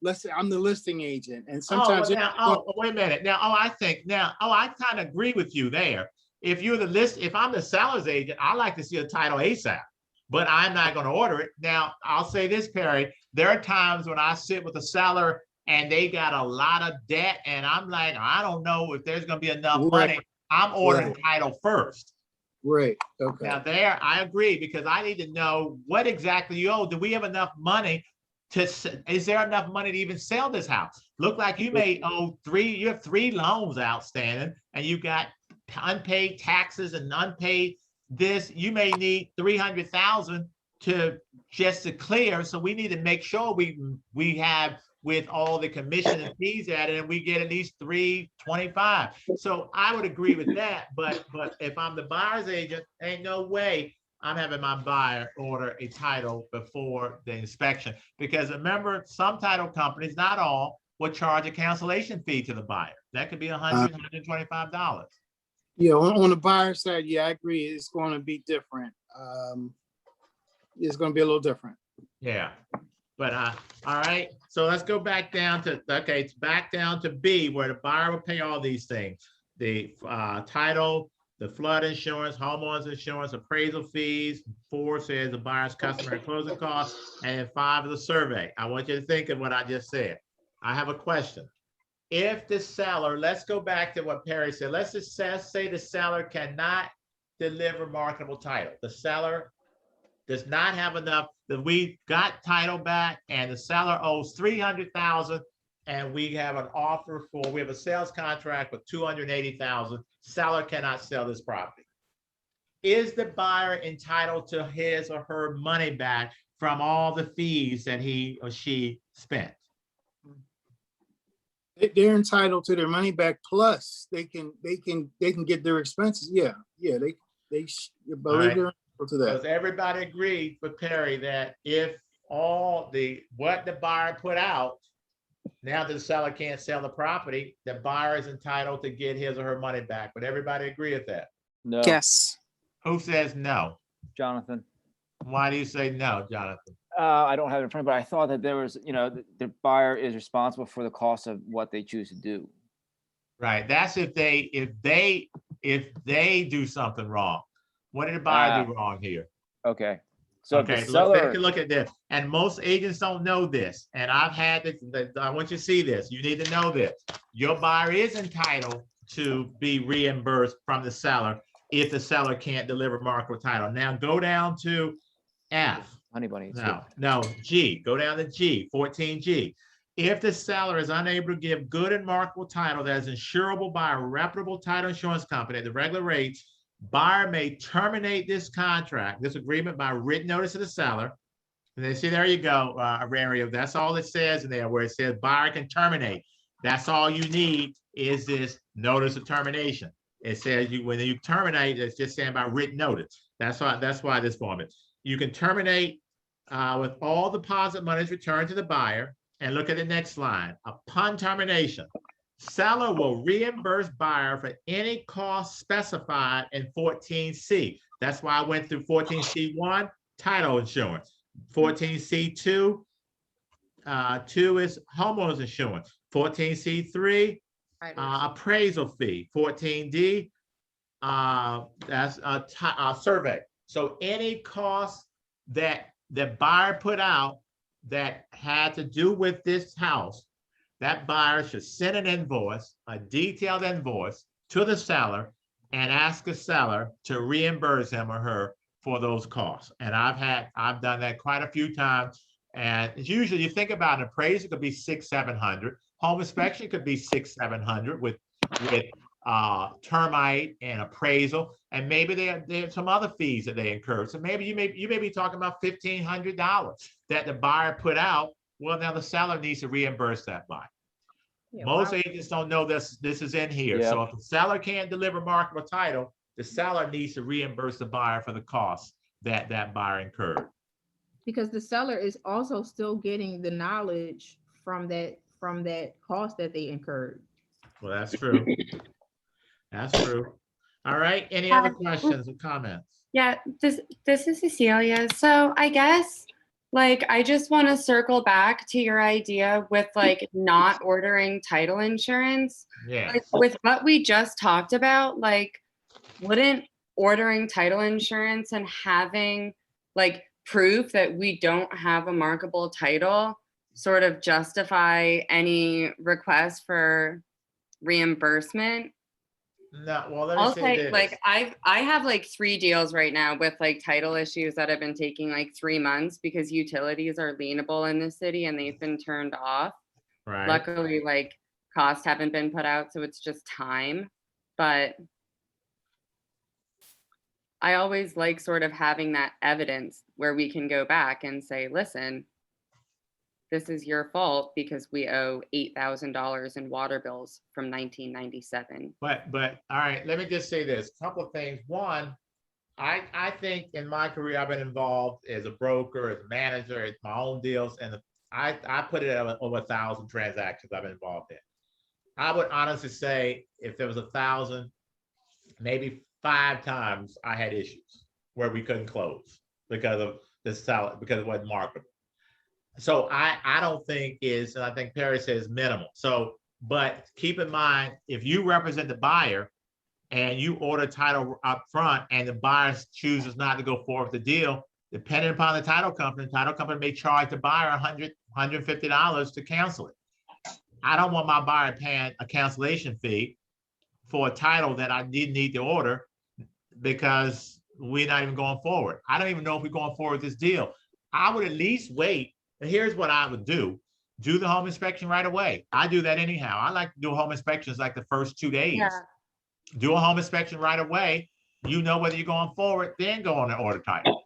Let's say I'm the listing agent, and sometimes wait a minute. I kind of agree with you there. If I'm the seller's agent, I like to see a title ASAP, but I'm not going to order it. Now, I'll say this, Perry, there are times when I sit with a seller and they got a lot of debt, and I'm like, I don't know if there's going to be enough money. I'm ordering title first. Right. Okay. Now there, I agree, because I need to know what exactly you owe. Do we have enough money is there enough money to even sell this house? Look like you may owe you have 3 loans outstanding, and you got unpaid taxes and unpaid this. You may need 300,000 to clear. So we need to make sure we have, with all the commission and fees added, and we get at least 325. So I would agree with that. But if I'm the buyer's agent, ain't no way I'm having my buyer order a title before the inspection. Because remember, some title companies, not all, will charge a cancellation fee to the buyer. That could be $100, $125. Yeah, on the buyer side, yeah, I agree. It's going to be different. It's going to be a little different. Yeah. But all right. So let's go back down to, okay, it's back down to B, where the buyer will pay all these things. The title, the flood insurance, homeowners insurance, appraisal fees. 4 says the buyer's customer and closing costs, and then 5 is the survey. I want you to think of what I just said. I have a question. If the seller, let's go back to what Perry said. Let's just say the seller cannot deliver marketable title. The seller does not have enough, that we got title back and the seller owes 300,000, and we have an offer we have a sales contract with 280,000. Seller cannot sell this property. Is the buyer entitled to his or her money back from all the fees that he or she spent? They're entitled to their money back, plus they can get their expenses. Yeah, they believe they're entitled to that. Does everybody agree with Perry that if what the buyer put out, now that the seller can't sell the property, the buyer is entitled to get his or her money back? Would everybody agree with that? No. Yes. Who says no? Jonathan. Why do you say no, Jonathan? I don't have it in front, but I thought that there was, the buyer is responsible for the cost of what they choose to do. Right. That's if they do something wrong. What did the buyer do wrong here? Okay. So okay, let's take a look at this. And most agents don't know this. And I've had this, I want you to see this. You need to know this. Your buyer is entitled to be reimbursed from the seller if the seller can't deliver marketable title. Now go down to F. Honey bunny. No, G. Go down to G, 14G. If the seller is unable to give good and marketable title that is insurable by a reputable title insurance company at the regular rates, buyer may terminate this contract, this agreement, by written notice to the seller, And then see, there you go, Aurelio. That's all it says in there where it says buyer can terminate. That's all you need is this notice of termination. It says when you terminate, it's just saying about written notice. That's why this form is. You can terminate with all deposit monies returned to the buyer. And look at the next slide. Upon termination, seller will reimburse buyer for any cost specified in 14C. That's why I went through 14C1, title insurance. 14C2, 2 is homeowners insurance. 14C3, appraisal fee. 14D, that's a survey. So any cost that the buyer put out that had to do with this house, that buyer should send an invoice, a detailed invoice to the seller and ask the seller to reimburse him or her for those costs. And I've done that quite a few times. And it's usually, you think about an appraisal could be $600-700. Home inspection could be $600-700 with termite and appraisal. And maybe there are some other fees that they incur. So maybe you may be talking about $1,500 that the buyer put out. Well, now the seller needs to reimburse that buyer. Yeah, Most wow. agents don't know this is in here. Yeah. So if the seller can't deliver marketable title, the seller needs to reimburse the buyer for the costs that buyer incurred. Because the seller is also still getting the knowledge from that cost that they incurred. Well, that's true. That's true. All right. Any other questions or comments? Yeah, this is Cecilia. So I guess like I just want to circle back to your idea with like not ordering title insurance. Yeah. Like with what we just talked about, like wouldn't ordering title insurance and having like proof that we don't have a marketable title sort of justify any request for reimbursement? No, well, let me I'll say say this. like I have like 3 deals right now with like title issues that have been taking like 3 months because utilities are lienable in the city and they've been turned off. Right. Luckily, like costs haven't been put out, so it's just time. But I always like sort of having that evidence where we can go back and say, listen, this is your fault because we owe $8,000 in water bills from 1997. But all right, let me just say this. Couple of things. One, I think in my career I've been involved as a broker, as a manager, as my own deals, and I put it at over 1,000 transactions I've been involved in. I would honestly say if there was 1,000, maybe 5 times I had issues where we couldn't close because of the seller, because it wasn't marketable. So I don't think is, and I think Perry says minimal. So, but keep in mind, if you represent the buyer and you order title up front and the buyer chooses not to go forward with the deal, depending upon the title company may charge the buyer $100, $150 to cancel it. I don't want my buyer paying a cancellation fee for a title that I didn't need to order because we're not even going forward. I don't even know if we're going forward with this deal. I would at least wait. And here's what I would do the home inspection right away. I do that anyhow. I like to do home inspections like the first 2 days. Yeah. Do a home inspection right away. You know whether you're going forward, then go on the order title.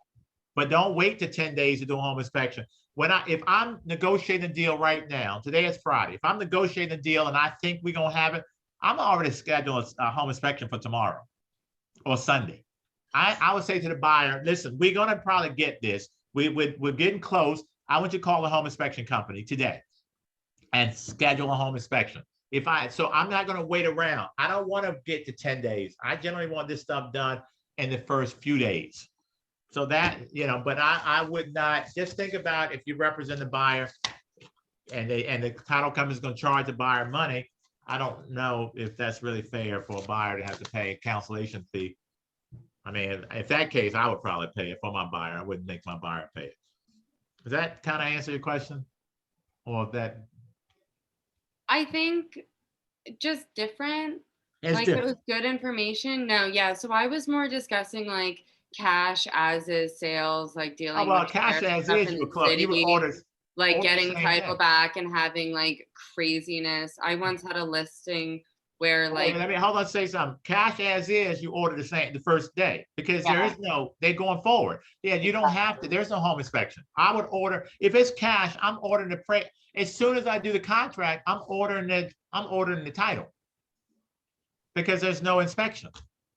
But don't wait to 10 days to do a home inspection. If I'm negotiating a deal right now, today is Friday. If I'm negotiating a deal and I think we're gonna have it, I'm already scheduling a home inspection for tomorrow or Sunday. I would say to the buyer, listen, we're gonna probably get this. We're getting close. I want you to call the home inspection company today and schedule a home inspection. So I'm not going to wait around. I don't want to get to 10 days. I generally want this stuff done in the first few days. So that, but I would not, just think about if you represent the buyer and the title company is going to charge the buyer money. I don't know if that's really fair for a buyer to have to pay a cancellation fee. I mean, if that case, I would probably pay it for my buyer. I wouldn't make my buyer pay it. Does that kind of answer your question? Or that? I think just different. It's like different. It was good information. No, yeah. So I was more discussing like cash as is sales, like dealing well, with cash tariff as stuff is, in you the would close. You would city, order. like order the getting same title day. back and having like craziness. I once had a listing where like, Let me hold on, say something. Cash as is, you order the first day, because there is they're going forward. Yeah, you don't have to, there's no home inspection. I would order, if it's cash, I'm ordering as soon as I do the contract, I'm ordering the title. Because there's no inspection.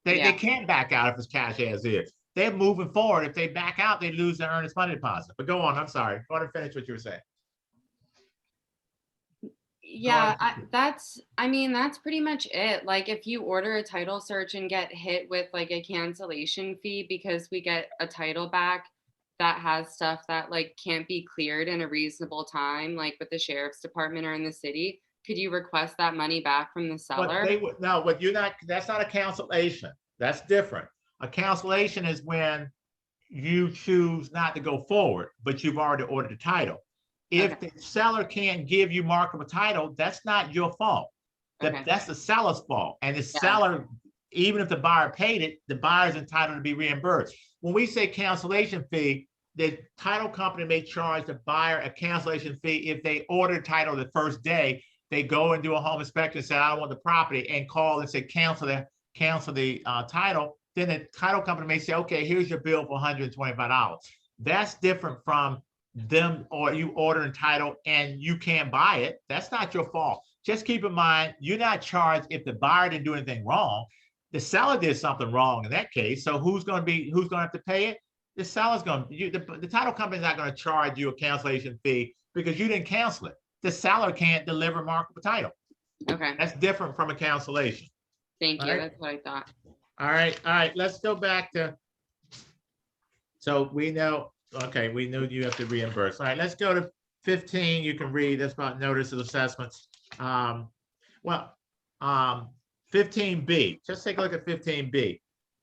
They can't back out if it's cash as is. They're moving forward. If they back out, they lose their earnest money deposit. But go on, I'm sorry. Go on and finish what you were saying. yeah, that's pretty much it. Like if you order a title search and get hit with like a cancellation fee because we get a title back that has stuff that like can't be cleared in a reasonable time, like with the sheriff's department or in the city, could you request that money back from the seller? That's not a cancellation. That's different. A cancellation is when you choose not to go forward, but you've already ordered the title. If the seller can't give you marketable title, that's not your fault. That's the seller's fault. And the seller, even if the buyer paid it, the buyer is entitled to be reimbursed. When we say cancellation fee, the title company may charge the buyer a cancellation fee if they order title the first day. They go and do a home inspection, say, I don't want the property, and call and say, cancel the title. Then the title company may say, okay, here's your bill for $125. That's different from them or you ordering title and you can't buy it. That's not your fault. Just keep in mind, you're not charged if the buyer didn't do anything wrong. The seller did something wrong in that case. So who's going to have to pay it? The seller's going to, the title company's not going to charge you a cancellation fee because you didn't cancel it. The seller can't deliver marketable title. Okay. That's different from a cancellation. Thank you. All right? That's what I thought. All right. Let's go back to, so we know, okay, we know you have to reimburse. All right, let's go to 15. You can read, that's about notice of assessments. 15B, just take a look at 15B.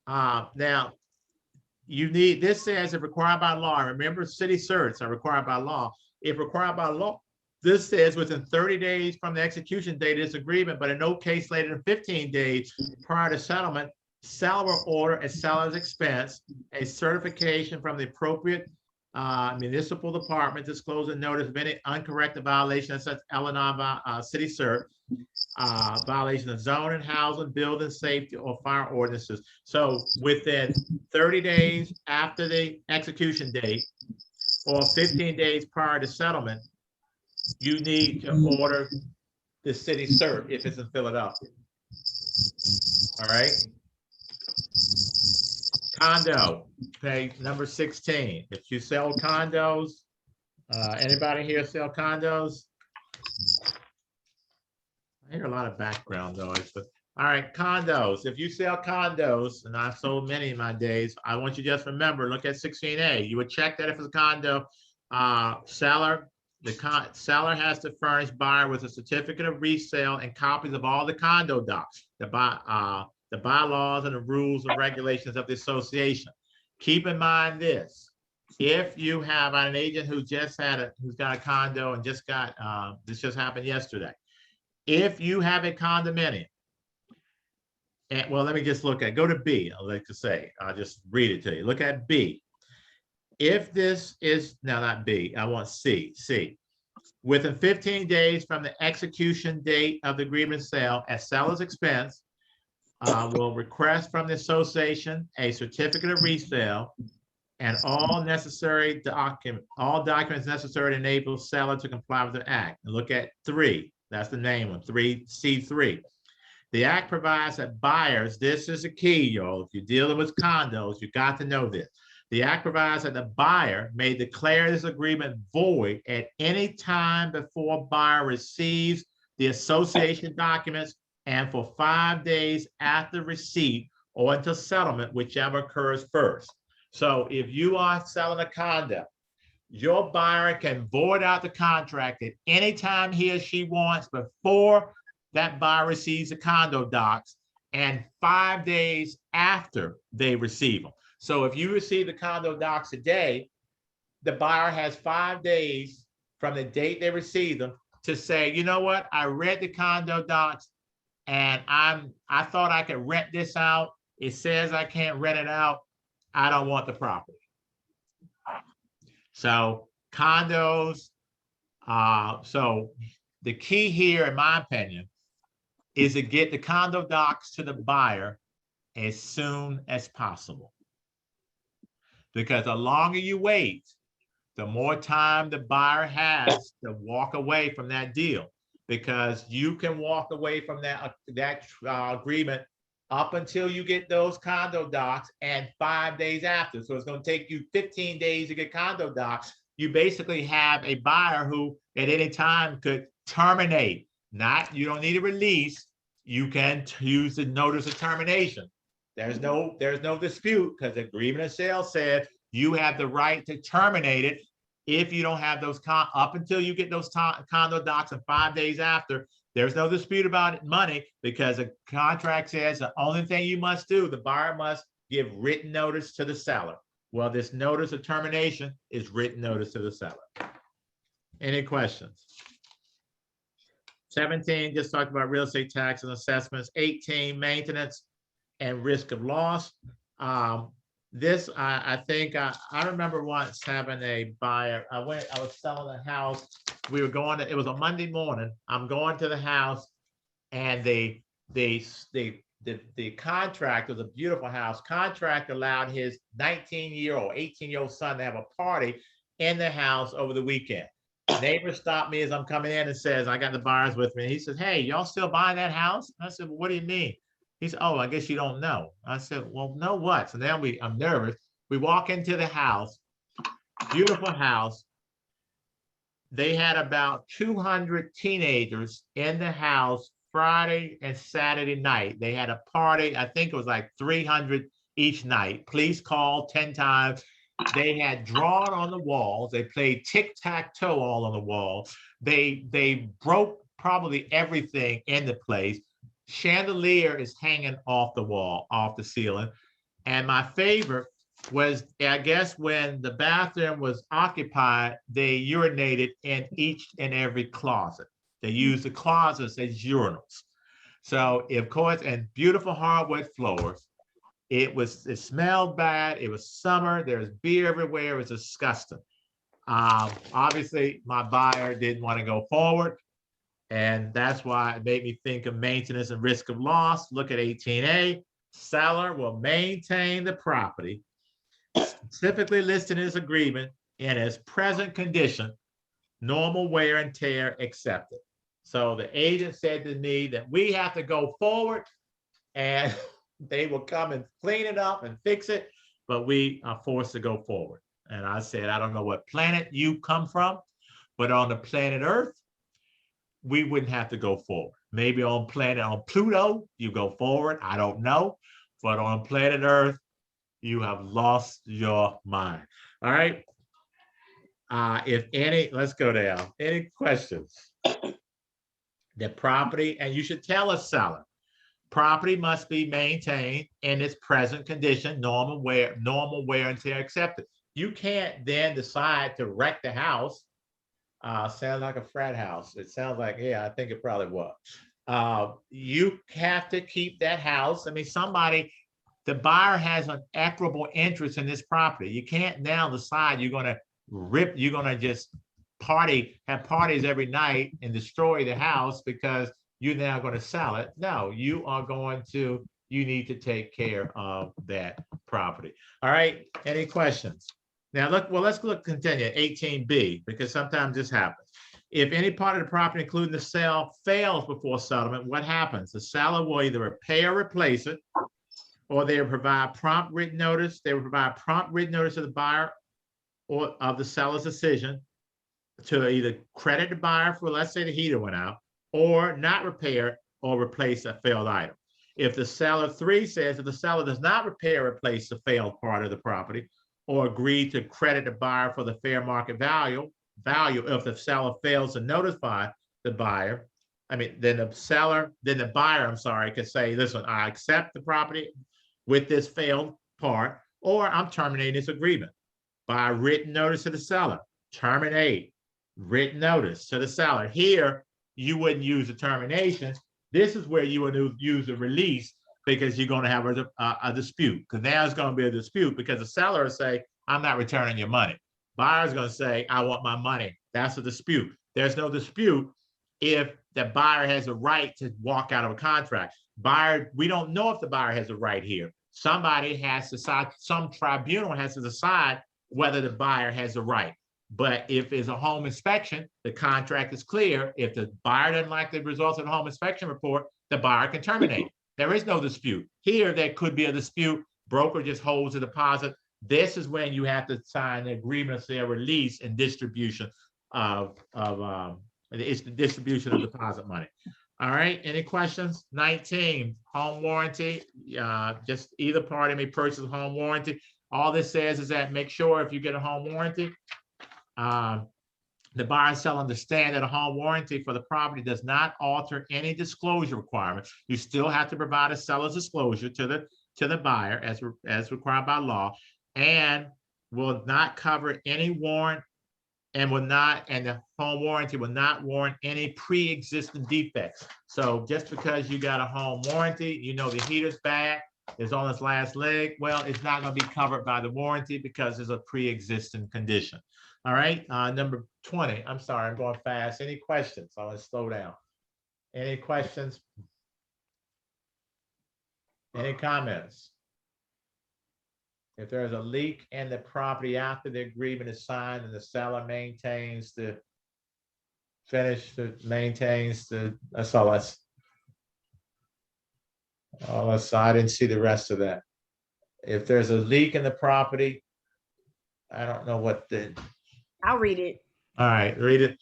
Now, this says if required by law, remember city certs are required by law. If required by law, this says within 30 days from the execution date of this agreement, but in no case later than 15 days prior to settlement, seller will order at seller's expense a certification from the appropriate municipal department disclosing notice of any uncorrected violation of such Illinois city cert, violation of zoning, housing, building safety, or fire ordinances. So within 30 days after the execution date or 15 days prior to settlement, you need to order the city cert if it's in Philadelphia. All right. Condo, page number 16. If you sell condos, anybody here sell condos? I hear a lot of background noise, but all right, condos. If you sell condos, and I've sold many in my days, I want you to just remember, look at 16A. You would check that if it's a condo, seller has to furnish buyer with a certificate of resale and copies of all the condo docs, the bylaws and the rules and regulations of the association. Keep in mind this: if you have an agent who's got a condo and just got this just happened yesterday. If you have a condominium, and well, let me just go to B. I'd like to say, I'll just read it to you. Look at B. If this is not B, I want C. Within 15 days from the execution date of the agreement sale at seller's expense, will request from the association a certificate of resale and all documents necessary to enable seller to comply with the act. And look at 3. That's the name one, 3C3. The act provides that buyers, this is the key, y'all. If you're dealing with condos, you got to know this. The act provides that the buyer may declare this agreement void at any time before buyer receives the association documents and for 5 days after receipt or until settlement, whichever occurs first. So if you are selling a condo, your buyer can void out the contract at any time he or she wants before that buyer receives the condo docs and 5 days after they receive them. So if you receive the condo docs today, the buyer has 5 days from the date they receive them to say, you know what, I read the condo docs and I thought I could rent this out. It says I can't rent it out. I don't want the property. So condos, so the key here, in my opinion, is to get the condo docs to the buyer as soon as possible. Because the longer you wait, the more time the buyer has to walk away from that deal. Because you can walk away from that agreement up until you get those condo docs and 5 days after. So it's going to take you 15 days to get condo docs. You basically have a buyer who at any time could terminate. You don't need a release. You can use the notice of termination. There's no dispute because the agreement of sale said you have the right to terminate it if you don't have those up until you get those condo docs and 5 days after. There's no dispute about it, money, because the contract says the only thing you must do, the buyer must give written notice to the seller. Well, this notice of termination is written notice to the seller. Any questions? 17, just talked about real estate tax and assessments. 18, maintenance and risk of loss. I think I remember once having a buyer. I was selling a house. We were going to, it was a Monday morning. I'm going to the house, and the contract was a beautiful house. Contract allowed his 19-year-old, 18-year-old son to have a party in the house over the weekend. Neighbor stopped me as I'm coming in and says, I got the buyers with me. He says, hey, y'all still buying that house? I said, well, what do you mean? He said, oh, I guess you don't know. I said, well, know what? So now I'm nervous. We walk into the house, beautiful house. They had about 200 teenagers in the house Friday and Saturday night. They had a party. I think it was like 300 each night. Police called 10 times. They had drawn on the walls. They played tic-tac-toe all on the wall. They broke probably everything in the place. Chandelier is hanging off the wall, off the ceiling. And my favorite was, I guess, when the bathroom was occupied, they urinated in each and every closet. They used the closets as urinals. So, of course, and beautiful hardwood floors. It smelled bad. It was summer. There was beer everywhere. It was disgusting. Obviously, my buyer didn't want to go forward. And that's why it made me think of maintenance and risk of loss. Look at 18A. Seller will maintain the property, specifically listed in his agreement, in its present condition, normal wear and tear accepted. So the agent said to me that we have to go forward, and they will come and clean it up and fix it, but we are forced to go forward. And I said, I don't know what planet you come from, but on the planet Earth, we wouldn't have to go forward. Maybe on Pluto, you go forward. I don't know. But on planet Earth, you have lost your mind. All right. Let's go down. Any questions? The property, and you should tell a seller, property must be maintained in its present condition, normal wear and tear accepted. You can't then decide to wreck the house. Sounds like a frat house. It sounds like, yeah, I think it probably was. You have to keep that house. I mean, the buyer has an equitable interest in this property. You can't now decide you're going to just have parties every night and destroy the house because you're now going to sell it. No, you need to take care of that property. All right, any questions? Now, let's continue 18B, because sometimes this happens. If any part of the property, including the sale, fails before settlement, what happens? The seller will either repair or replace it, or they will provide prompt written notice. They will provide prompt written notice to the buyer or of the seller's decision to either credit the buyer for, let's say the heater went out, or not repair or replace a failed item. If the seller 3 says if the seller does not repair or replace the failed part of the property, or agree to credit the buyer for the fair market value if the seller fails to notify the buyer, then the buyer, could say, listen, I accept the property with this failed part, or I'm terminating this agreement by written notice to the seller. Terminate, written notice to the seller. Here, you wouldn't use the termination. This is where you would use the release, because you're going to have a dispute. Because now it's going to be a dispute because the seller will say, I'm not returning your money. Buyer's going to say, I want my money. That's a dispute. There's no dispute if the buyer has a right to walk out of a contract. Buyer, we don't know if the buyer has a right here. Somebody has to decide, some tribunal has to decide whether the buyer has a right. But if it's a home inspection, the contract is clear. If the buyer doesn't like the results of the home inspection report, the buyer can terminate. There is no dispute. Here, there could be a dispute. Broker just holds the deposit. This is when you have to sign the agreement of sale, release, and distribution it's the distribution of deposit money. All right, any questions? 19, home warranty. Just either party may purchase a home warranty. All this says is that make sure if you get a home warranty, the buyer and seller understand that a home warranty for the property does not alter any disclosure requirements. You still have to provide a seller's disclosure to the buyer as required by law, and will not cover any warrant and the home warranty will not warrant any pre-existing defects. So just because you got a home warranty, you know the heater's bad, it's on its last leg, well, it's not going to be covered by the warranty because it's a pre-existing condition. All right, number 20. I'm sorry, I'm going fast. Any questions? I'm going to slow down. Any questions? Any comments? If there's a leak in the property after the agreement is signed and the seller maintains the that's all. I didn't see the rest of that. If there's a leak in the property, I don't know what I'll read it. All right, read it.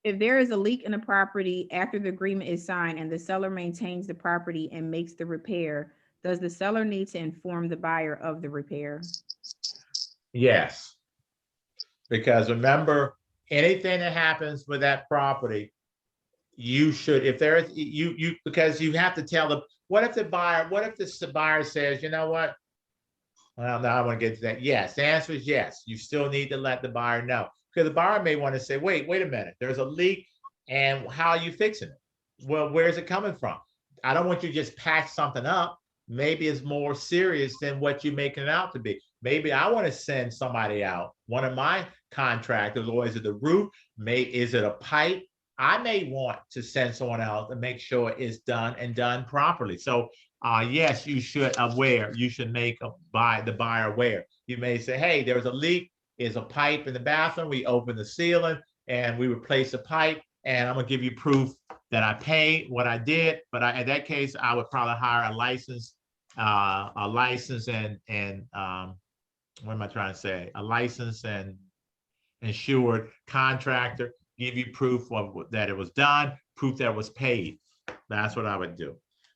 If there is a leak in the property after the agreement is signed and the seller maintains the property and makes the repair, does the seller need to inform the buyer of the repair? Yes. Because remember, anything that happens with that property, you should, if there is, because you have to tell them, what if the buyer says, you know what? Well, now I want to get to that. Yes, the answer is yes. You still need to let the buyer know. Because the buyer may want to say, wait a minute, there's a leak and how are you fixing it? Well, where's it coming from? I don't want you to just patch something up. Maybe it's more serious than what you're making it out to be. Maybe I want to send somebody out. One of my contractors, or is it the roof? Is it a pipe? I may want to send someone out to make sure it's done and done properly. So yes, you should make the buyer aware. You may say, hey, there's a leak. There's a pipe in the bathroom. We open the ceiling and we replace the pipe. And I'm gonna give you proof that I paid what I did. But in that case, I would probably hire a licensed and what am I trying to say? A licensed and insured contractor, give you proof that it was done, proof that it was paid. That's what I would do.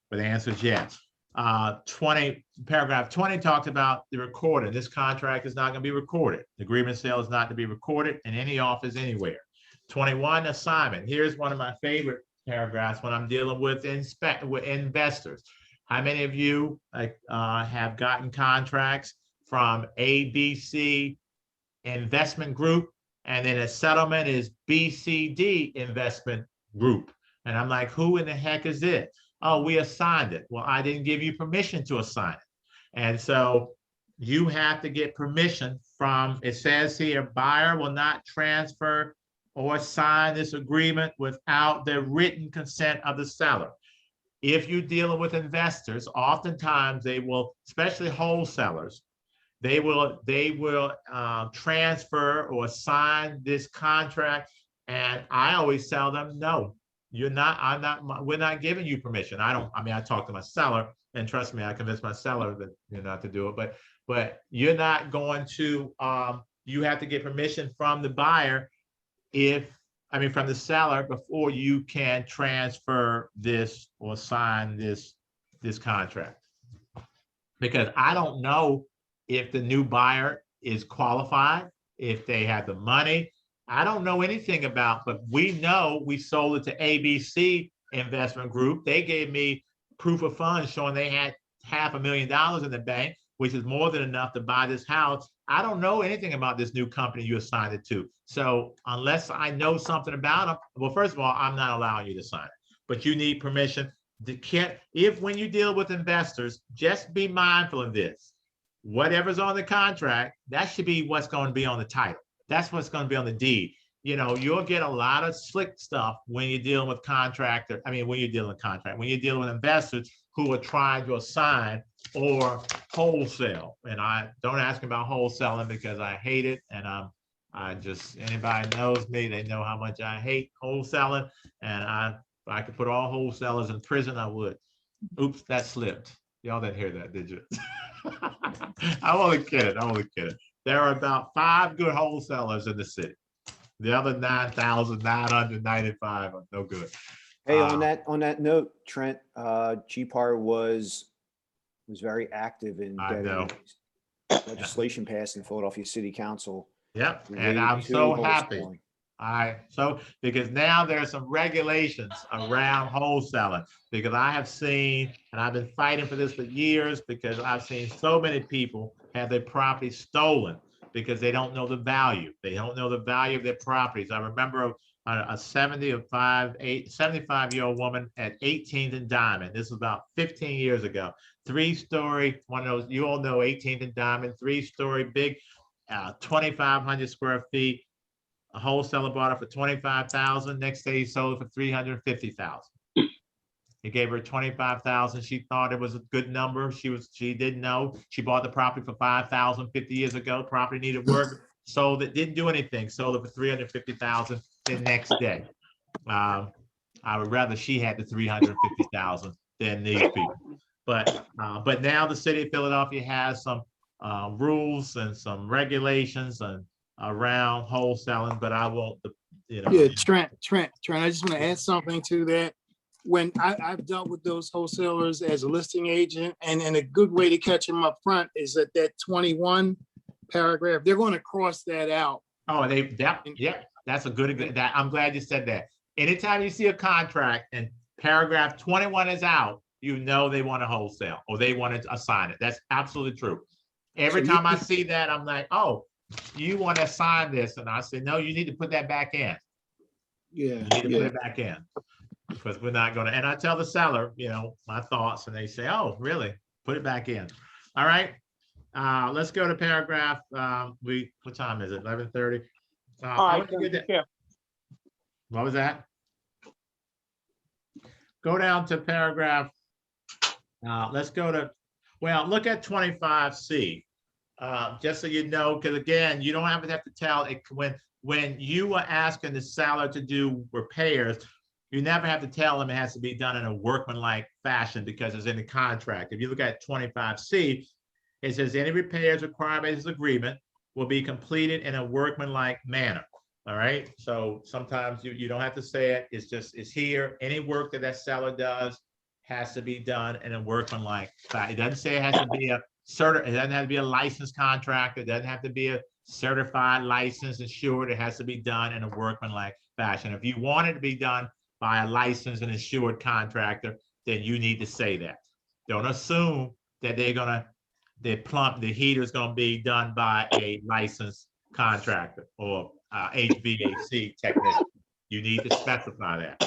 But the answer is yes. Paragraph 20 talks about the recording. This contract is not going to be recorded. The agreement sale is not to be recorded in any office anywhere. 21, assignment. Here's one of my favorite paragraphs when I'm dealing with investors. How many of you have gotten contracts from ABC Investment Group, and then a settlement is BCD Investment Group? And I'm like, who in the heck is it? Oh, we assigned it. Well, I didn't give you permission to assign it. And so you have to get permission from, it says here, buyer will not transfer or sign this agreement without the written consent of the seller. If you're dealing with investors, oftentimes they will, especially wholesalers, they will transfer or sign this contract. And I always tell them, no, we're not giving you permission. I talk to my seller, and trust me, I convince my seller that you're not to do it, but you're not going to, you have to get permission from the buyer from the seller before you can transfer this or sign this contract. Because I don't know if the new buyer is qualified, if they have the money. I don't know anything about, but we know we sold it to ABC Investment Group. They gave me proof of funds showing they had $500,000 in the bank, which is more than enough to buy this house. I don't know anything about this new company you assigned it to. So unless I know something about them, well, first of all, I'm not allowing you to sign it, but you need permission. When you deal with investors, just be mindful of this. Whatever's on the contract, that should be what's going to be on the title. That's what's going to be on the deed. you know, you'll get a lot of slick stuff when you're dealing with contractor. I mean, when you're dealing with contract, when you're dealing with investors who are trying to assign or wholesale. And I don't ask about wholesaling because I hate it. And I just, anybody knows me, they know how much I hate wholesaling. And if I could put all wholesalers in prison, I would. Oops, that slipped. Y'all didn't hear that, did you? I'm only kidding. I'm only kidding. There are about 5 good wholesalers in the city. The other 9,995 are no good. Hey, on that note, Trent, GPAR was very active in getting legislation passed in Philadelphia City Council. Yep, and related I'm to so happy. wholesaling. Because now there's some regulations around wholesaling, because I have seen, and I've been fighting for this for years, because I've seen so many people have their property stolen because they don't know the value. They don't know the value of their properties. I remember a 75-year-old woman at 18th and Diamond. This was about 15 years ago. 3-story, one of those, you all know 18th and Diamond, 3-story, big, 2,500 square feet. A wholesaler bought it for $25,000. Next day he sold it for $350,000. He gave her $25,000. She thought it was a good number. She didn't know. She bought the property for $5,000 50 years ago. Property needed work. Sold it. Didn't do anything. Sold it for $350,000 the next day. I would rather she had the $350,000 than these people. But now the city of Philadelphia has some rules and some regulations and around wholesaling. But I won't. Yeah, Trent, I just want to add something to that. When I've dealt with those wholesalers as a listing agent, and a good way to catch them up front is that 21 paragraph, they're going to cross that out. Oh, that's a good example. I'm glad you said that. Anytime you see a contract and paragraph 21 is out, you know they want to wholesale or they want to assign it. That's absolutely true. Every time I see that, I'm like, oh, you want to assign this? And I say, no, you need to put that back in. Yeah, you need to put it back in. Because we're not going to, and I tell the seller, my thoughts, and they say, oh, really? Put it back in. All right. Let's go to paragraph. What time is it? 11:30. What was that? Go down to paragraph. Let's go to, look at 25C. Just so you know, because again, you don't have to tell it when you are asking the seller to do repairs. You never have to tell them it has to be done in a workmanlike fashion because it's in the contract. If you look at 25C, it says any repairs required by this agreement will be completed in a workmanlike manner. All right. So sometimes you don't have to say it. It's here. Any work that seller does has to be done in a workmanlike fashion. It doesn't say it has to be it doesn't have to be a licensed contractor. It doesn't have to be a certified, licensed, insured. It has to be done in a workmanlike fashion. If you want it to be done by a licensed and insured contractor, then you need to say that. Don't assume that the heater is going to be done by a licensed contractor or HVAC technician. You need to specify that.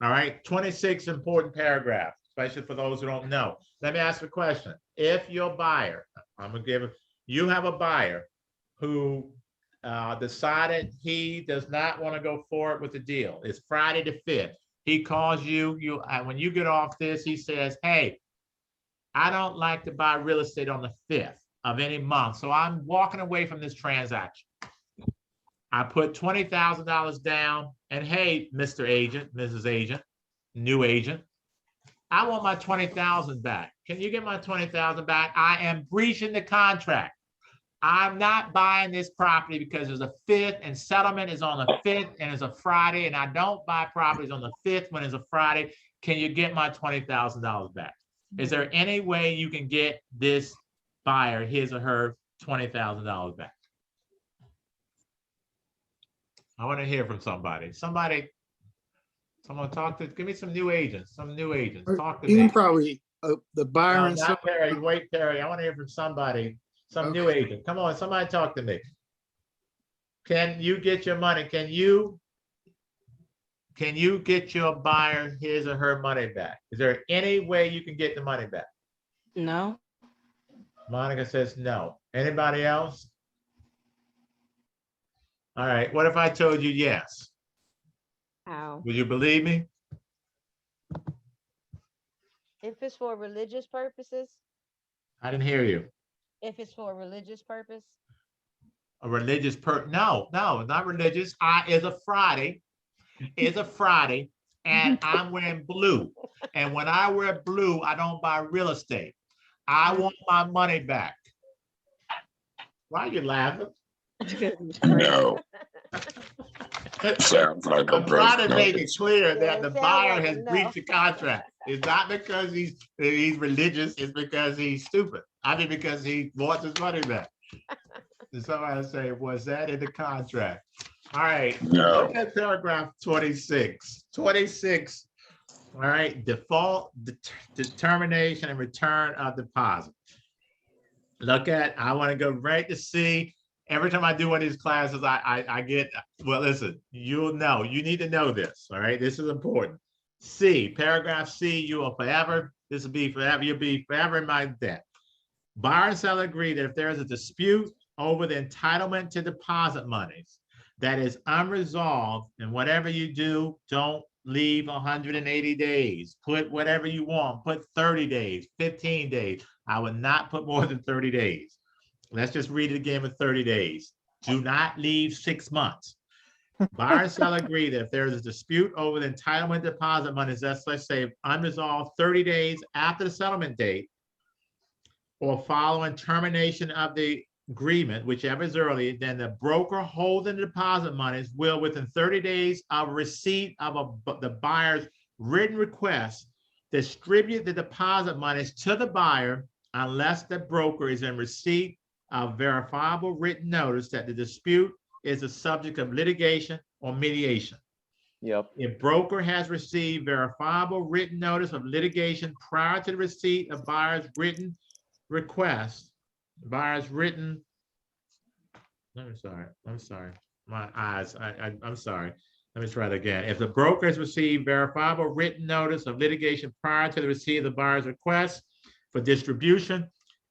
All right, 26 important paragraph, especially for those who don't know. Let me ask a question. If your buyer, you have a buyer who decided he does not want to go forward with the deal. It's Friday the 5th. He calls you, when you get off this, he says, hey, I don't like to buy real estate on the 5th of any month. So I'm walking away from this transaction. I put $20,000 down and hey, Mr. Agent, Mrs. Agent, new agent, I want my $20,000 back. Can you get my $20,000 back? I am breaching the contract. I'm not buying this property because there's a 5th and settlement is on the 5th and it's a Friday, and I don't buy properties on the 5th when it's a Friday. Can you get my $20,000 back? Is there any way you can get this buyer his or her $20,000 back? I want to hear from somebody. Someone give me some new agents. Talk to me. Even probably the buyer No, and not Perry. Wait, Perry. I want to hear from somebody. Some new agent. Come on, somebody talk to me. Can you get your money? Can you get your buyer his or her money back? Is there any way you can get the money back? No. Monica says no. Anybody else? All right, what if I told you yes? How? Would you believe me? If it's for religious purposes, I didn't hear you. if it's for a religious purpose, A religious no, not religious. It's a Friday. It's a Friday, and I'm wearing blue. And when I wear blue, I don't buy real estate. I want my money back. Why are you laughing? No. Sounds like a I'm trying to make it breakfast. clear Yeah, that it the sounds buyer like a has no. breached the contract. It's not because he's religious, it's because he's stupid. I mean, because he wants his money back. And somebody say, was that in the contract? All right, No. look at paragraph 26. 26, all right, default determination and return of deposit. Look at, I want to go right to C. Every time I do one of these classes, I get, well, listen, you'll know, you need to know this, all right? This is important. C, paragraph C, you will forever, this will be forever, you'll be forever in my debt. Buyer and seller agree that if there is a dispute over the entitlement to deposit monies that is unresolved, and whatever you do, don't leave 180 days. Put whatever you want, put 30 days, 15 days. I would not put more than 30 days. Let's just read it again with 30 days. Do not leave 6 months. Buyer and seller agree that if there is a dispute over the entitlement deposit monies, that's, let's say, unresolved 30 days after the settlement date or following termination of the agreement, whichever is early, then the broker holding the deposit monies will, within 30 days of receipt of the buyer's written request, distribute the deposit monies to the buyer unless the broker is in receipt of verifiable written notice that the dispute is the subject of litigation or mediation. Yep. If broker has received verifiable written notice of litigation prior to the receipt of buyer's written request, I'm sorry, my eyes, I'm sorry. Let me try it again. If the broker has received verifiable written notice of litigation prior to the receipt of the buyer's request for distribution,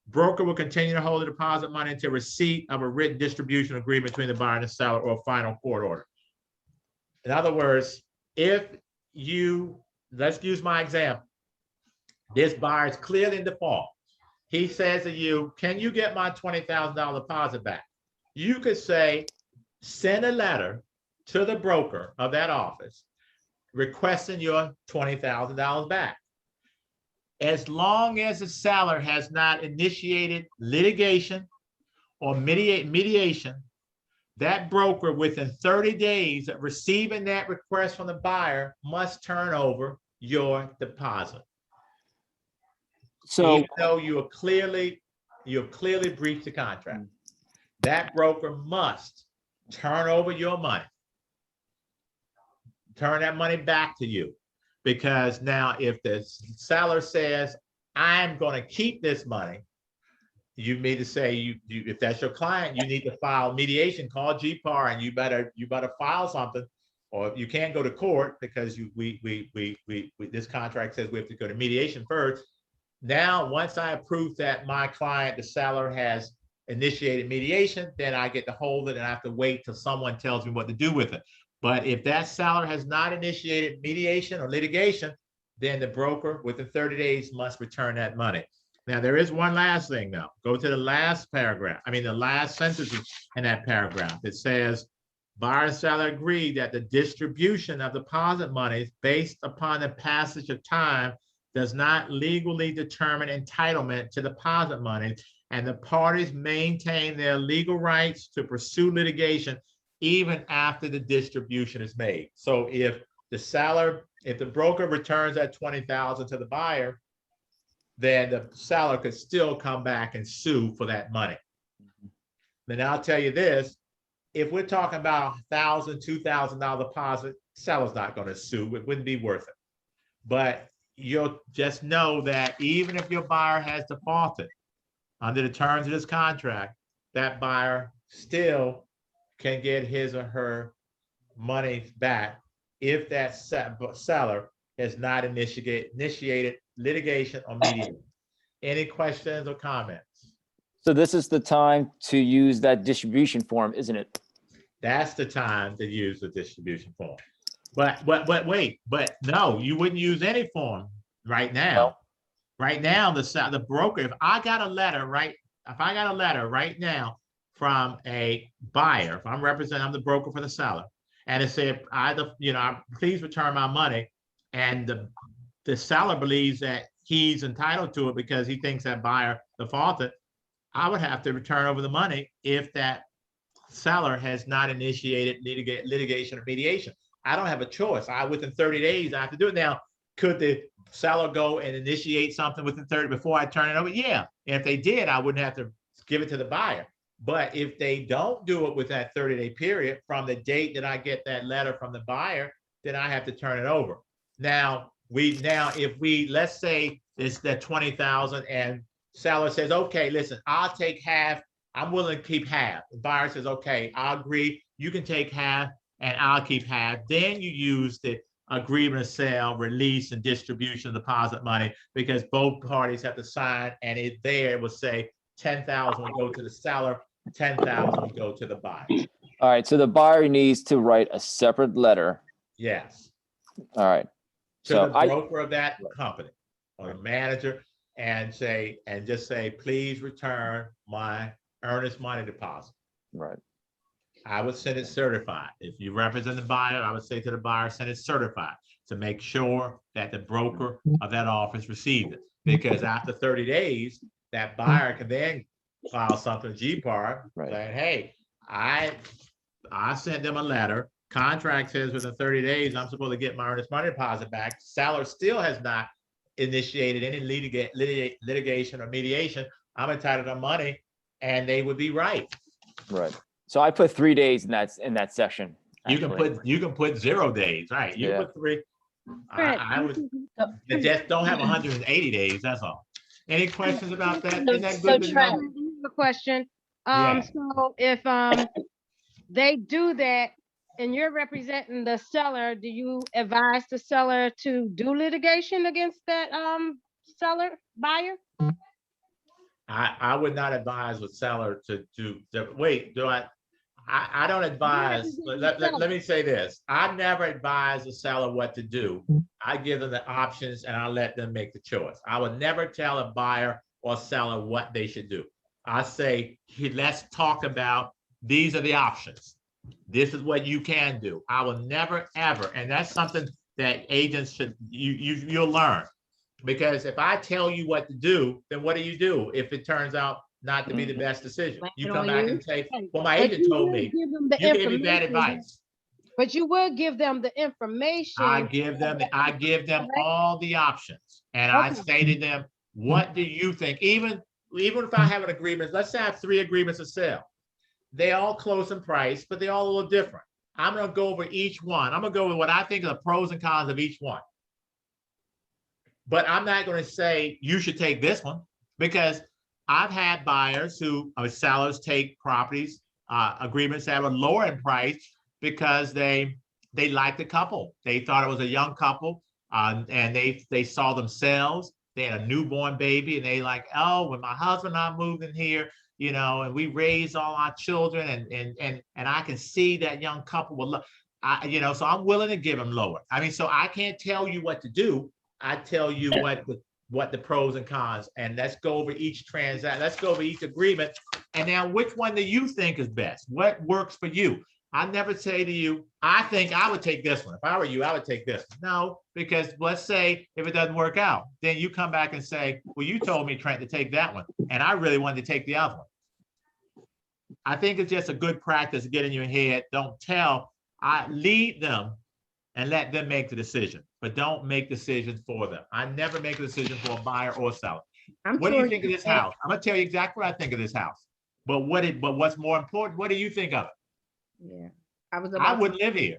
broker will continue to hold the deposit money until receipt of a written distribution agreement between the buyer and the seller or a final court order. In other words, if you, let's use my example. This buyer is clearly in default. He says to you, can you get my $20,000 deposit back? You could say, send a letter to the broker of that office requesting your $20,000 back. As long as the seller has not initiated litigation or mediation, that broker within 30 days of receiving that request from the buyer must turn over your deposit. So even though you have clearly breached the contract, that broker must turn over your money, turn that money back to you. Because now if the seller says, I'm going to keep this money, you need to say, if that's your client, you need to file mediation, call GPAR, and you better file something, or you can't go to court because this contract says we have to go to mediation first. Now, once I approve that my client, the seller, has initiated mediation, then I get to hold it and I have to wait till someone tells me what to do with it. But if that seller has not initiated mediation or litigation, then the broker within 30 days must return that money. Now, there is one last thing though. Go to the last paragraph. I mean, the last sentence in that paragraph. It says, buyer and seller agree that the distribution of deposit monies based upon the passage of time does not legally determine entitlement to deposit money, and the parties maintain their legal rights to pursue litigation even after the distribution is made. So if the broker returns that $20,000 to the buyer, then the seller could still come back and sue for that money. Then I'll tell you this, if we're talking about $1,000, $2,000 deposit, seller's not going to sue. It wouldn't be worth it. But you'll just know that even if your buyer has defaulted under the terms of this contract, that buyer still can get his or her money back if that seller has not initiated litigation or mediation. Any questions or comments? So this is the time to use that distribution form, isn't it? that's the time to use the distribution form. But wait, but no, you wouldn't use any form right now. Right now, the broker, if I got a letter right now from a buyer, if I'm the broker for the seller, and it said, please return my money, and the seller believes that he's entitled to it because he thinks that buyer defaulted, I would have to return over the money if that seller has not initiated litigation or mediation. I don't have a choice. Within 30 days, I have to do it. Now, could the seller go and initiate something within 30 before I turn it over? Yeah. And if they did, I wouldn't have to give it to the buyer. But if they don't do it with that 30-day period from the date that I get that letter from the buyer, then I have to turn it over. Now, let's say it's that 20,000 and seller says, okay, listen, I'll take half. I'm willing to keep half. The buyer says, okay, I'll agree. You can take half and I'll keep half. Then you use the agreement of sale, release, and distribution of deposit money, because both parties have to sign, and it will say 10,000 will go to the seller, 10,000 will go to the buyer. All right, so the buyer needs to write a separate letter. Yes. All right. To the broker of that company or the manager, and just say, please return my earnest money deposit. Right. I would send it certified. If you represent the buyer, I would say to the buyer, send it certified to make sure that the broker of that office received it. Because after 30 days, that buyer can then file something GPAR saying, hey, I sent them a letter. Contract says within 30 days, I'm supposed to get my earnest money deposit back. Seller still has not initiated any litigation or mediation. I'm entitled to money, and they would be right. Right. So I put 3 days in that section. You can put 0 days, right? You put 3. I would just don't have 180 days. That's all. Any questions about that? Isn't that good to know? A question. Yeah. So if they do that and you're representing the seller, do you advise the seller to do litigation against that buyer? I would not advise the seller to wait. I don't advise. Let me say this. I never advise the seller what to do. I give them the options and I let them make the choice. I would never tell a buyer or seller what they should do. I say, let's talk about, these are the options. This is what you can do. I will never, ever. And that's something that agents you'll learn. Because if I tell you what to do, then what do? If it turns out not to be the best decision, you come back and say, well, my agent told me, you gave me bad advice. But you would give them the information. I give them all the options. And I say to them, what do you think? Even if I have an agreement, let's say I have 3 agreements of sale. They all close in price, but they're all a little different. I'm going to go over each one. I'm going to go with what I think are the pros and cons of each one. But I'm not going to say you should take this one, because I've had buyers sellers take properties, agreements that were lower in price because they liked the couple. They thought it was a young couple, and they saw themselves. They had a newborn baby, and they like, oh, when my husband and I moved in here, and we raised all our children, and I can see that young couple will look, so I'm willing to give them lower. I mean, so I can't tell you what to do. I tell you what the pros and cons, and let's go over each transaction. Let's go over each agreement. And now, which one do you think is best? What works for you? I never say to you, I think I would take this one. If I were you, I would take this one. No, because let's say if it doesn't work out, then you come back and say, well, you told me, Trent, to take that one, and I really wanted to take the other one. I think it's just a good practice to get in your head. Don't tell. I lead them and let them make the decision, but don't make decisions for them. I never make a decision for a buyer or seller. What do you think of this house? I'm gonna tell you exactly what I think of this house. But what's more important? What do you think of it? Yeah, I wouldn't live here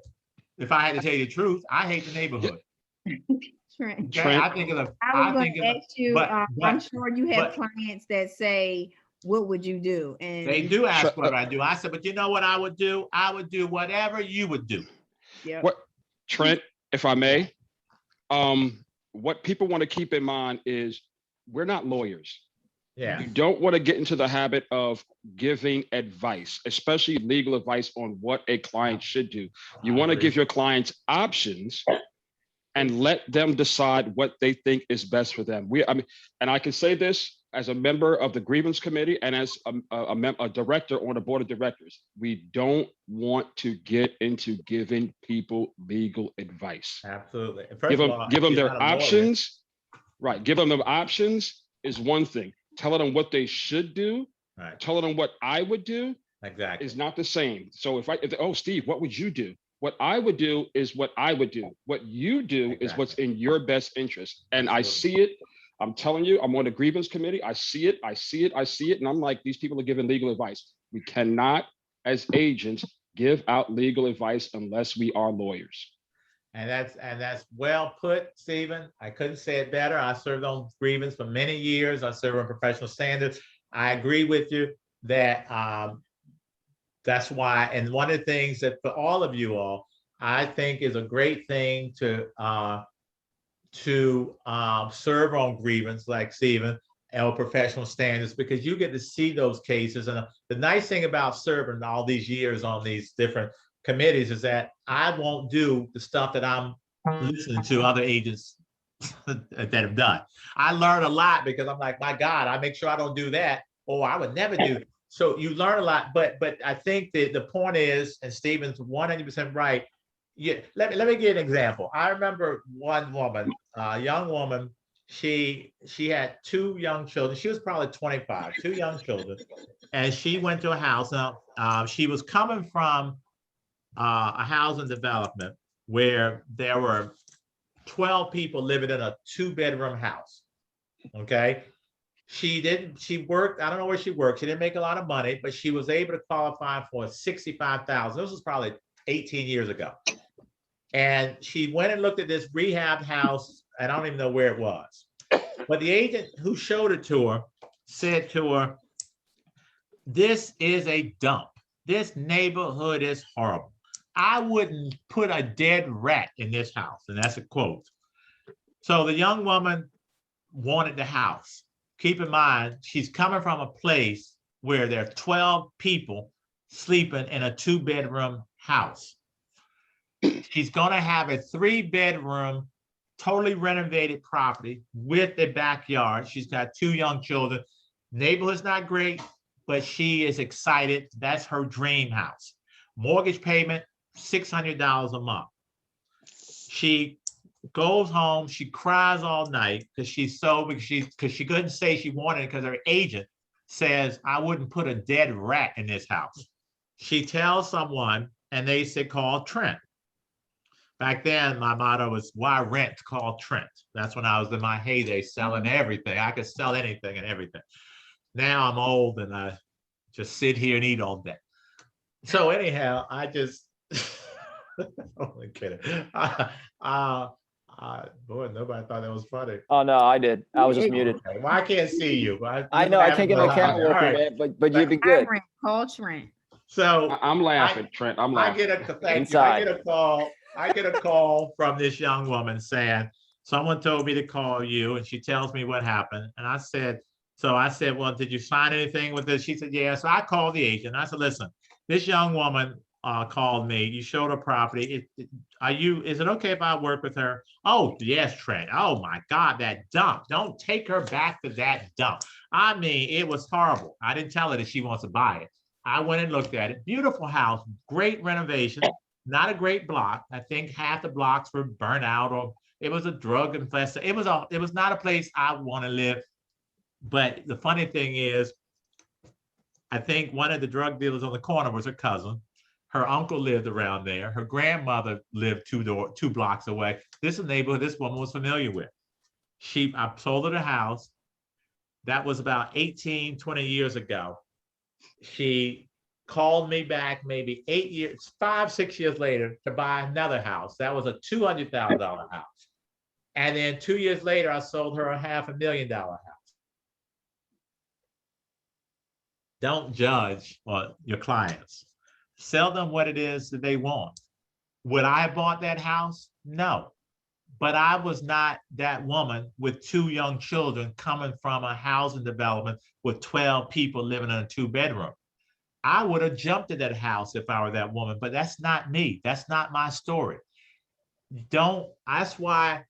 if I had to tell you the truth. I hate the neighborhood. Trent. Okay? I think of the. I was going to ask you. I'm sure you have clients that say, "What would you do?" And they do ask what I do. I said, but you know what I would do? I would do whatever you would do. Yeah. What, Trent, if I may, what people want to keep in mind is we're not lawyers. Yeah. You don't want to get into the habit of giving advice, especially legal advice on what a client should do. You want to give your clients options and let them decide what they think is best for them. And I can say this as a member of the grievance committee and as a director on the board of directors, we don't want to get into giving people legal advice. Absolutely. Give them their options. Right. Give them the options is one thing. Telling them what they should do, right. Telling them what I would do exactly is not the same. So oh, Steve, what would you do? What I would do is what I would do. What you do is what's in your best interest. And I see it. I'm telling you, I'm on the grievance committee. I see it. And I'm like, these people are giving legal advice. We cannot, as agents, give out legal advice unless we are lawyers. And that's well put, Stephen. I couldn't say it better. I served on grievance for many years. I served on professional standards. I agree with you that that's why. And one of the things that for all of you all, I think is a great thing to serve on grievance like Stephen or professional standards, because you get to see those cases. And the nice thing about serving all these years on these different committees is that I won't do the stuff that I'm listening to other agents that have done. I learn a lot because I'm like, my God, I make sure I don't do that, or I would never do. So you learn a lot, but I think that the point is, and Stephen's 100% right. Yeah, let me give you an example. I remember one woman, a young woman, she had 2 young children. She was probably 25, 2 young children. And she went to a house. Now, she was coming from a housing development where there were 12 people living in a 2-bedroom house. Okay. She worked, I don't know where she worked. She didn't make a lot of money, but she was able to qualify for $65,000. This was probably 18 years ago. And she went and looked at this rehab house. And I don't even know where it was. But the agent who showed it to her said to her, "This is a dump. This neighborhood is horrible. I wouldn't put a dead rat in this house." And that's a quote. So the young woman wanted the house. Keep in mind, she's coming from a place where there are 12 people sleeping in a 2-bedroom house. She's going to have a 3-bedroom, totally renovated property with a backyard. She's got 2 young children. Neighborhood's not great, but she is excited. That's her dream house. Mortgage payment, $600 a month. She goes home, she cries all night because she couldn't say she wanted it because her agent says, "I wouldn't put a dead rat in this house." She tells someone and they said, "Call Trent." Back then, my motto was, "Why rent? Call Trent." That's when I was in my heyday selling everything. I could sell anything and everything. Now I'm old and I just sit here and eat all day. So anyhow, I just, only kidding. Boy, nobody thought that was funny. Oh, no, I did. I was just muted. Okay. Well, I can't see you. I know, I can't get my camera working, man, but you've been good. Call Trent. So I'm laughing, Trent. I'm laughing. I get a call from this young woman saying, "Someone told me to call you," and she tells me what happened. And I said, "Well, did you sign anything with this?" She said, "Yeah." So I called the agent. I said, "Listen, this young woman called me. You showed her property. Is it okay if I work with her?" "Oh, yes, Trent. Oh my God, that dump. Don't take her back to that dump. I mean, it was horrible." I didn't tell her that she wants to buy it. I went and looked at it. Beautiful house, great renovation, not a great block. I think half the blocks were burnt out, or it was a drug infested. It was not a place I want to live. But the funny thing is, I think one of the drug dealers on the corner was her cousin. Her uncle lived around there. Her grandmother lived 2 blocks away. This is a neighborhood this woman was familiar with. I sold her the house. That was about 18, 20 years ago. She called me back maybe 5, 6 years later to buy another house. That was a $200,000 house. And then 2 years later, I sold her a $500,000 house. Don't judge your clients. Sell them what it is that they want. Would I have bought that house? No. but I was not that woman with 2 young children coming from a housing development with 12 people living in a 2-bedroom. I would have jumped at that house if I were that woman, but that's not me. That's not my story. That's why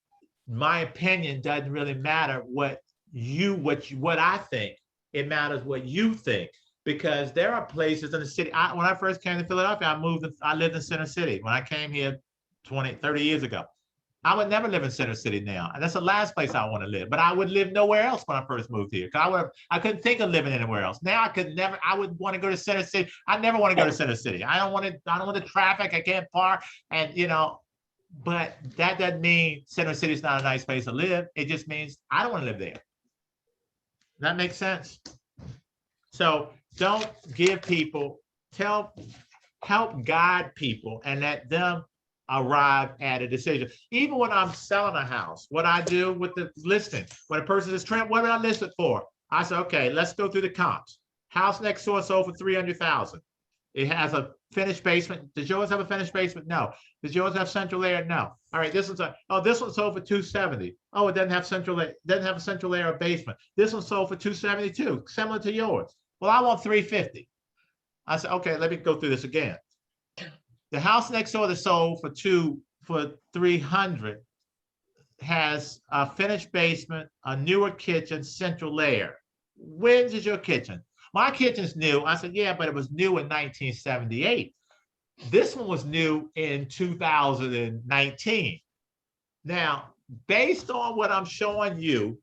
my opinion doesn't really matter what I think. It matters what you think, because there are places in the city. When I first came to Philadelphia, I lived in Center City. When I came here 30 years ago, I would never live in Center City now. And that's the last place I want to live. But I would live nowhere else when I first moved here. I couldn't think of living anywhere else. Now I would want to go to Center City. I never want to go to Center City. I don't want the traffic. I can't park. And but that doesn't mean Center City is not a nice place to live. It just means I don't want to live there. That makes sense. So don't give people, help guide people and let them arrive at a decision. Even when I'm selling a house, what I do with the listing, when a person says, Trent, what did I list it for? I say, okay, let's go through the comps. House next door sold for $300,000. It has a finished basement. Does yours have a finished basement? No. Does yours have central air? No. All right, this one's this one sold for $270. Oh, it doesn't have a central air or basement. This one sold for $272, similar to yours. Well, I want $350. I said, okay, let me go through this again. The house next door that sold for $300 has a finished basement, a newer kitchen, central air. When's is your kitchen? My kitchen's new. I said, yeah, but it was new in 1978. This one was new in 2019. Now, based on what I'm showing you,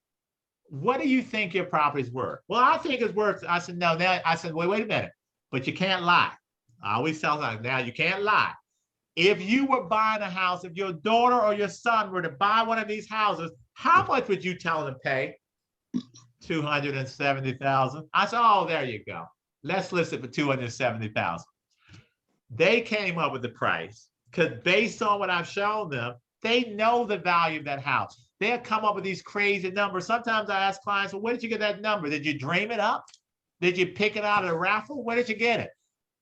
what do you think your property's worth? Well, I think it's worth. I said, no. Now I said, wait a minute, but you can't lie. I always tell them, now you can't lie. If you were buying a house, if your daughter or your son were to buy one of these houses, how much would you tell them to pay? $270,000. I said, oh, there you go. Let's list it for $270,000. They came up with the price because based on what I've shown them, they know the value of that house. They'll come up with these crazy numbers. Sometimes I ask clients, well, where did you get that number? Did you dream it up? Did you pick it out of the raffle? Where did you get it?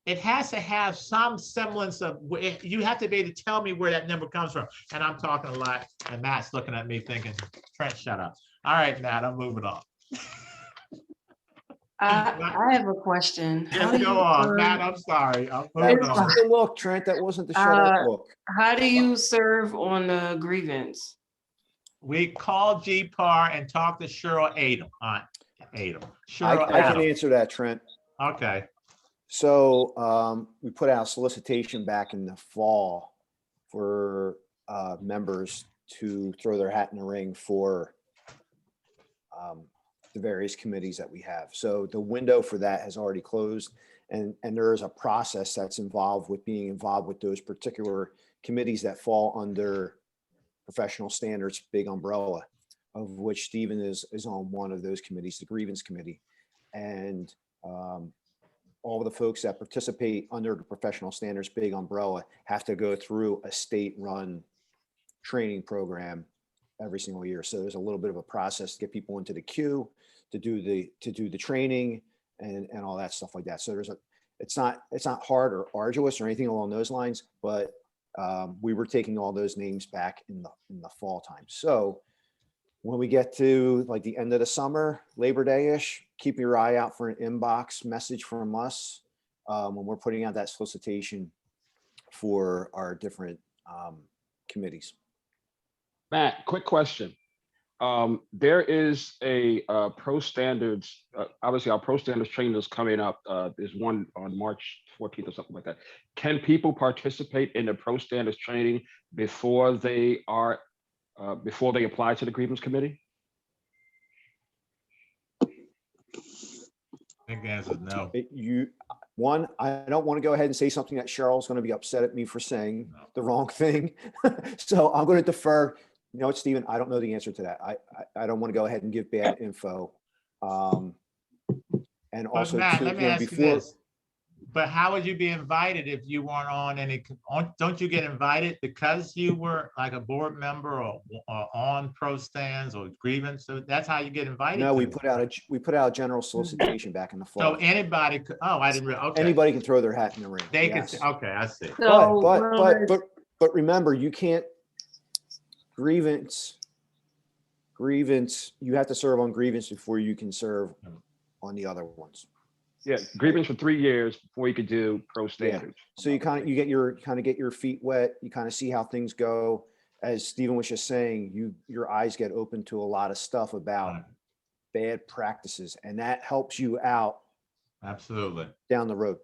It has to have some semblance of, you have to be able to tell me where that number comes from. And I'm talking a lot, and Matt's looking at me thinking, Trent, shut up. All right, Matt, I'm moving on. I have a question. Just go on, Matt, I'm sorry. I'm moving on. Wasn't the look, Trent, that wasn't the shut up look. How do you serve on the grievance? We called GPAR and talked to Cheryl Adam. Cheryl I can answer that, Trent. Okay. So we put out a solicitation back in the fall for members to throw their hat in the ring for the various committees that we have. So the window for that has already closed, and there is a process that's involved with being involved with those particular committees that fall under professional standards, big umbrella, of which Stephen is on one of those committees, the grievance committee. And all of the folks that participate under the professional standards, big umbrella, have to go through a state-run training program every single year. So there's a little bit of a process to get people into the queue, to do the training and all that stuff like that. So it's not hard or arduous or anything along those lines, but we were taking all those names back in the fall time. So when we get to like the end of the summer, Labor Day-ish, keep your eye out for an inbox message from us when we're putting out that solicitation for our different committees. Matt, quick question. There is a pro standards, obviously our pro standards training is coming up. There's one on March 14th or something like that. Can people participate in the pro standards training before they apply to the grievance committee? I think the answer is no. I don't want to go ahead and say something that Cheryl's going to be upset at me for saying the wrong thing. So I'm going to defer. You know what, Stephen, I don't know the answer to that. I don't want to go ahead and give bad info. And also, Matt, too, let me ask you this. But how would you be invited if you weren't on any? Don't you get invited because you were like a board member or on pro stands or grievance? So that's how you get invited. No, we put out a general solicitation back in the fall. So anybody could. Oh, I didn't realize. Okay. Anybody can throw their hat in the ring. They yes. can. Okay, I see. But remember, you can't. grievance, you have to serve on grievance before you can serve on the other ones. Yeah, grievance for 3 years before you could do pro standards. So you get your feet wet, you kind of see how things go. As Stephen was just saying, your eyes get open to a lot of stuff about bad practices, and that helps you out Absolutely. down the road.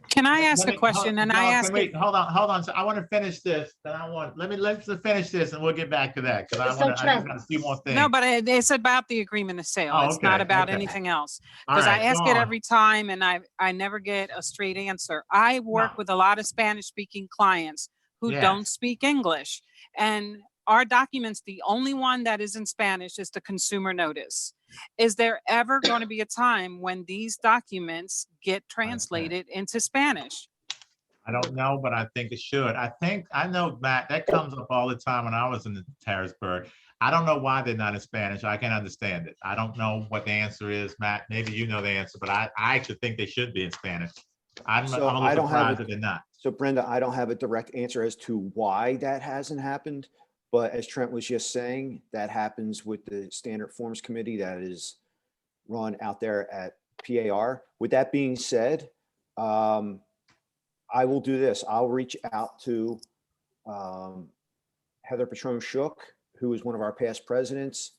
Can I ask a question? And I ask it. Hold on. So I want to finish this. Let's finish this, and we'll get back to that because I just got a few more things. No, but it's about the agreement of sale. Oh, It's not okay, about okay. anything else. All Because right, I ask go it on. every time and I never get a straight answer. I work with a lot of Spanish speaking clients who Yes. don't speak English. And our documents, the only one that is in Spanish is the consumer notice. Is there ever going to be a time when these documents get translated into Spanish? I don't know, but I think it should. I know, Matt, that comes up all the time when I was in Harrisburg. I don't know why they're not in Spanish. I can't understand it. I don't know what the answer is, Matt. Maybe you know the answer, but I actually think they should be in Spanish. I'm a little surprised that they're not. So Brenda, I don't have a direct answer as to why that hasn't happened. But as Trent was just saying, that happens with the standard forms committee that is run out there at PAR. With that being said, I will do this. I'll reach out to Heather Patron-Shook, who is one of our past presidents.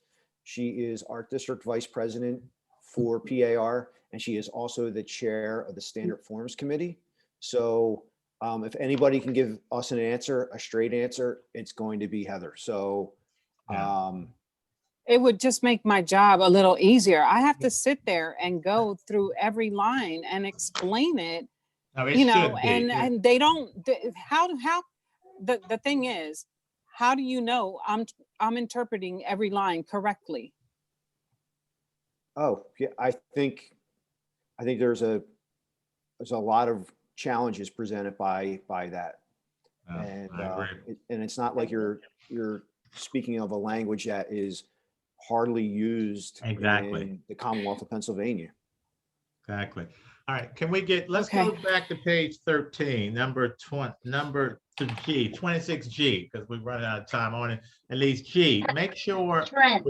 She is our district vice president for PAR, and she is also the chair of the standard forms committee. So if anybody can give us an answer, a straight answer, it's going to be Heather. So It would just make my job a little easier. I have to sit there and go through every line and explain it, No, it you know, should be. and they don't, how the thing is, how do you know I'm interpreting every line correctly? Oh, yeah, I think there's a lot of challenges presented by that. And it's not like you're speaking of a language that is hardly used in the Commonwealth of Pennsylvania. Exactly. All right, let's go back to page 13, number G, 26G, because we're running out of time on it. At least G, make sure. Trent,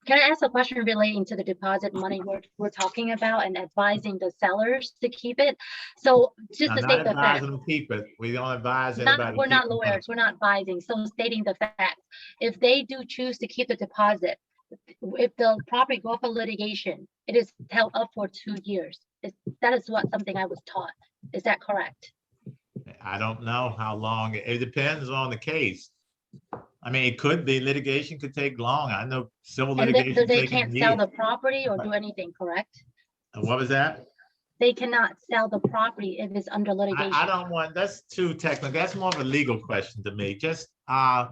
can I ask a question relating to the deposit money we're talking about and advising the sellers to keep it? So just to state the fact. Not advising them to keep it. We don't advise anybody. We're not lawyers. We're not advising. So stating the fact, if they do choose to keep the deposit, if the property go up for litigation, it is held up for 2 years. That is something I was taught. Is that correct? I don't know how long. It depends on the case. I mean, it could be litigation could take long. I know civil litigation. They can't sell the property or do anything, correct? What was that? They cannot sell the property if it's under litigation. I don't want, that's too technical. That's more of a legal question to me. Just, yeah,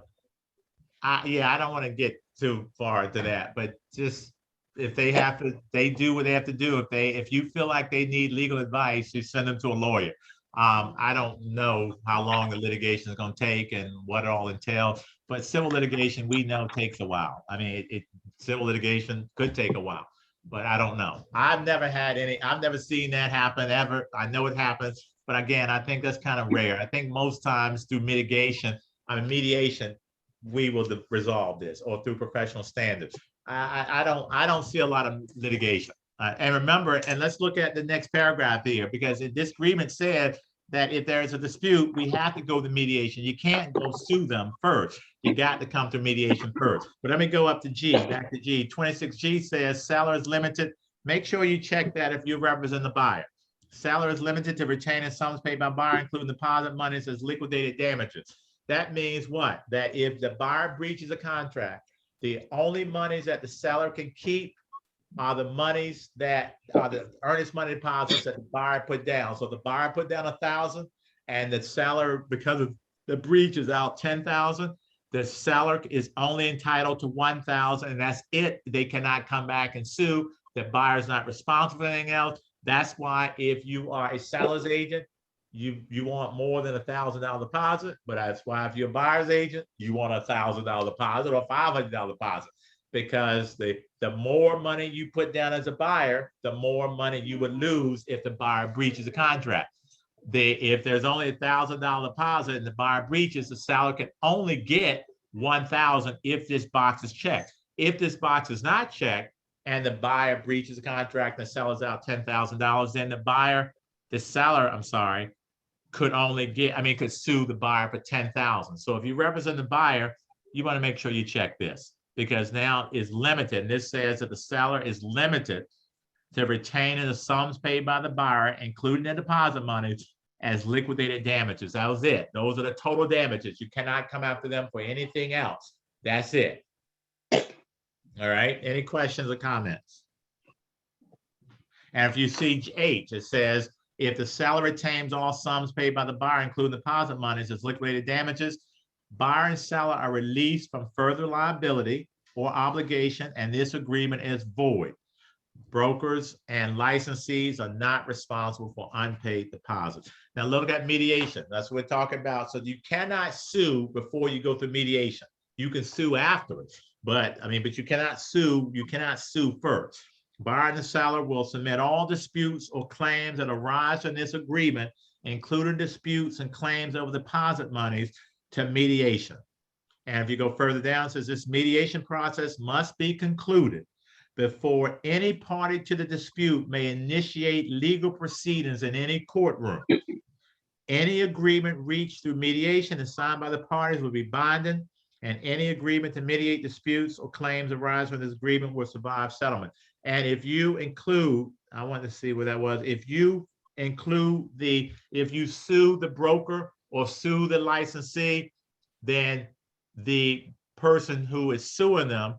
I don't want to get too far into that, but just if they have to, they do what they have to do. If you feel like they need legal advice, you send them to a lawyer. I don't know how long the litigation is going to take and what it all entails, but civil litigation we know takes a while. I mean, civil litigation could take a while, but I don't know. I've never seen that happen ever. I know it happens, but again, I think that's kind of rare. I think most times through mediation, we will resolve this, or through professional standards. I don't see a lot of litigation. And remember, and let's look at the next paragraph here, because this agreement said that if there is a dispute, we have to go to mediation. You can't go sue them first. You got to come to mediation first. But let me go up to G, back to G. 26G says seller is limited. Make sure you check that if you represent the buyer. Seller is limited to retaining sums paid by buyer, including deposit monies as liquidated damages. That means what? That if the buyer breaches a contract, the only monies that the seller can keep are the monies that are the earnest money deposits that the buyer put down. So the buyer put down 1,000 and the seller, because of the breach, is out 10,000. The seller is only entitled to 1,000 and that's it. They cannot come back and sue. The buyer is not responsible for anything else. That's why if you are a seller's agent, you want more than $1,000 deposit, but that's why if you're a buyer's agent, you want $1,000 deposit or $500 deposit, because the more money you put down as a buyer, the more money you would lose if the buyer breaches a contract. If there's only $1,000 deposit and the buyer breaches, the seller can only get 1,000 if this box is checked. If this box is not checked and the buyer breaches the contract and the seller's out $10,000, then the seller, I'm sorry, could sue the buyer for 10,000. So if you represent the buyer, you want to make sure you check this, because now it's limited. And this says that the seller is limited to retaining the sums paid by the buyer, including the deposit money, as liquidated damages. That was it. Those are the total damages. You cannot come after them for anything else. That's it. All right. Any questions or comments? And if you see H, it says, if the seller retains all sums paid by the buyer, including deposit monies as liquidated damages, buyer and seller are released from further liability or obligation, and this agreement is void. Brokers and licensees are not responsible for unpaid deposits. Now look at mediation. That's what we're talking about. So you cannot sue before you go through mediation. You can sue afterwards, but you cannot sue. You cannot sue first. Buyer and the seller will submit all disputes or claims that arise from this agreement, including disputes and claims over deposit monies, to mediation. And if you go further down, it says this mediation process must be concluded before any party to the dispute may initiate legal proceedings in any courtroom. Any agreement reached through mediation and signed by the parties will be binding, and any agreement to mediate disputes or claims arising from this agreement will survive settlement. And if you include, I want to see where that was, if you sue the broker or sue the licensee, then the person who is suing them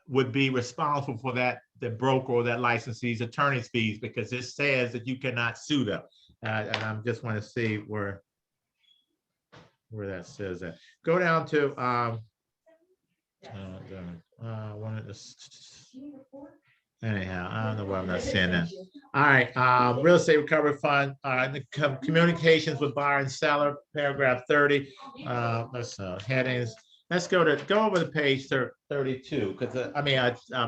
would be responsible for the broker or that licensee's attorney's fees, because this says that you cannot sue them. And I just want to see where that says that. Go down to anyhow, I don't know why I'm not seeing that. All right, real estate recovery fund, the communications with buyer and seller, paragraph 30. Headings. Let's go over the page 32, because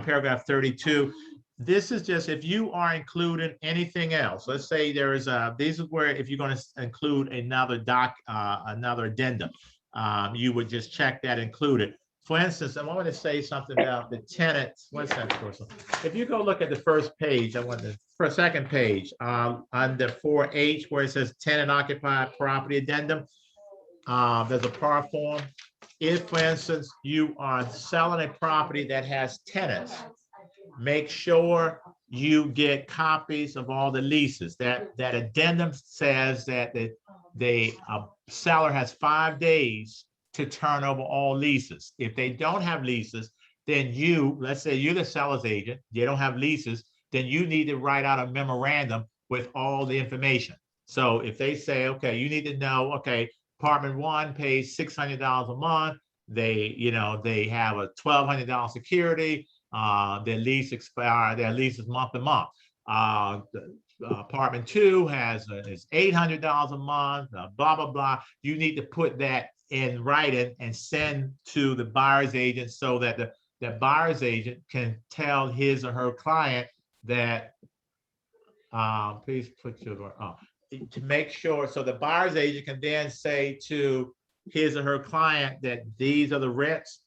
paragraph 32. This is just if you are including anything else. Let's say there is this is where if you're going to include another addendum, you would just check that included. For instance, I wanted to say something about the tenants. What's that person? If you go look at the first page, second page, under 4H, where it says tenant occupied property addendum, there's a PAR form. If, for instance, you are selling a property that has tenants, make sure you get copies of all the leases. That addendum says that the seller has 5 days to turn over all leases. If they don't have leases, then let's say you're the seller's agent, they don't have leases, then you need to write out a memorandum with all the information. So if they say, okay, you need to know, okay, apartment 1 pays $600 a month, they have a $1,200 security, their lease is month to month. Apartment 2 is $800 a month, blah, blah, blah. You need to put that in writing and send to the buyer's agent so that the buyer's agent can tell his or her client that, please put your, to make sure, so the buyer's agent can then say to his or her client that these are the rents.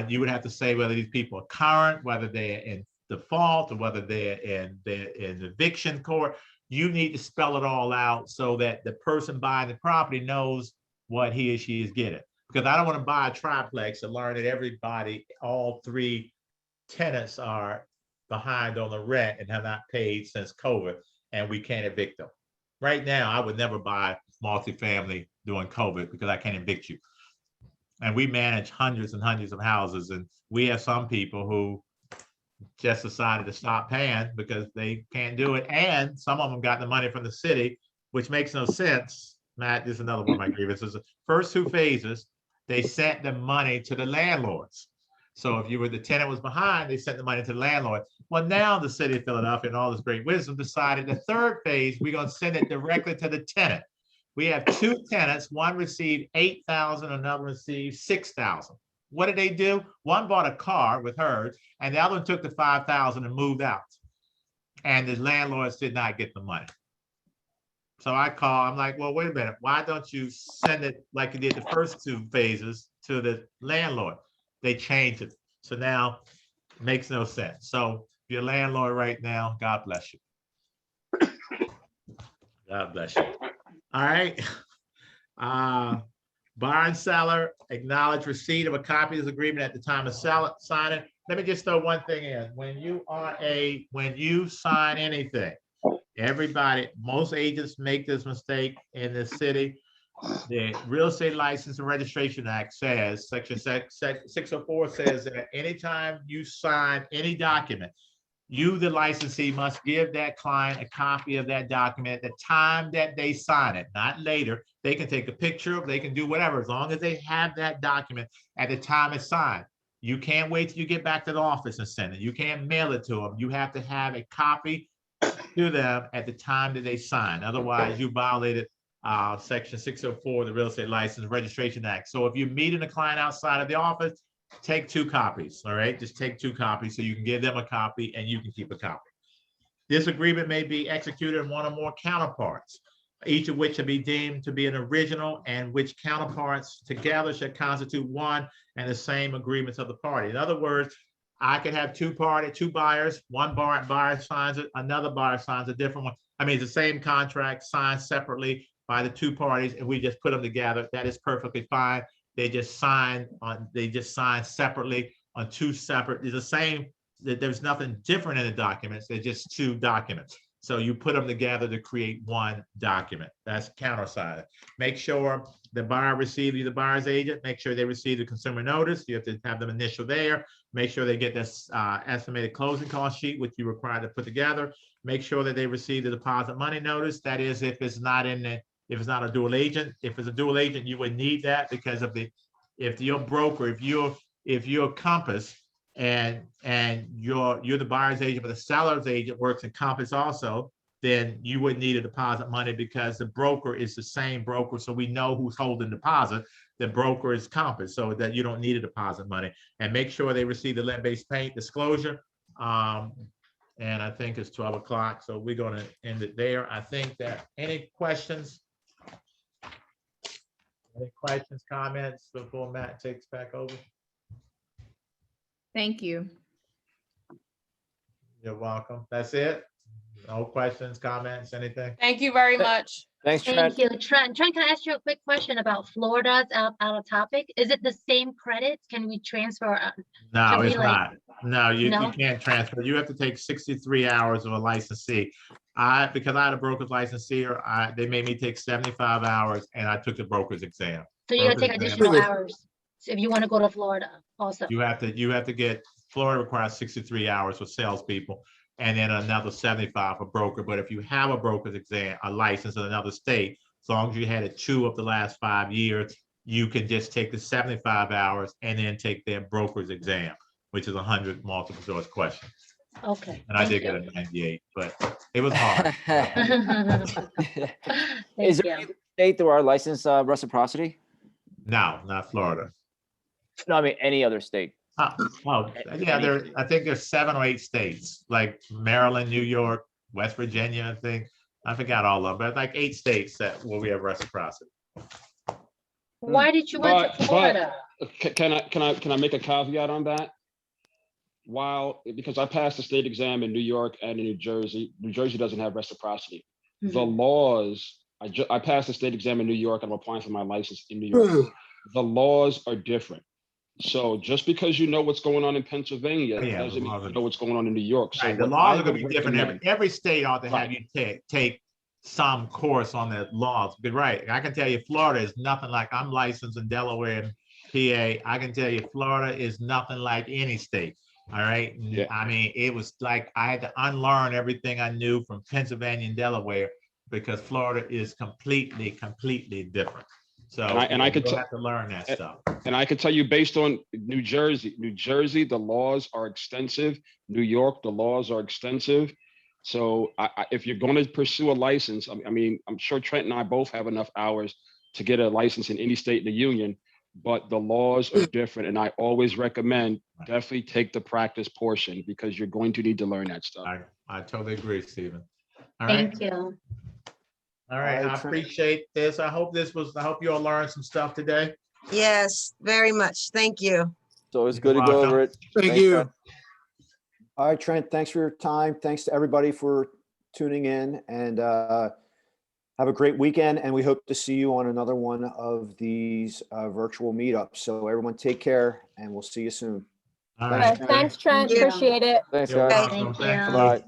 You would have to say whether these people are current, whether they're in default, or whether they're in eviction court. You need to spell it all out so that the person buying the property knows what he or she is getting. Because I don't want to buy a triplex and learn that all 3 tenants are behind on the rent and have not paid since COVID, and we can't evict them. Right now, I would never buy multifamily during COVID because I can't evict you. And we manage hundreds and hundreds of houses, and we have some people who just decided to stop paying because they can't do it. And some of them got the money from the city, which makes no sense. Matt, this is another one of my grievances. The first 2 phases, they sent the money to the landlords. So if the tenant was behind, they sent the money to the landlord. Well, now the city of Philadelphia and all this great wisdom decided the 3rd phase, we're going to send it directly to the tenant. We have 2 tenants, one received $8,000, another received $6,000. What did they do? One bought a car with hers, and the other one took the $5,000 and moved out. And the landlords did not get the money. So I'm like, well, wait a minute. Why don't you send it like you did the first 2 phases to the landlord. They changed it. So now it makes no sense. So if you're a landlord right now, God bless you. God bless you. All right. Buyer and seller acknowledge receipt of a copy of this agreement at the time of signing. Let me just throw one thing in. When you sign anything, everybody, most agents make this mistake in this city. The Real Estate License and Registration Act says, section 604 says that anytime you sign any document, you, the licensee, must give that client a copy of that document at the time that they sign it, not later. They can take a picture of, they can do whatever, as long as they have that document at the time it's signed. You can't wait till you get back to the office and send it. You can't mail it to them. You have to have a copy to them at the time that they sign. Otherwise, you violated section 604 of the Real Estate License and Registration Act. So if you're meeting a client outside of the office, take 2 copies, all right? Just take 2 copies so you can give them a copy and you can keep a copy. This agreement may be executed in one or more counterparts, each of which should be deemed to be an original, and which counterparts together should constitute one and the same agreements of the party. In other words, I could have 2 buyers, one buyer signs it, another buyer signs a different one. I mean, it's the same contract signed separately by the 2 parties, and we just put them together. That is perfectly fine. They just sign separately on 2 separate, it's the same, that there's nothing different in the documents. They're just 2 documents. So you put them together to create one document. That's countersigned. Make sure the buyer received, the buyer's agent, make sure they receive the consumer notice. You have to have them initial there. Make sure they get this estimated closing cost sheet, which you're required to put together. Make sure that they receive the deposit money notice. That is, if it's not in the, if it's not a dual agent. If it's a dual agent, you would need that because of if your broker, if you're Compass and you're the buyer's agent, but the seller's agent works in Compass also, then you would need a deposit money because the broker is the same broker. So we know who's holding deposit. The broker is Compass, so that you don't need a deposit money. And make sure they receive the lead-based paint disclosure. And I think it's 12 o'clock, so we're going to end it there. I think that any questions? Any questions, comments before Matt takes back over? Thank you. You're welcome. That's it? No questions, comments, anything? Thank you very much. Thanks, Trent. Thank you. Trent, can I ask you a quick question about Florida's out of topic? Is it the same credits? Can we transfer? No, can we, it's not. No, you No? can't transfer. You have to take 63 hours of a licensee. Because I had a broker's licensee, they made me take 75 hours and I took the broker's exam. So you're gonna take additional hours if you want to go to Florida also. You have to get, Florida requires 63 hours for salespeople and then another 75 for broker. But if you have a broker's exam, a license in another state, as long as you had it 2 of the last 5 years, you can just take the 75 hours and then take their broker's exam, which is 100 multiple choice questions. Okay. And I did get a 98, but it was hard. Is there any state through our license reciprocity? No, not Florida. No, I mean any other state. Yeah, I think there's 7 or 8 states, like Maryland, New York, West Virginia, I think. I forgot all of them, but like 8 states where we have reciprocity. Why did you went to Florida? Can I make a caveat on that? Because I passed the state exam in New York and in New Jersey. New Jersey doesn't have reciprocity. Mm-hmm. The laws, I passed the state exam in New York and I'm applying for my license in New York. The laws are different. So just because you know what's going on in Pennsylvania doesn't mean you know what's going on in New York. So Right, the laws are going to be different. Every state ought to have you take some course on the laws. But right, I can tell you Florida is nothing like, I'm licensed in Delaware and PA. I can tell you Florida is nothing like any state. All right. Yeah. I mean, it was like I had to unlearn everything I knew from Pennsylvania and Delaware because Florida is completely different. So I could have to learn that stuff. And I can tell you based on New Jersey, the laws are extensive. New York, the laws are extensive. So if you're going to pursue a license, I mean, I'm sure Trent and I both have enough hours to get a license in any state in the union, but the laws are different. And I always recommend definitely take the practice portion because you're going to need to learn that stuff. I totally agree, Stephen. All right. Thank you. All right, I appreciate this. I hope you all learned some stuff today. Yes, very much. Thank you. So it's good to go over it. Thank Thanks, you. Trent. All right, Trent, thanks for your time. Thanks to everybody for tuning in, and have a great weekend. And we hope to see you on another one of these virtual meetups. So everyone take care, and we'll see you soon. All Thanks, right. Trent. Thanks, Trent. Thank you. Appreciate it. Thanks, You're guys. welcome. Thank Thank you. you. Bye.